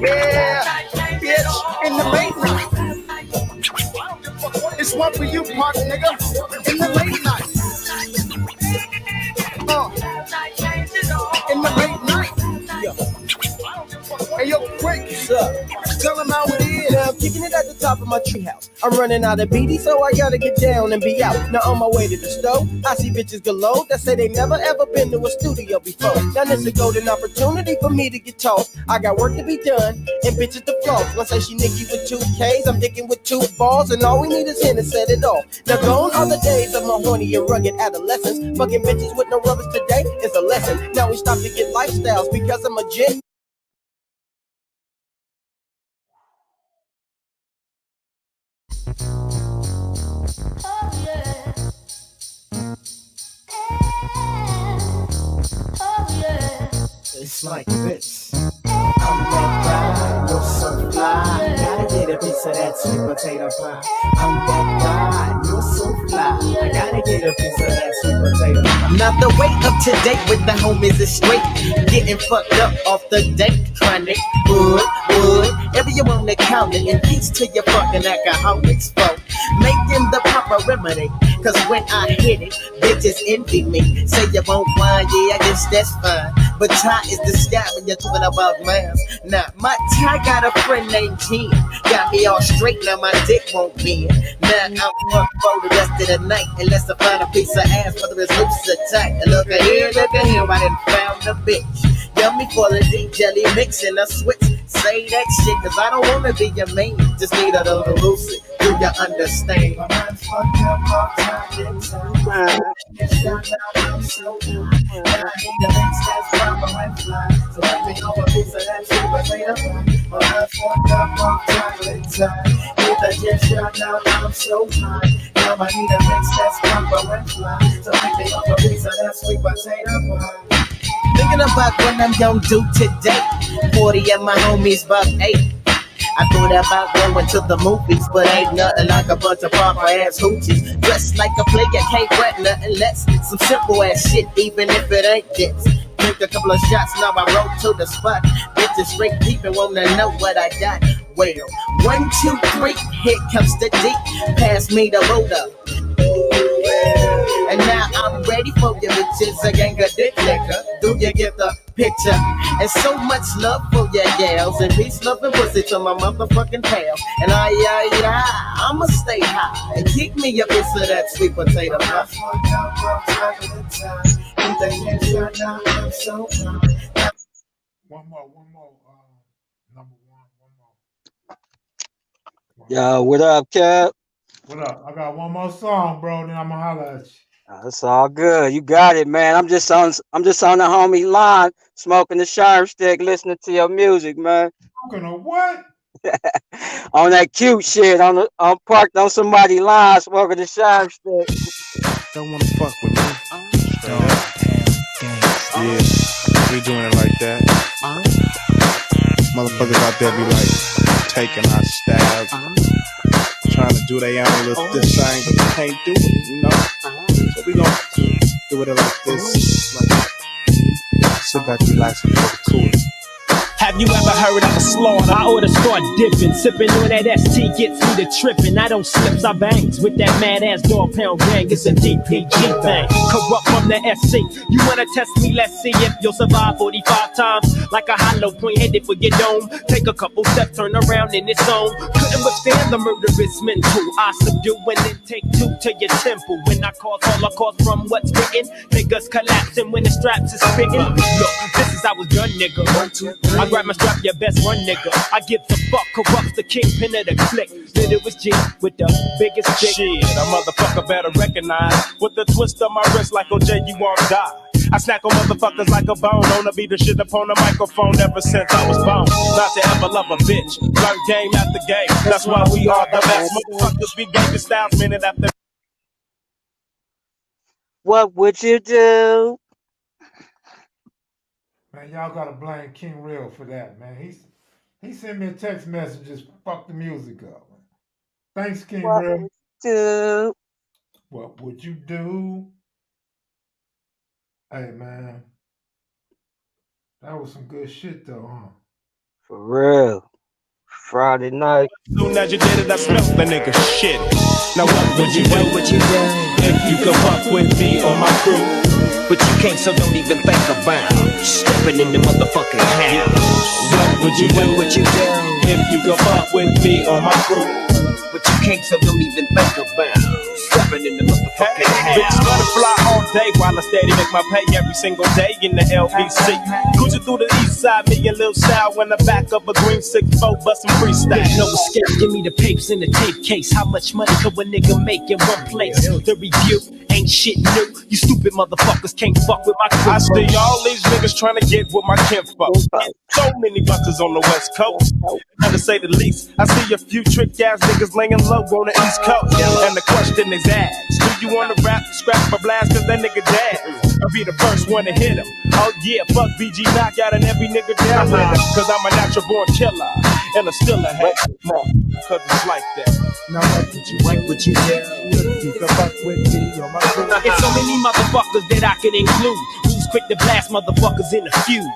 Yeah, bitch, in the late night. It's one for you, Park nigga, in the late night. In the late night. Hey, yo, Quick, tell him how it is. Now I'm kicking it at the top of my treehouse. I'm running out of BD, so I gotta get down and be out. Now on my way to the stove, I see bitches galore that say they never ever been to a studio before. Now this a golden opportunity for me to get tossed. I got work to be done and bitches to floss. One say she nicky with 2 Ks, I'm dicking with 2 balls, and all we need is him to set it off. Now gone are the days of my horny and rugged adolescence. Fucking bitches with no rubbers today is a lesson. Now we stop to get lifestyles because I'm a gen. Oh yeah. It's like this. I'm that guy, you're so fly. Gotta get a piece of that sweet potato pie. I'm that guy, you're so fly. I gotta get a piece of that sweet potato pie. Now the way up to date with the homies is straight. Getting fucked up off the date. Chronic, wood. Every you wanna count it. And peace to your fucking alcoholics, folk. Making the proper remedy. Cause when I hit it, bitches envy me. Say you won't wine, yeah, I guess that's fine. But tie is the sky when you're talking about miles. Now, my tie got a friend named Ken. Got me all straight, now my dick won't bend. Now I'm fucked for the rest of the night. Unless I find a piece of ass, whether it's loose or tight. And look at here, I done found a bitch. Yummy full of deep jelly mix and a switch. Say that shit, cause I don't wanna be your main. Just need a little lucid. Do you understand? My mind's fucked up all time and time. I'm so good. I need the mix that's proper and fly. So let me know a piece of that sweet potato pie. My mind's fucked up all time and time. With a jet shot now, I'm so high. Now I need a mix that's proper and fly. So let me know a piece of that sweet potato pie. Thinking about what I'm gonna do today. 40 and my homies about 8. I thought about going to the movies, but ain't nothing like a bunch of proper ass hoochies. Dressed like a player, can't rap nothing less. Some simple ass shit, even if it ain't this. Drink a couple of shots, now I roll to the spot. Bitches straight peeping, wanna know what I got. Well, 1, 2, 3, here comes the deep. Pass me the roller. And now I'm ready for your bitches, a gang of dick liquor. Do you get the picture? And so much love for your gals. And peace, love, and pussy to my motherfucking pal. And I'ma stay high. And keep me a piece of that sweet potato pie. One more. Number one. Yo, what up, Kev? What up? I got one more song, bro. Then I'ma holler at you. That's all good. You got it, man. I'm just on the homie line, smoking the sharp stick, listening to your music, man. Smoking a what? On that cute shit, I'm parked on somebody's line, smoking the sharp stick. Don't wanna fuck with me. Yeah, we doing it like that. Motherfuckers out there be like taking our stab, trying to do their own little this thing, but they can't do it, you know. So we gon' do it like this. Like, sit back, relax, and get cool. Have you ever heard of a slaughter? I oughta start dipping. Sipping on that ST gets me to tripping. I don't slips, I bangs with that mad ass dog pound gang. It's a DPG thing. Corrupt from the SC. You wanna test me? Let's see if you'll survive 45 times. Like a hollow point headed for your dome. Take a couple steps, turn around in its own. Couldn't withstand the murderous mental. I subdue and then take two to your temple. When I cause holocaust from what's written, niggas collapsing when the straps is spitting. Look, this is how it's done, nigga. I grab my strap, your best run, nigga. I give a fuck, corrupts the kingpin of the clique. Then it was G with the biggest dick. Shit, a motherfucker better recognize. With the twist of my wrist like OJ, you won't die. I snack on motherfuckers like a bone. Wanna be the shit upon the microphone ever since I was born. Not to ever love a bitch. Learn game after game. That's why we are the best. Motherfuckers be gangsta styles minute after. What would you do? Man, y'all gotta blame King Real for that, man. He sent me a text message, just fuck the music up. Man. Thanks, King What Real. would you do? What would you do? Hey, man. That was some good shit, though, huh? For real. Friday night. Soon as you did it, I smelled the nigga shit. Now what would you do? If you could fuck with me or my crew? But you can't, so don't even think about stepping in the motherfucking house. What would you do? If you could fuck with me or my crew? But you can't, so don't even think about stepping in the motherfucking house. Bitch, gonna fly all day while I steady make my pay every single day in the LBC. Cruising through the east side, me and Lil Sal in the back of a green 6-4, bustin' freestyle. No escape, give me the papers in the tape case. How much money could a nigga make in one place? The review ain't shit new. You stupid motherfuckers can't fuck with my crew. I see all these niggas trying to get with my kinfolk. So many busters on the west coast. And to say the least, I see a few trick ass niggas laying low on the east coast. And the question is asked, do you wanna rap, scrap, or blast? Cause that nigga dead. I'll be the first one to hit him. Oh yeah, fuck BG knockout and every nigga down with him. Cause I'm a natural born killer. And I'm still a hate. Cause it's like that. Now what would you do? You can fuck with me or my crew. It's so many motherfuckers that I can include. Who's quick to blast motherfuckers in a feud?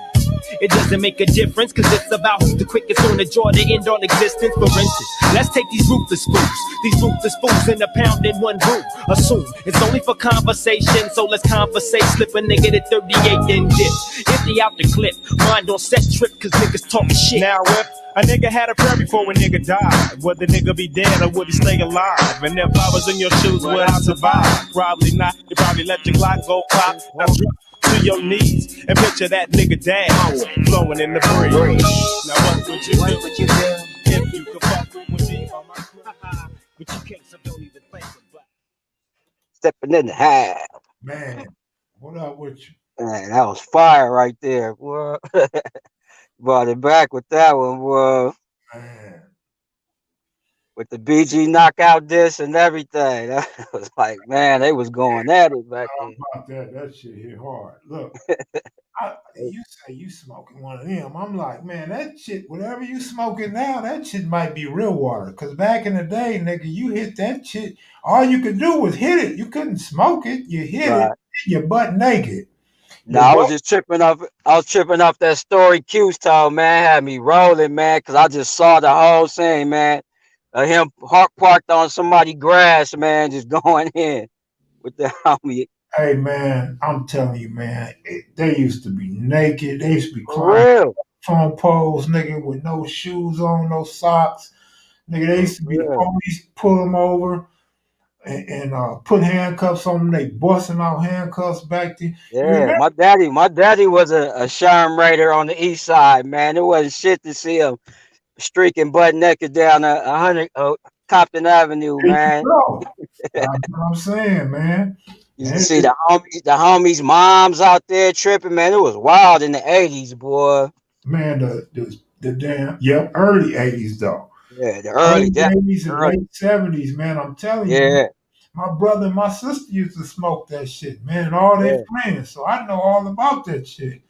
It doesn't make a difference, cause it's about who's the quickest on the jaw to end on existence. For instance, let's take these ruthless fools in a pound in one room. Assume it's only for conversation, so let's conversate. Slip a nigga to 38 then dip. Empty out the clip, mind on set trip, cause niggas talk shit. Now if a nigga had a prayer before a nigga died, would the nigga be dead or would he stay alive? And if I was in your shoes, would I survive? Probably not. You probably let your clock go pop. Now drop to your knees and picture that nigga dance flowing in the breeze. Now what would you do if you could fuck with me on my crew? But you can't, so don't even think about Stepping in the house. Man, what up with you? Man, that was fire right there, boy. Brought it back with that one, boy. Man. With the BG knockout disc and everything. That was like, man, they was going at it back then. About that shit hit hard. Look, you say you smoking one of them. I'm like, man, that shit, whatever you smoking now, that shit might be real water. Cause back in the day, nigga, you hit that shit, all you could do was hit it. You couldn't smoke it. You hit it, you're butt naked. No, I was just tripping off. I was tripping off that story Q's told, man. Had me rolling, man, because I just saw the whole thing, man. Him parked on somebody's grass, man, just going in with the homie. Hey, man, I'm telling you, man, they used to be naked. They used to be climbing phone poles, nigga, with no shoes on, no socks. Nigga, they used to be the police pull them over and put handcuffs on them. They busting out handcuffs back then. Yeah, my daddy was a Sherm Raider on the east side, man. It wasn't shit to see him streaking butt naked down 100 Compton Avenue, man. That's what I'm saying, man. You see the homies' moms out there tripping, man. It was wild in the 80s, boy. Man, the damn early 80s though. Yeah, the early 80s and late 70s, man. I'm telling you, yeah. My brother and my sister used to smoke that shit, man, and all their friends. So I know all about that shit.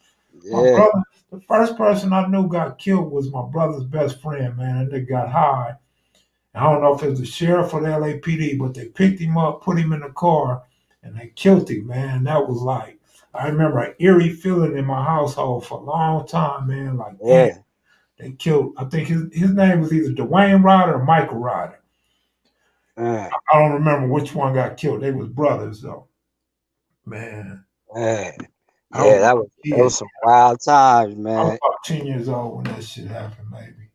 Yeah. My brother, the first person I knew got killed was my brother's best friend, man, and they got high. I don't know if it was the sheriff or the LAPD, but they picked him up, put him in the car, and they killed him, man. That was like, I remember an eerie feeling in my household for a long time, man. Like, damn, they killed, I think his name was either Dwayne Ryder or Michael Ryder. I don't remember which one got killed. They was brothers, though. Man. Yeah, that was some wild times, man. I was about 10 years old when that shit happened, maybe.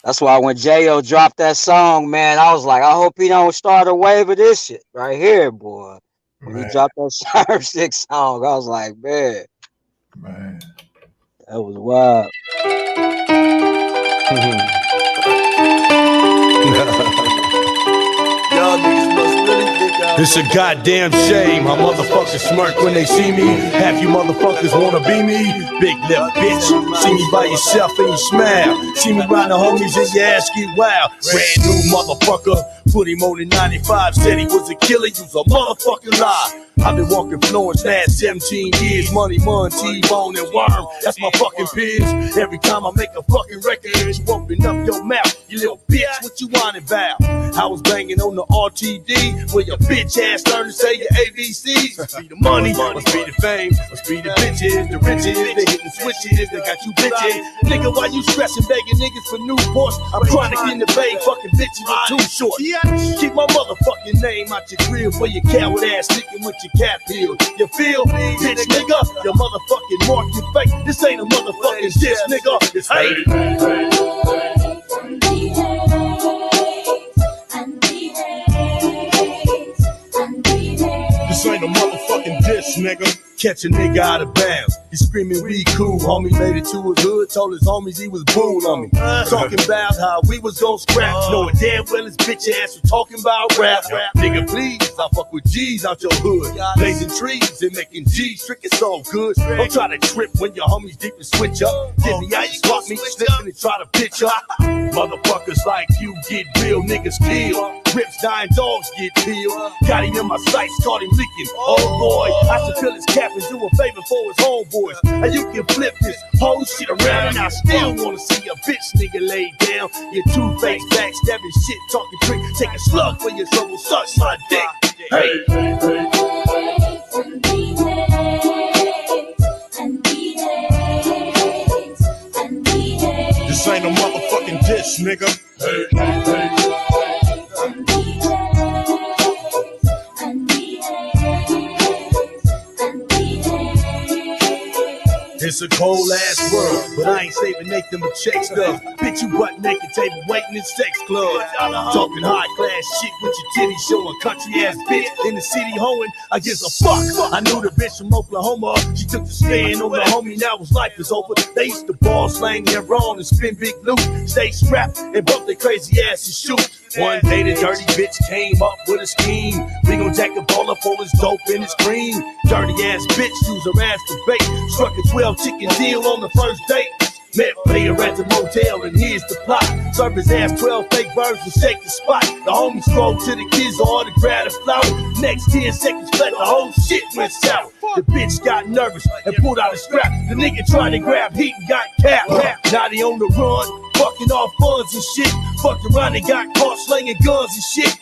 That's why when J.O. dropped that song, man, I was like, I hope he don't start a wave of this shit right here, boy. When he dropped that Sharp 6 song, I was like, man. That was wild. Y'all niggas must really think It's a goddamn shame how motherfuckers smirk when they see me. Half you motherfuckers wanna be me. Big lip bitch. See me by yourself and you smile. See me round the homies and your ass get wild. Brand new motherfucker. Put him on in 95. Said he was a killer. You's a motherfucking lie. I've been walking Florence last 17 years. Money, T-bone, and worm. That's my fucking biz. Every time I make a fucking record, you open up your mouth. You little bitch, what you whining about? I was banging on the RTD where your bitch ass learned to say your ABCs. Must be the money, must be the fame, must be the bitches, the riches, they hitting switches, they got you bitches. Nigga, why you stressing, begging niggas for new Porsche? I'm chronic in the bay, fucking bitches are too short. Keep my motherfucking name out your grill for your coward ass sticking with your cap heel. You feel me, bitch nigga? Your motherfucking mark your face. This ain't a motherfucking diss, nigga. It's hate. This ain't a motherfucking diss, nigga. Catch a nigga out of bounds. He screaming, we cool. Homie made it to his hood, told his homies he was bull on me. Talking about how we was gon' scrap. Knowing damn well his bitch ass was talking about rap. Nigga, please, I fuck with G's out your hood. Blazing trees and making G's trick is so good. Don't try to trip when your homies deep and switch up. Give me ice, fuck me, slipping and try to pitch up. Motherfuckers like you get real, niggas kill. Rips, dying dogs get peeled. Got him in my sights, caught him leaking. Oh boy, I should fill his cap and do a favor for his homeboys. And you can flip this whole shit around, and I still wanna see a bitch nigga lay down. You two-faced, backstabbing shit, talking trick. Take a slug for your trouble, suck my dick. Hey. This ain't a motherfucking diss, nigga. Hey. It's a cold ass world, but I ain't saving Nathan but check stuff. Bitch, you butt naked, table waiting in sex clubs. Talking high class shit with your titties showing, country ass bitch in the city hoeing. I gives a fuck. I knew the bitch from Oklahoma. She took the stand on the homie, now his life is over. They used to ball, slang their wrong, and spin big loot. Stay strapped and bump their crazy ass and shoot. One day the dirty bitch came up with a scheme. We gon' jack a baller for his dope and his cream. Dirty ass bitch, use her ass for bait. Struck a 12 chicken deal on the first date. Met player at the motel and here's the plot. Serve his ass 12 fake birds and shake the spot. The homies strolled to the kids to autograph the flower. Next 10 seconds flat, the whole shit went south. The bitch got nervous and pulled out a strap. The nigga tried to grab heat and got capped. Now they on the run, fucking off funds and shit. Fucked around and got caught slinging guns and shit.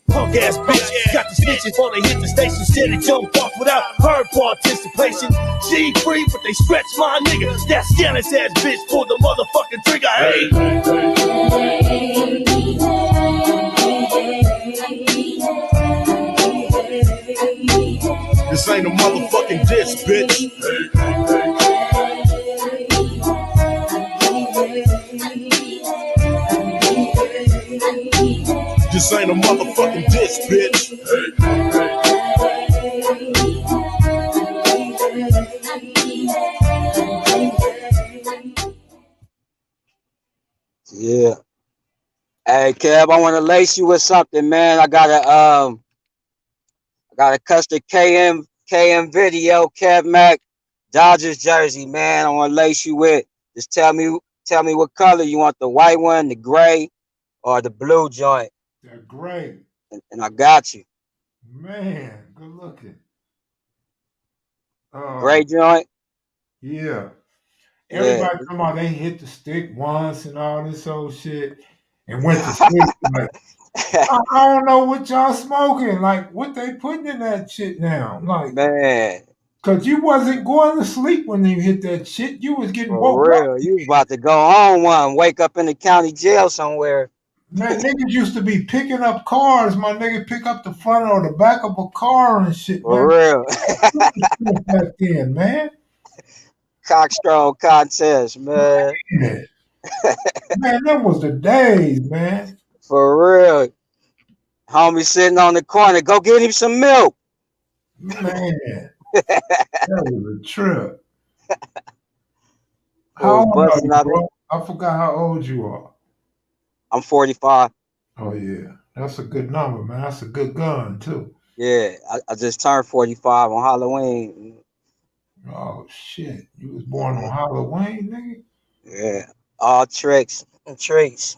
Punk ass bitch got the snitches before they hit the station. Said they jumped off without her participation. She free, but they stretch my nigga. That scandalous ass bitch pulled the motherfucking trigger. Hey. This ain't a motherfucking diss, bitch. This ain't a motherfucking diss, bitch. Hey, Kev, I want to lace you with something, man. I got a custom KM video, Kev Mac Dodgers jersey, man. I want to lace you with. Just tell me what color you want, the white one, the gray, or the blue joint. They're great. And I got you. Man, good looking. Gray joint? Yeah. Everybody come out, they hit the stick once and all this old shit and went to sleep. Like, I don't know what y'all smoking. Like, what they putting in that shit now? Like, man. Cause you wasn't going to sleep when you hit that shit. You was getting For woke real. up. You was about to go on one, wake up in the county jail somewhere. Man, niggas used to be picking up cars. My nigga pick up the front or the back of a car and shit, For man. real. Back then, man. Cockstraw contest, man. Man, that was the days, man. For real. Homie sitting on the corner, go get him some milk. Man. That was a trip. How old are you, bro? I forgot how old you are. I'm 45. Oh, yeah. That's a good number, man. That's a good gun, too. Yeah, I just turned 45 on Halloween. Oh, shit. You was born on Halloween, nigga? Yeah. All tricks and treats.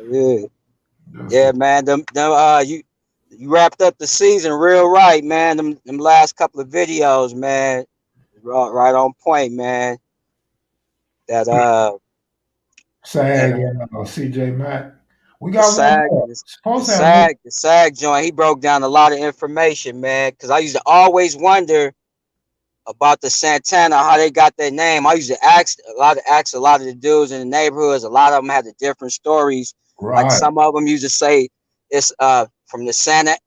Yeah. Yeah, man. You wrapped up the season real right, man. Them last couple of videos, man. Right on point, man. That SAG and CJ Mack. We the got SAG, one more. the SAG joint. He broke down a lot of information, man. Because I used to always wonder about the Santana, how they got their name. I used to ask a lot of the dudes in the neighborhoods. A lot of them had the different stories. Right. Like some of them used to say it's from the Santa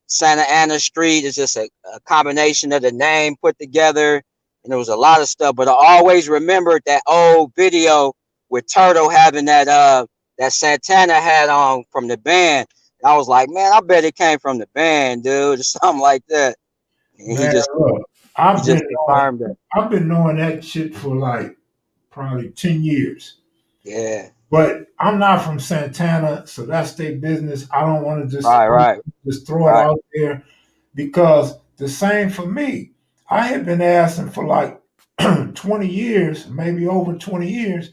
Ana Street. It's just a combination of the name put together, and there was a lot of stuff. But I always remembered that old video with Turtle having that Santana hat on from the band. And I was like, man, I bet it came from the band, dude, or something like that. And Man, look, I've been knowing that shit for like probably 10 years. Yeah. But I'm not from Santana, so that's their business. I don't want to just throw it out there because the same for me. I had been asking for like 20 years, maybe over 20 years,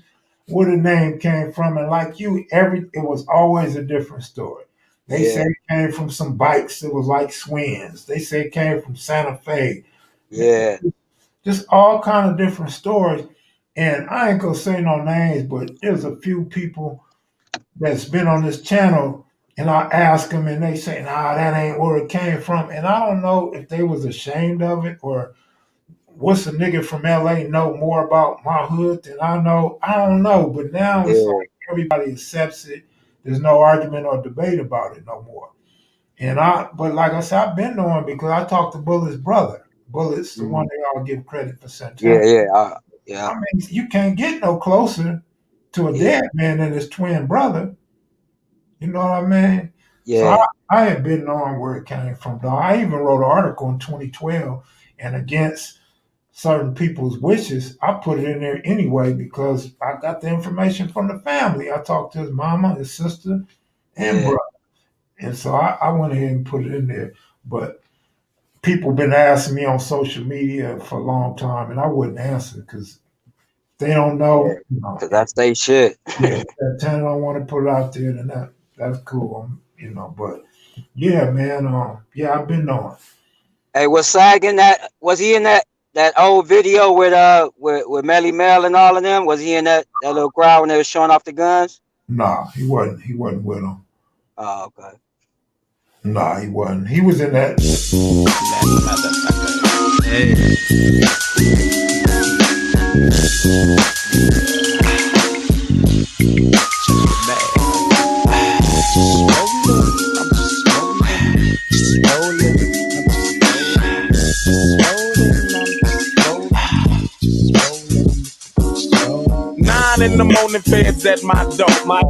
where the name came from. And like you, it was always a different story. They say it came from some bikes that was like Swins. They say it came from Santa Fe. Yeah. Just all kind of different stories. And I ain't gonna say no names, but there's a few people that's been on this channel, and I ask them, and they say, "Nah, that ain't where it came from." And I don't know if they was ashamed of it or what's a nigga from LA know more about my hood than I know. I don't know, but now it's like everybody accepts it. There's no argument or debate about it no more. But like I said, I've been knowing because I talked to Bullet's brother. Bullet's the one they all give credit for Santana. Yeah. I mean, you can't get no closer to a dead man than his twin brother. You know what I mean? Yeah. So I had been knowing where it came from, though. I even wrote an article in 2012, and against certain people's wishes, I put it in there anyway because I got the information from the family. I talked to his mama, his sister, and brother. And so I went ahead and put it in there. But people been asking me on social media for a long time, and I wouldn't answer because they don't know. Because that's their shit. Yeah, if Santana don't want to put it out there, then that's cool. But yeah, man. I've been knowing. Hey, was SAG in that? Was he in that old video with Melly Mel and all of them? Was he in that little crowd when they were showing off the guns? Nah, he wasn't. He wasn't with them. Oh, okay. Nah, he wasn't. He was in that. 9 in the morning, feds at my door. My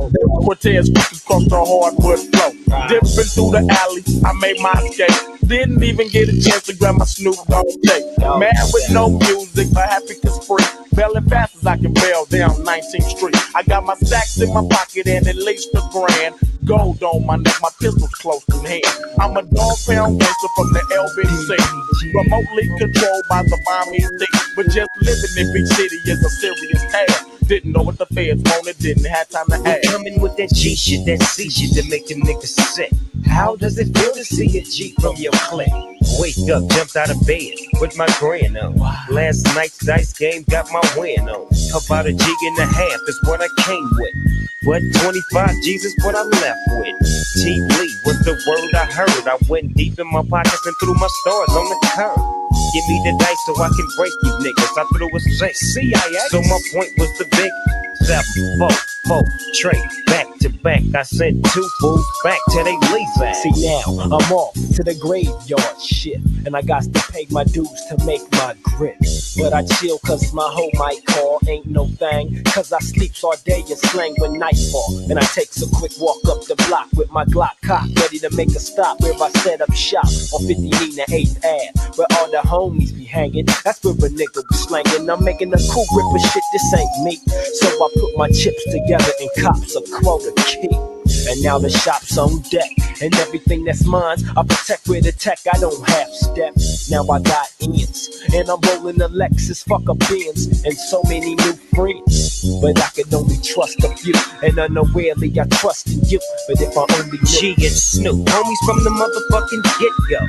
Cortez pushes across the hardwood floor. Dipping through the alley, I made my escape. Didn't even get a chance to grab my Snoop Dogg tape. Mad with no music, but happy cause free. Bailing fast as I can bail down 19th Street. I got my stacks in my pocket and at least a grand. Gold on my neck, my pistol's close to hand. I'm a dog pound gangster from the LBC. Remotely controlled by the Miami Heat. But just living in big city is a serious task. Didn't know what the feds wanted, didn't have time to ask. Coming with that G shit, that C shit that make them niggas sick. How does it feel to see a G from your clique? Wake up, jumped out of bed with my grand on. Last night's dice game got my win on. About a G and a half is what I came with. But 25 G's is what I left with. T. Lee was the word I heard. I went deep in my pockets and threw my stars on the curb. Give me the dice so I can break you niggas. I threw a CIA. So my point was the big 7, 4, 4, trade back to back. I sent 2 fools back to they lease at. See now, I'm off to the graveyard shit, and I got to pay my dues to make my grip. But I chill cause my hoe might call, ain't no thing, cause I sleeps all day and slang when nightfall. And I takes a quick walk up the block with my Glock cock, ready to make a stop where I set up shop on 50 Nina 8th Ave, where all the homies be hanging. That's where a nigga be slanging. I'm making a cool ripper shit, this ain't me. So I put my chips together and cops a quota key. And now the shop's on deck, and everything that's mine, I protect with a tech, I don't half step. Now I got ends, and I'm rolling a Lexus, fuck a Benz, and so many new friends. But I can only trust a few, and unawarely I trust in you. But if I only G and Snoop, homies from the motherfucking get-go.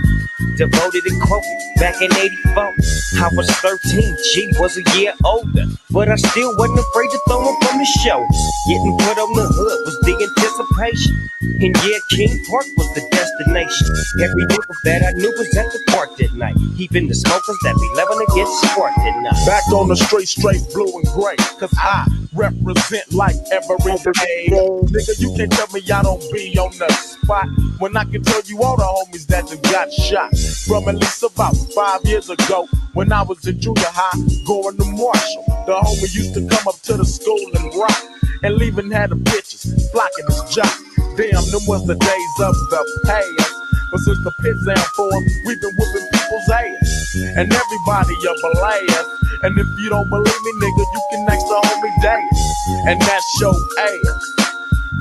Devoted and quoted back in 84. I was 13, G was a year older, but I still wasn't afraid to throw him from his shoulders. Getting put on the hood was the anticipation. And yeah, King Park was the destination. Every nigga that I knew was at the park that night. Even the smokers that be loving to get sparked at night. Back on the straight blue and gray, cause I represent like every day. Nigga, you can't tell me I don't be on the spot when I can tell you all the homies that just got shot. From at least about 5 years ago, when I was in junior high, going to Marshall. The homie used to come up to the school and rock, and leaving had the bitches flocking his jock. Damn, them was the days of the past. But since the pit down form, we've been whooping people's ass. And everybody up a last. And if you don't believe me, nigga, you can ask the homie Dance. And that's your ass.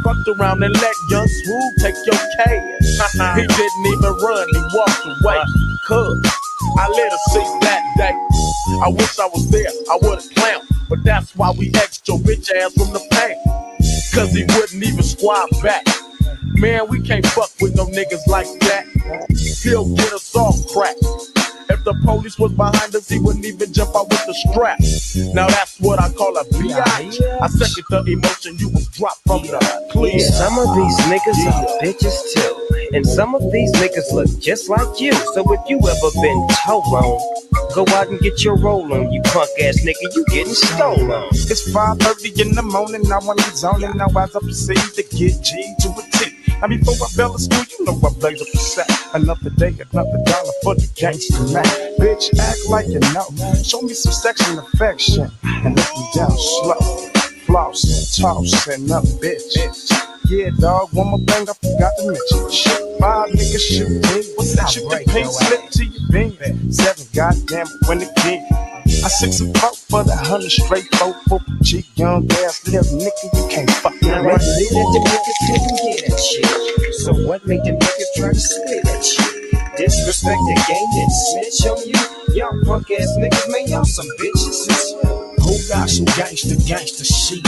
Fucked around and let Young Swoop take your cash. He didn't even run, he walked away. Cause I let her see that day. I wish I was there, I would've clowned. But that's why we X'd your bitch ass from the paint. Cause he wouldn't even squat back. Man, we can't fuck with no niggas like that. He'll get us all cracked. If the police was behind us, he wouldn't even jump out with the strap. Now that's what I call a bitch. I second the emotion you was dropped from the clear. Some of these niggas are bitches too, and some of these niggas look just like you. So if you ever been told wrong, go out and get your roll on, you punk ass nigga, you getting stolen. It's 5:30 in the morning, I want to zone and now as I proceed to get G to a T. Now before I bail the school, you know I blaze up the sack. Another day, another dollar for the gangster man. Bitch, act like you know. Show me some section affection and let me down slow. Floss and toss and up, bitch. Yeah, dog, one more thing I forgot to mention. Shit, 5 niggas shoot me. What's that? Shoot the pink slip to your bean. 7, goddamn, when again. I 6 and 4 for the 100 straight 4 for G, young ass little nigga, you can't fuck me. Now I see that the niggas couldn't get that shit. So what made the niggas try to split that shit? Disrespect the game and snitch on you. Y'all punk ass niggas, man, y'all some bitches as well. Who got some gangster shit?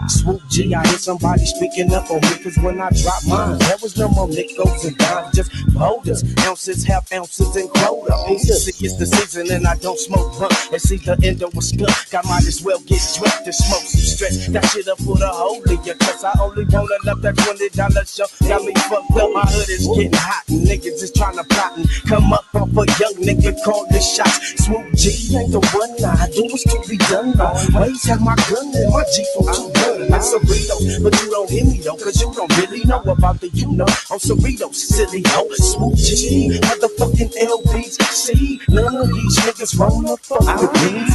Swoop G, I hear somebody speaking up on me, cause when I dropped mine, there was no more nickels and dimes, just boulders, ounces, half ounces, and quota. See, it's the season and I don't smoke blunt. It's either end or a skunk. I might as well get drunk and smoke some stress. That shit up for the whole of ya, cause I only roll up that $20 show. Got me fucked up, my hood is getting hot, and niggas is trying to plot and come up off a young nigga call the shots. Swoop G ain't the one I do is to be done. Ways have my gun and my G for 2 guns. I'm Cerritos, but you don't hear me though, cause you don't really know about the you know. I'm Cerritos, silly ho, Swoop G, motherfucking LBs. See, none of these niggas roll up fuck with me.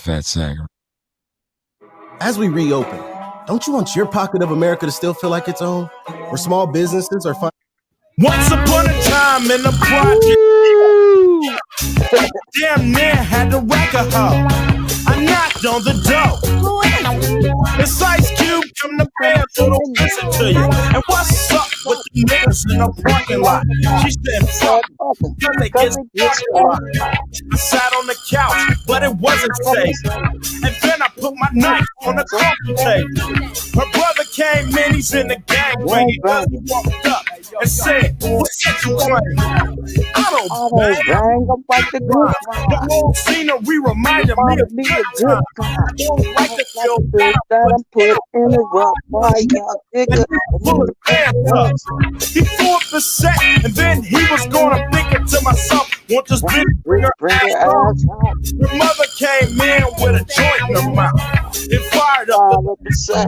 fat sack. As we reopen, don't you want your pocket of America to still feel like its own? Where small businesses are fun. Once upon a time in the project, damn near had to wreck a hoe. I knocked on the door. It's Ice Cube, come to bed, little listen to you. And what's up with the niggas in the parking lot? She said, fuck, cause they get I sat on the couch, but it wasn't safe. And then I put my knife on the coffee table. Her brother came in, he's in the gang bang. He walked up and said, what's that you claim? I don't bang. I'm like the good. The whole scenery reminded me of good time. I don't like to feel that I'm put in the rock by y'all nigga. He threw up the set and then he was gonna think it to myself. Want this bitch bring her ass out. Her mother came in with a joint in her mouth. It fired up the set.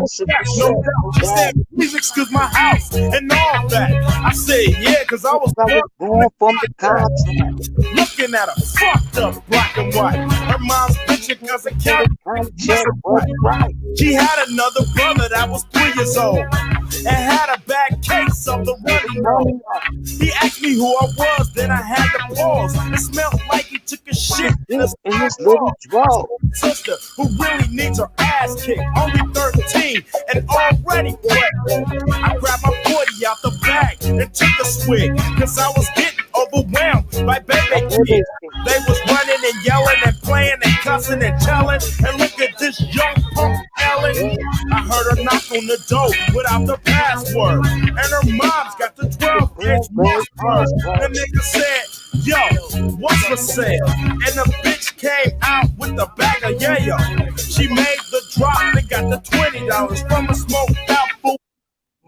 No doubt. She said, please excuse my house and all that. I said, yeah, cause I was born from the content. Looking at her fucked up black and white. Her mom's bitching cause it can't. She had another brother that was 3 years old and had a bad case of the running nose. He asked me who I was, then I had to pause. It smelled like he took a shit in his little draw. Sister who really needs her ass kicked, only 13 and already wet. I grabbed my 40 out the bag and took a swig, cause I was getting overwhelmed by baby kids. They was running and yelling and playing and cussing and telling. And look at this young punk Ellen. I heard her knock on the door without the password. And her mom's got the 12-inch password. The nigga said, yo, what's for sale? And the bitch came out with a bag of yayo. She made the drop and got the $20 from a smoked out food.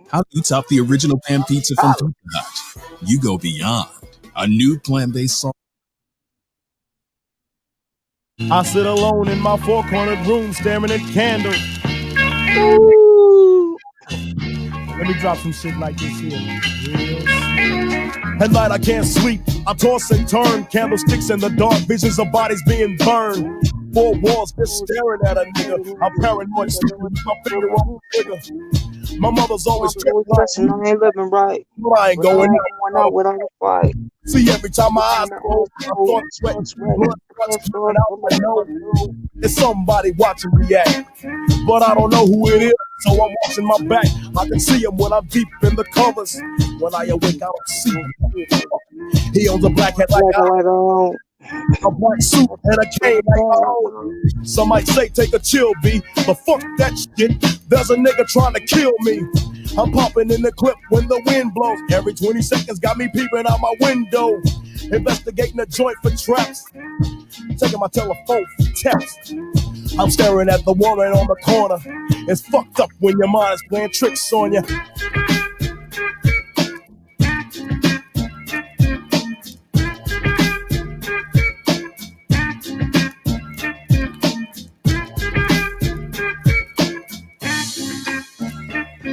How do you top the original pan pizza from Pizza Hut? You go beyond. A new plant-based sauce. I sit alone in my four-cornered room staring at candles. Let me drop some shit like this here. At night I can't sleep, I toss and turn. Candlesticks in the dark, visions of bodies being burned. Four walls just staring at a nigga. I'm paranoid, sleeping with my finger on the trigger. My mother's always listen, I ain't living right. I ain't going out without a fight. See, every time my eyes close, I'm starting sweating, blood coming out my nose. It's somebody watching me act, but I don't know who it is, so I'm watching my back. I can see him when I'm deep in the covers. When I awake, I don't see him. He owns a black hat like I a black suit and a cane like oh. Some might say take a chill, B, but fuck that shit. There's a nigga trying to kill me. I'm popping in the clip when the wind blows. Every 20 seconds got me peeping out my window. Investigating the joint for traps. Taking my telephone for text. I'm staring at the woman on the corner. It's fucked up when your mind is playing tricks on you.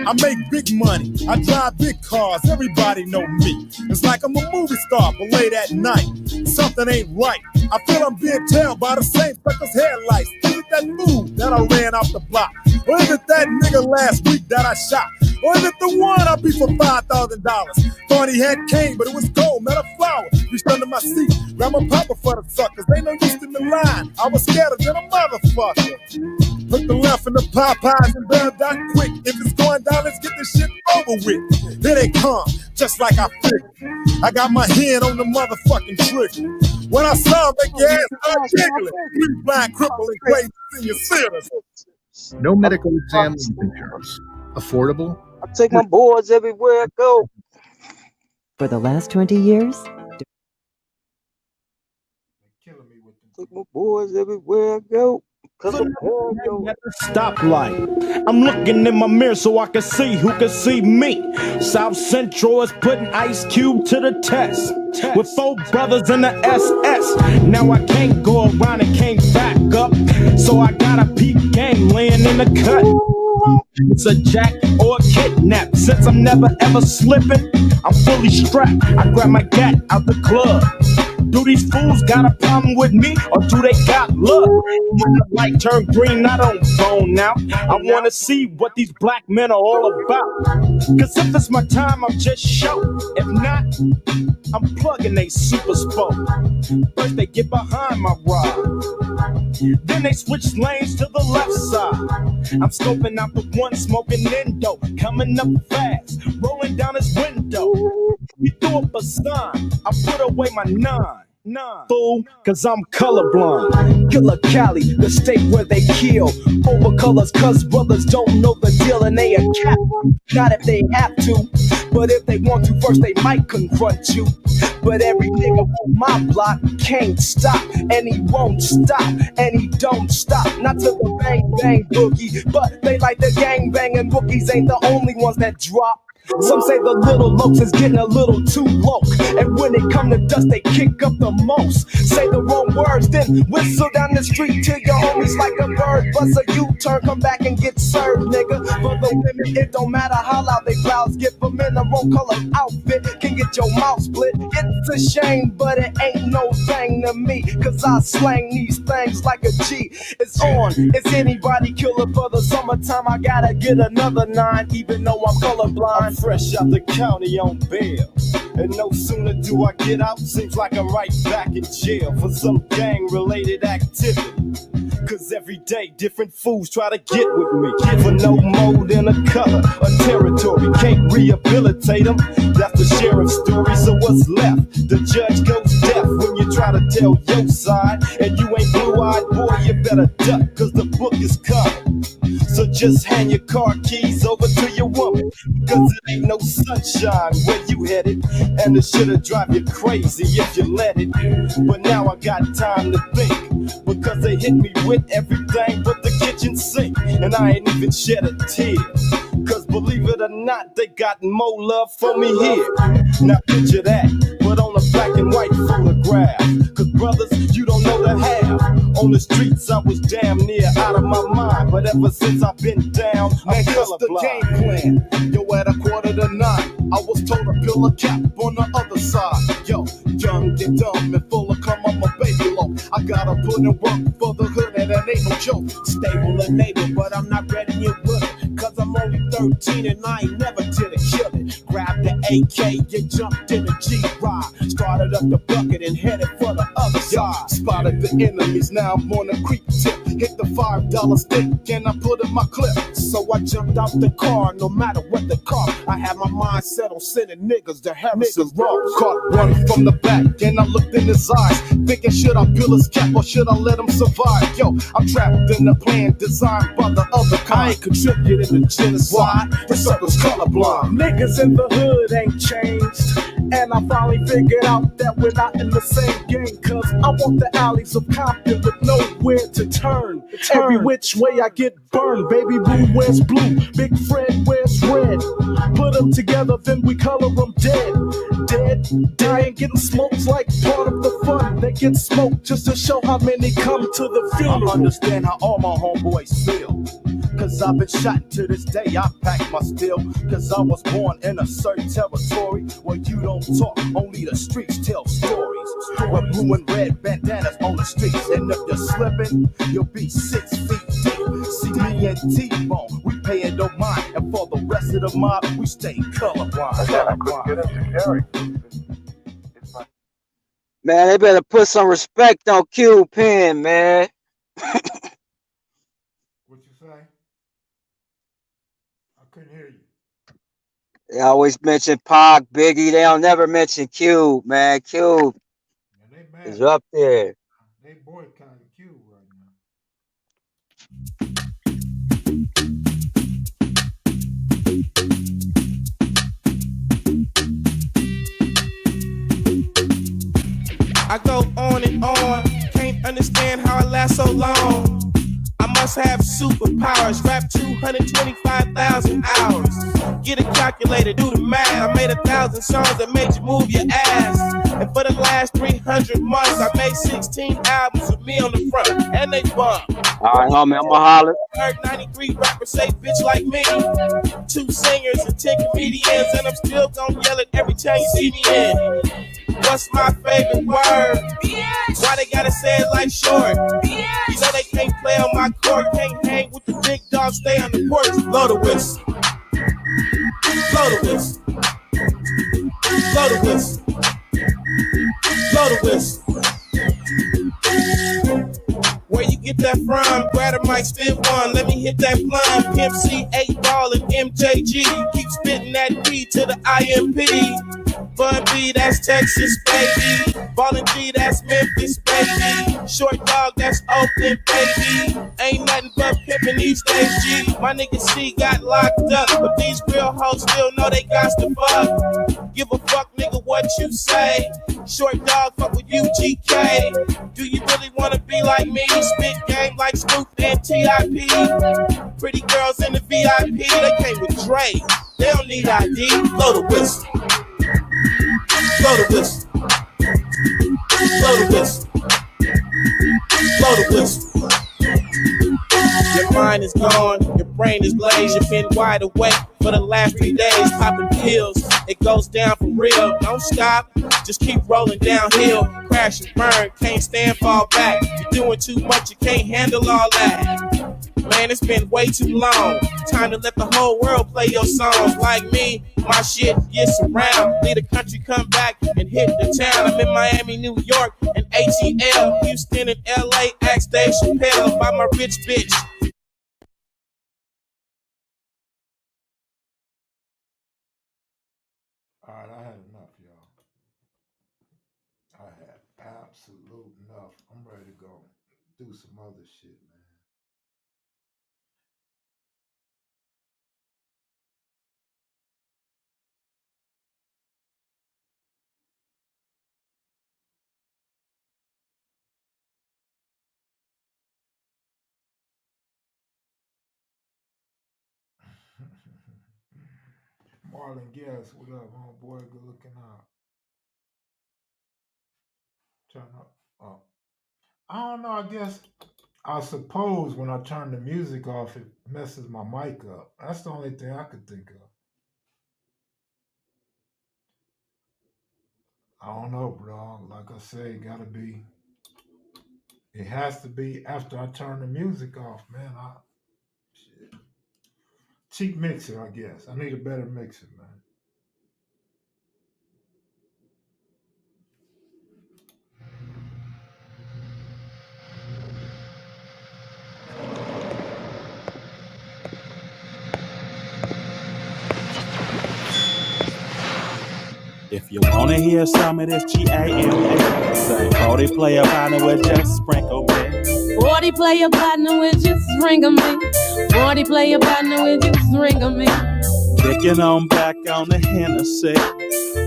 I make big money, I drive big cars, everybody know me. It's like I'm a movie star, but late at night, something ain't right. I feel I'm being tailed by the same fucker's headlights. Is it that fool that I ran off the block? Or is it that nigga last week that I shot? Or is it the one I beat for $5,000? Thought he had cane, but it was gold, not a flower. Reached under my seat, grabbed my popper for the suckers. They no use in the line, I was scared than a motherfucker. Put the left in the Popeyes and bail down quick. If it's going down, let's get this shit over with. Here they come, just like I figured. I got my hand on the motherfucking trigger. When I saw them, make your ass start jiggling. We blind, crippling, crazy, senior sinners. No medical exam insurance. Affordable. I take my boys everywhere I go. For the last 20 years, take my boys everywhere I go. Stoplight. I'm looking in my mirror so I can see who can see me. South Central is putting Ice Cube to the test. With 4 brothers in the SS. Now I can't go around and can't back up. So I got a peep gang laying in the cut. It's a jack or a kidnap. Since I'm never ever slipping, I'm fully strapped. I grab my gat out the club. Do these fools got a problem with me, or do they got luck? When the light turn green, I don't zone out. I wanna see what these black men are all about. Cause if it's my time, I'm just show. If not, I'm plugging they super spoke. First they get behind my ride, then they switch lanes to the left side. I'm scoping out the one smoking Indo, coming up fast, rolling down his window. We threw up a sign, I put away my nine. Fool, cause I'm colorblind. Killer Cali, the state where they kill over colors, cause brothers don't know the deal and they a cap. Not if they have to, but if they want to, first they might confront you. But every nigga on my block can't stop, and he won't stop, and he don't stop. Not to the bang bang boogie, but they like the gang banging bookies ain't the only ones that drop. Some say the little lokes is getting a little too low, and when it come to dust, they kick up the most. Say the wrong words, then whistle down the street to your homies like a bird. Bust a U-turn, come back and get served, nigga. For the women, it don't matter how loud they blouse. Get them in the wrong color outfit, can get your mouth split. It's a shame, but it ain't no thing to me, cause I slang these things like a G. It's on, it's anybody killer for the summertime. I gotta get another 9, even though I'm colorblind. Fresh out the county on bail, and no sooner do I get out, seems like I'm right back in jail for some gang-related activity. Cause every day different fools try to get with me for no more than a color, a territory. Can't rehabilitate them, that's the sheriff's story. So what's left? The judge goes deaf when you try to tell your side, and you ain't blue-eyed, boy, you better duck, cause the book is coming. So just hand your car keys over to your woman, cause it ain't no sunshine where you headed, and it should've drive you crazy if you let it. But now I got time to think, because they hit me with everything but the kitchen sink, and I ain't even shed a tear. Cause believe it or not, they got more love for me here. Now picture that, but on a black and white photograph. Cause brothers, you don't know the half. On the streets I was damn near out of my mind, but ever since I've been down, I'm colorblind. The game plan, yo, at 8:45, I was told to peel a cap on the other side. Yo, young and dumb and full of cum, I'm a baby low. I gotta put in work for the hood, and that ain't no joke. Stable and able, but I'm not ready yet with it, cause I'm only 13 and I ain't never did a kill it. Grabbed the AK and jumped in the G-Ride, started up the bucket and headed for the other side. Spotted the enemies, now I'm on a creep tip. Hit the $5 stick and I put in my clip. So I jumped out the car, no matter what the cost. I had my mind set on sending niggas to Harrison Ross. Caught one from the back and I looked in his eyes, thinking should I peel his cap or should I let him survive? Yo, I'm trapped in the plan designed by the other kind. I ain't contributing to genocide, the circle's colorblind. Niggas in the hood ain't changed, and I finally figured out that we're not in the same game. Cause I want the alleys of Compton with nowhere to turn. Every which way I get burned. Baby blue wears blue, Big Fred wears red. Put them together, then we color them dead. Dead, dying, getting smoked like part of the fun. They get smoked just to show how many come to the funeral. I understand how all my homeboys feel, cause I've been shot to this day. I pack my steel, cause I was born in a certain territory where you don't talk, only the streets tell stories. Where blue and red bandanas on the streets, and if you're slipping, you'll be 6 feet deep. See me and T-Bone, we paying no mind, and for the rest of the mob, we stay colorblind. Man, they better put some respect on Q Pen, man. What you say? I couldn't hear you. They always mention Pac, Biggie. They don't never mention Q, man. Q is up there. They boycotting Q right now. I go on and on, can't understand how I last so long. I must have superpowers, rap 225,000 hours. Get a calculator, do the math. I made 1,000 songs that made you move your ass. And for the last 300 months, I made 16 albums with me on the front, and they bump. All right, homie, I'ma holler. Heard 93 rappers say bitch like me. 2 singers and 10 comedians, and I'm still gonna yell it every time you see me in. What's my favorite word? Why they gotta say it like short? You know they can't play on my court, can't hang with the big dogs, stay on the porch. Blow the whistle. Blow the whistle. Blow the whistle. Blow the whistle. Where you get that from? Grab a mic, spit one. Let me hit that plum. Pimp C, 8 Ball, and MJG. You keep spitting that D to the IMP. Bun B, that's Texas, baby. Ballin' G, that's Memphis, baby. Short Dog, that's Oakland, baby. Ain't nothing but pimpin' these days, G. My nigga C got locked up, but these real hoes still know they got to fuck. Give a fuck, nigga, what you say. Short Dog, fuck with UGK. Do you really wanna be like me? Spit game like Snoop and T.I.P. Pretty girls in the VIP, they came with Dre. They don't need ID. Blow the whistle. Blow the whistle. Blow the whistle. Blow the whistle. Your mind is gone, your brain is glazed. You've been wide awake for the last 3 days, popping pills. It goes down for real. Don't stop, just keep rolling downhill. Crash and burn, can't stand, fall back. You're doing too much, you can't handle all that. Man, it's been way too long. Time to let the whole world play your songs. Like me, my shit gets around. Leave the country, come back and hit the town. I'm in Miami, New York, and ATL. Houston and LA, ask Dave Chappelle about my rich bitch. All right, I had enough, y'all. I had absolute enough. I'm ready to go do some other shit, man. Marlon Guess, what up, homeboy? Good looking out. Turn up. Oh. I don't know, I suppose when I turn the music off, it messes my mic up. That's the only thing I could think of. I don't know, bro. Like I say, it has to be after I turn the music off, man. Shit. Cheap mixer, I guess. I need a better mixer, man. If you wanna hear some of this G-A-M-A, say 40 player partner with just sprinkle me. 40 player partner with just sprinkle me. 40 player partner with just sprinkle me. Kicking on back on the Hennessy.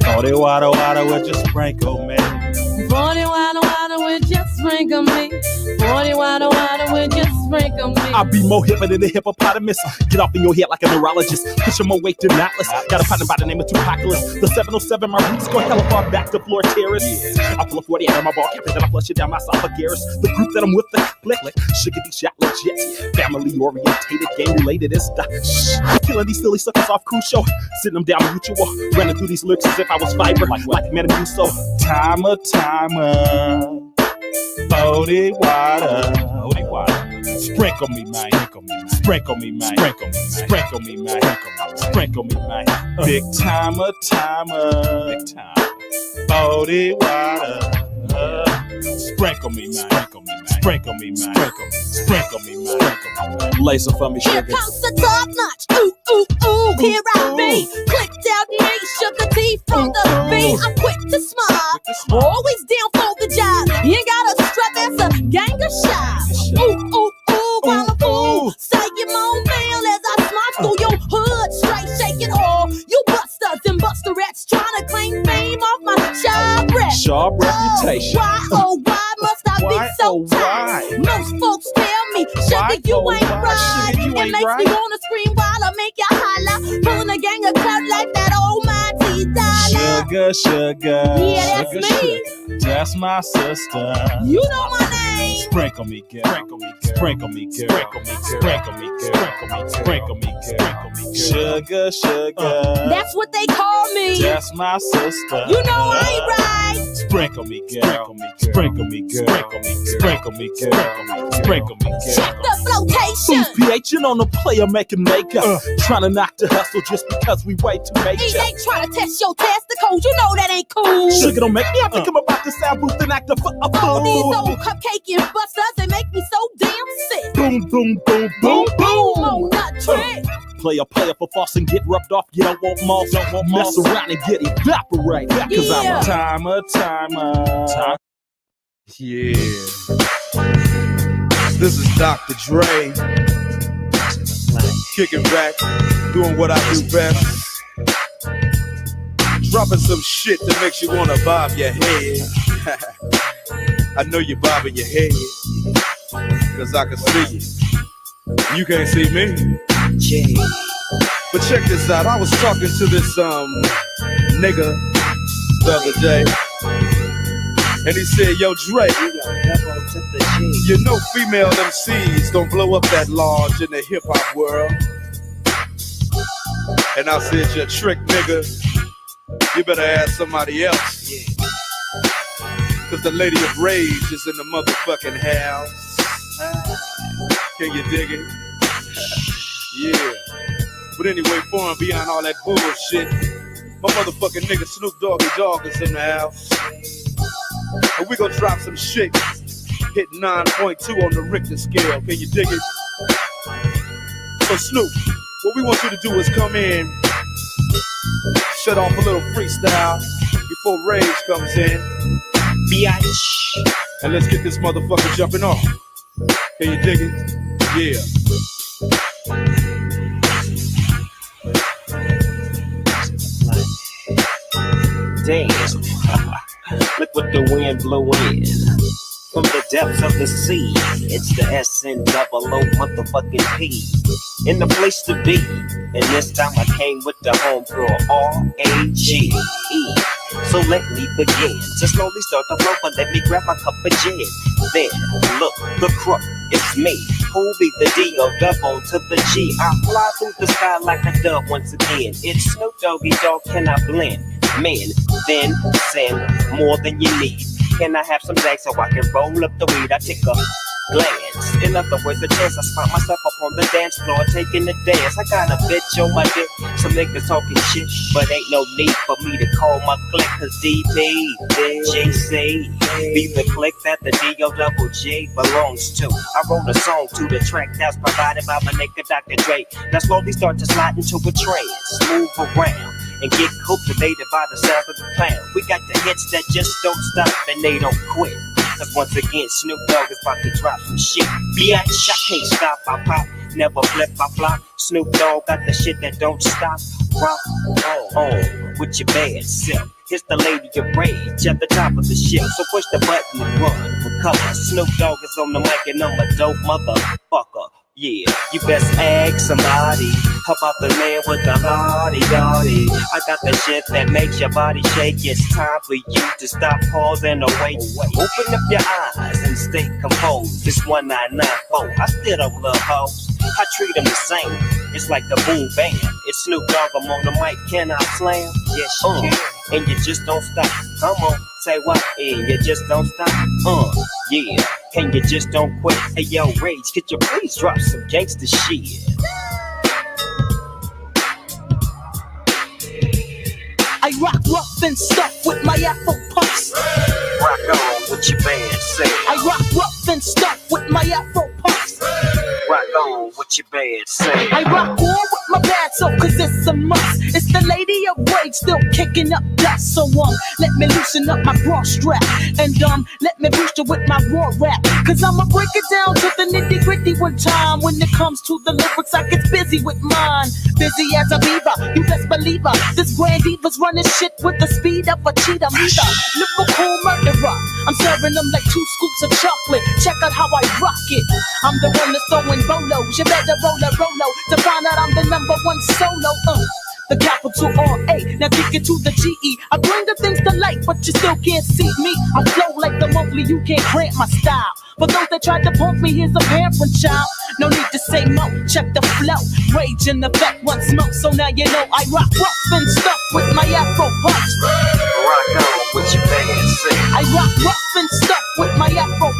40 water with just sprinkle me. 40 water with just sprinkle me. 40 water with just sprinkle me. I be more hipper than the hippopotamus. Get off in your head like a neurologist. Push my weight to Atlas. Got a partner by the name of Tupacalypse. The 707, my roots go hella far back to floor terrace. I pull a 40 out of my ball cap and then I flush it down my esophagus. The group that I'm with, the click, Sugar D shot legit. Family orientated, game related is the killing these silly suckers off Crucial. Sitting them down mutual. Running through these lyrics as if I was fiber. Like Metamucil. Timer. 40 water. Sprinkle me, man. Sprinkle me, man. Sprinkle me, man. Sprinkle me, man. Big timer. Big time. 40 water. Sprinkle me, man. Sprinkle me, man. Sprinkle me, man. Lace up for me, sugar. Here comes the top notch. Ooh, ooh, ooh. Here I be. Clicked out me, sugar tea from the B. I'm quick to smile. Always down for the job. You ain't gotta strut, that's a gang of shots. Ooh, ooh, ooh. While I'm fool. Say your moan mail as I smart through your hood. Straight shaking all. You busters and busterettes trying to claim fame off my sharp rep. Sharp reputation. Why must I be so tight? Most folks tell me, sugar, you ain't right. It makes me wanna scream while I make you holler. Pulling a gang of clout like that almighty dollar. Sugar. Yeah, that's me. That's my sister. You know my name. Sprinkle me, girl. Sprinkle me, girl. Sprinkle me, girl. Sprinkle me, girl. Sugar. That's what they call me. That's my sister. You know I ain't right. Sprinkle me, girl. Sprinkle me, girl. Sprinkle me, girl. Sprinkle me, girl. Check the flotation. PH, you know, no player making makeup. Trying to knock the hustle just because we way too major. He ain't trying to test your testicles, you know that ain't cool. Sugar don't make me have to come about the sound booth and act a fool. All these old cupcake and busters, they make me so damn sick. Boom, boom, boom, boom, boom. On nut trick. Player for false and get rubbed off. You don't want moss. Mess around and get evaporated. Cause I'm a timer. Yeah. This is Dr. Dre. Kicking back, doing what I do best. Dropping some shit that makes you wanna bob your head. I know you're bobbing your head, cause I can see you. You can't see me. But check this out, I was talking to this nigga the other day, and he said, yo, Dre, you know female MCs don't blow up that large in the hip-hop world. And I said, you trick nigga, you better ask somebody else. Cause the Lady of Rage is in the motherfucking house. Can you dig it? Yeah. But anyway, for and beyond all that bullshit, my motherfucking nigga Snoop Doggy Dogg is in the house. And we gonna drop some shit, hit 9.2 on the Richter scale. Can you dig it? So Snoop, what we want you to do is come in, shut off a little freestyle before Rage comes in. Biatch. And let's get this motherfucker jumping off. Can you dig it? Yeah. Damn. Look what the wind blew in. From the depths of the sea, it's the SNOO motherfucking P. In the place to be. And this time I came with the homegirl R-A-G-E. So let me begin to slowly start the flow, but let me grab my cup of gin. Then, look, the crook, it's me. Who be the D-O double to the G? I fly through the sky like a dove once again. It's Snoop Doggy Dogg, can I blend? Men, then send more than you need. Can I have some Jack so I can roll up the weed? I take a glance. In other words, a chance I spot myself up on the dance floor, taking a dance. I got a bitch on my dick, some niggas talking shit, but ain't no need for me to call my clique, cause DP, GC, be the clique that the D-O-double-G belongs to. I wrote a song to the track that's provided by my nigga Dr. Dre. Now slowly start to slide into a trance, move around, and get cultivated by the sound of the pound. We got the hits that just don't stop and they don't quit. Cause once again, Snoop Dogg is about to drop some shit. Bitch, I can't stop, I pop, never flip, I flop. Snoop Dogg got the shit that don't stop. Rock on with your bad self. Here's the Lady of Rage at the top of the ship. So push the button and run, recover. Snoop Dogg is on the mic and I'm a dope motherfucker. Yeah, you best ask somebody about the man with the hardy. I got the shit that makes your body shake. It's time for you to stop, pause, and awake. Open up your eyes and stay composed. It's 1994. I still don't love hoes. I treat them the same. It's like the boom bam. It's Snoop Dogg, I'm on the mic. Can I slam? Yes, you can. And you just don't stop. Come on, say what? And you just don't stop. Yeah. And you just don't quit. Hey yo, Rage, could you please drop some gangsta shit? I rock rough and stuff with my Afro puffs. Rock on with your band, say. I rock rough and stuff with my Afro puffs. Rock on with your band, say. I rock on with my bad self, cause it's a must. It's the Lady of Rage still kicking up dust. So let me loosen up my bra strap. And let me boost it with my raw rap. Cause I'ma break it down to the nitty gritty one time. When it comes to the lyrics, I get busy with mine. Busy as a beaver, you best believe her. This grand diva's running shit with the speed of a cheetah meter. Lyrical murderer, I'm serving them like 2 scoops of chocolate. Check out how I rock it. I'm the one that's throwing bolos. You better roll a Rolo to find out I'm the #1 solo. The capital R-A, now kick it to the G-E. I bring the things to light, but you still can't see me. I flow like the Mowgli, you can't cramp my style. For those that tried to punk me, here's a parent child. No need to say mo, check the flow. Rage in effect, once more, so now you know I rock rough and stuff with my Afro puffs. Rock on with what your man said. I rock rough and stuff with my afro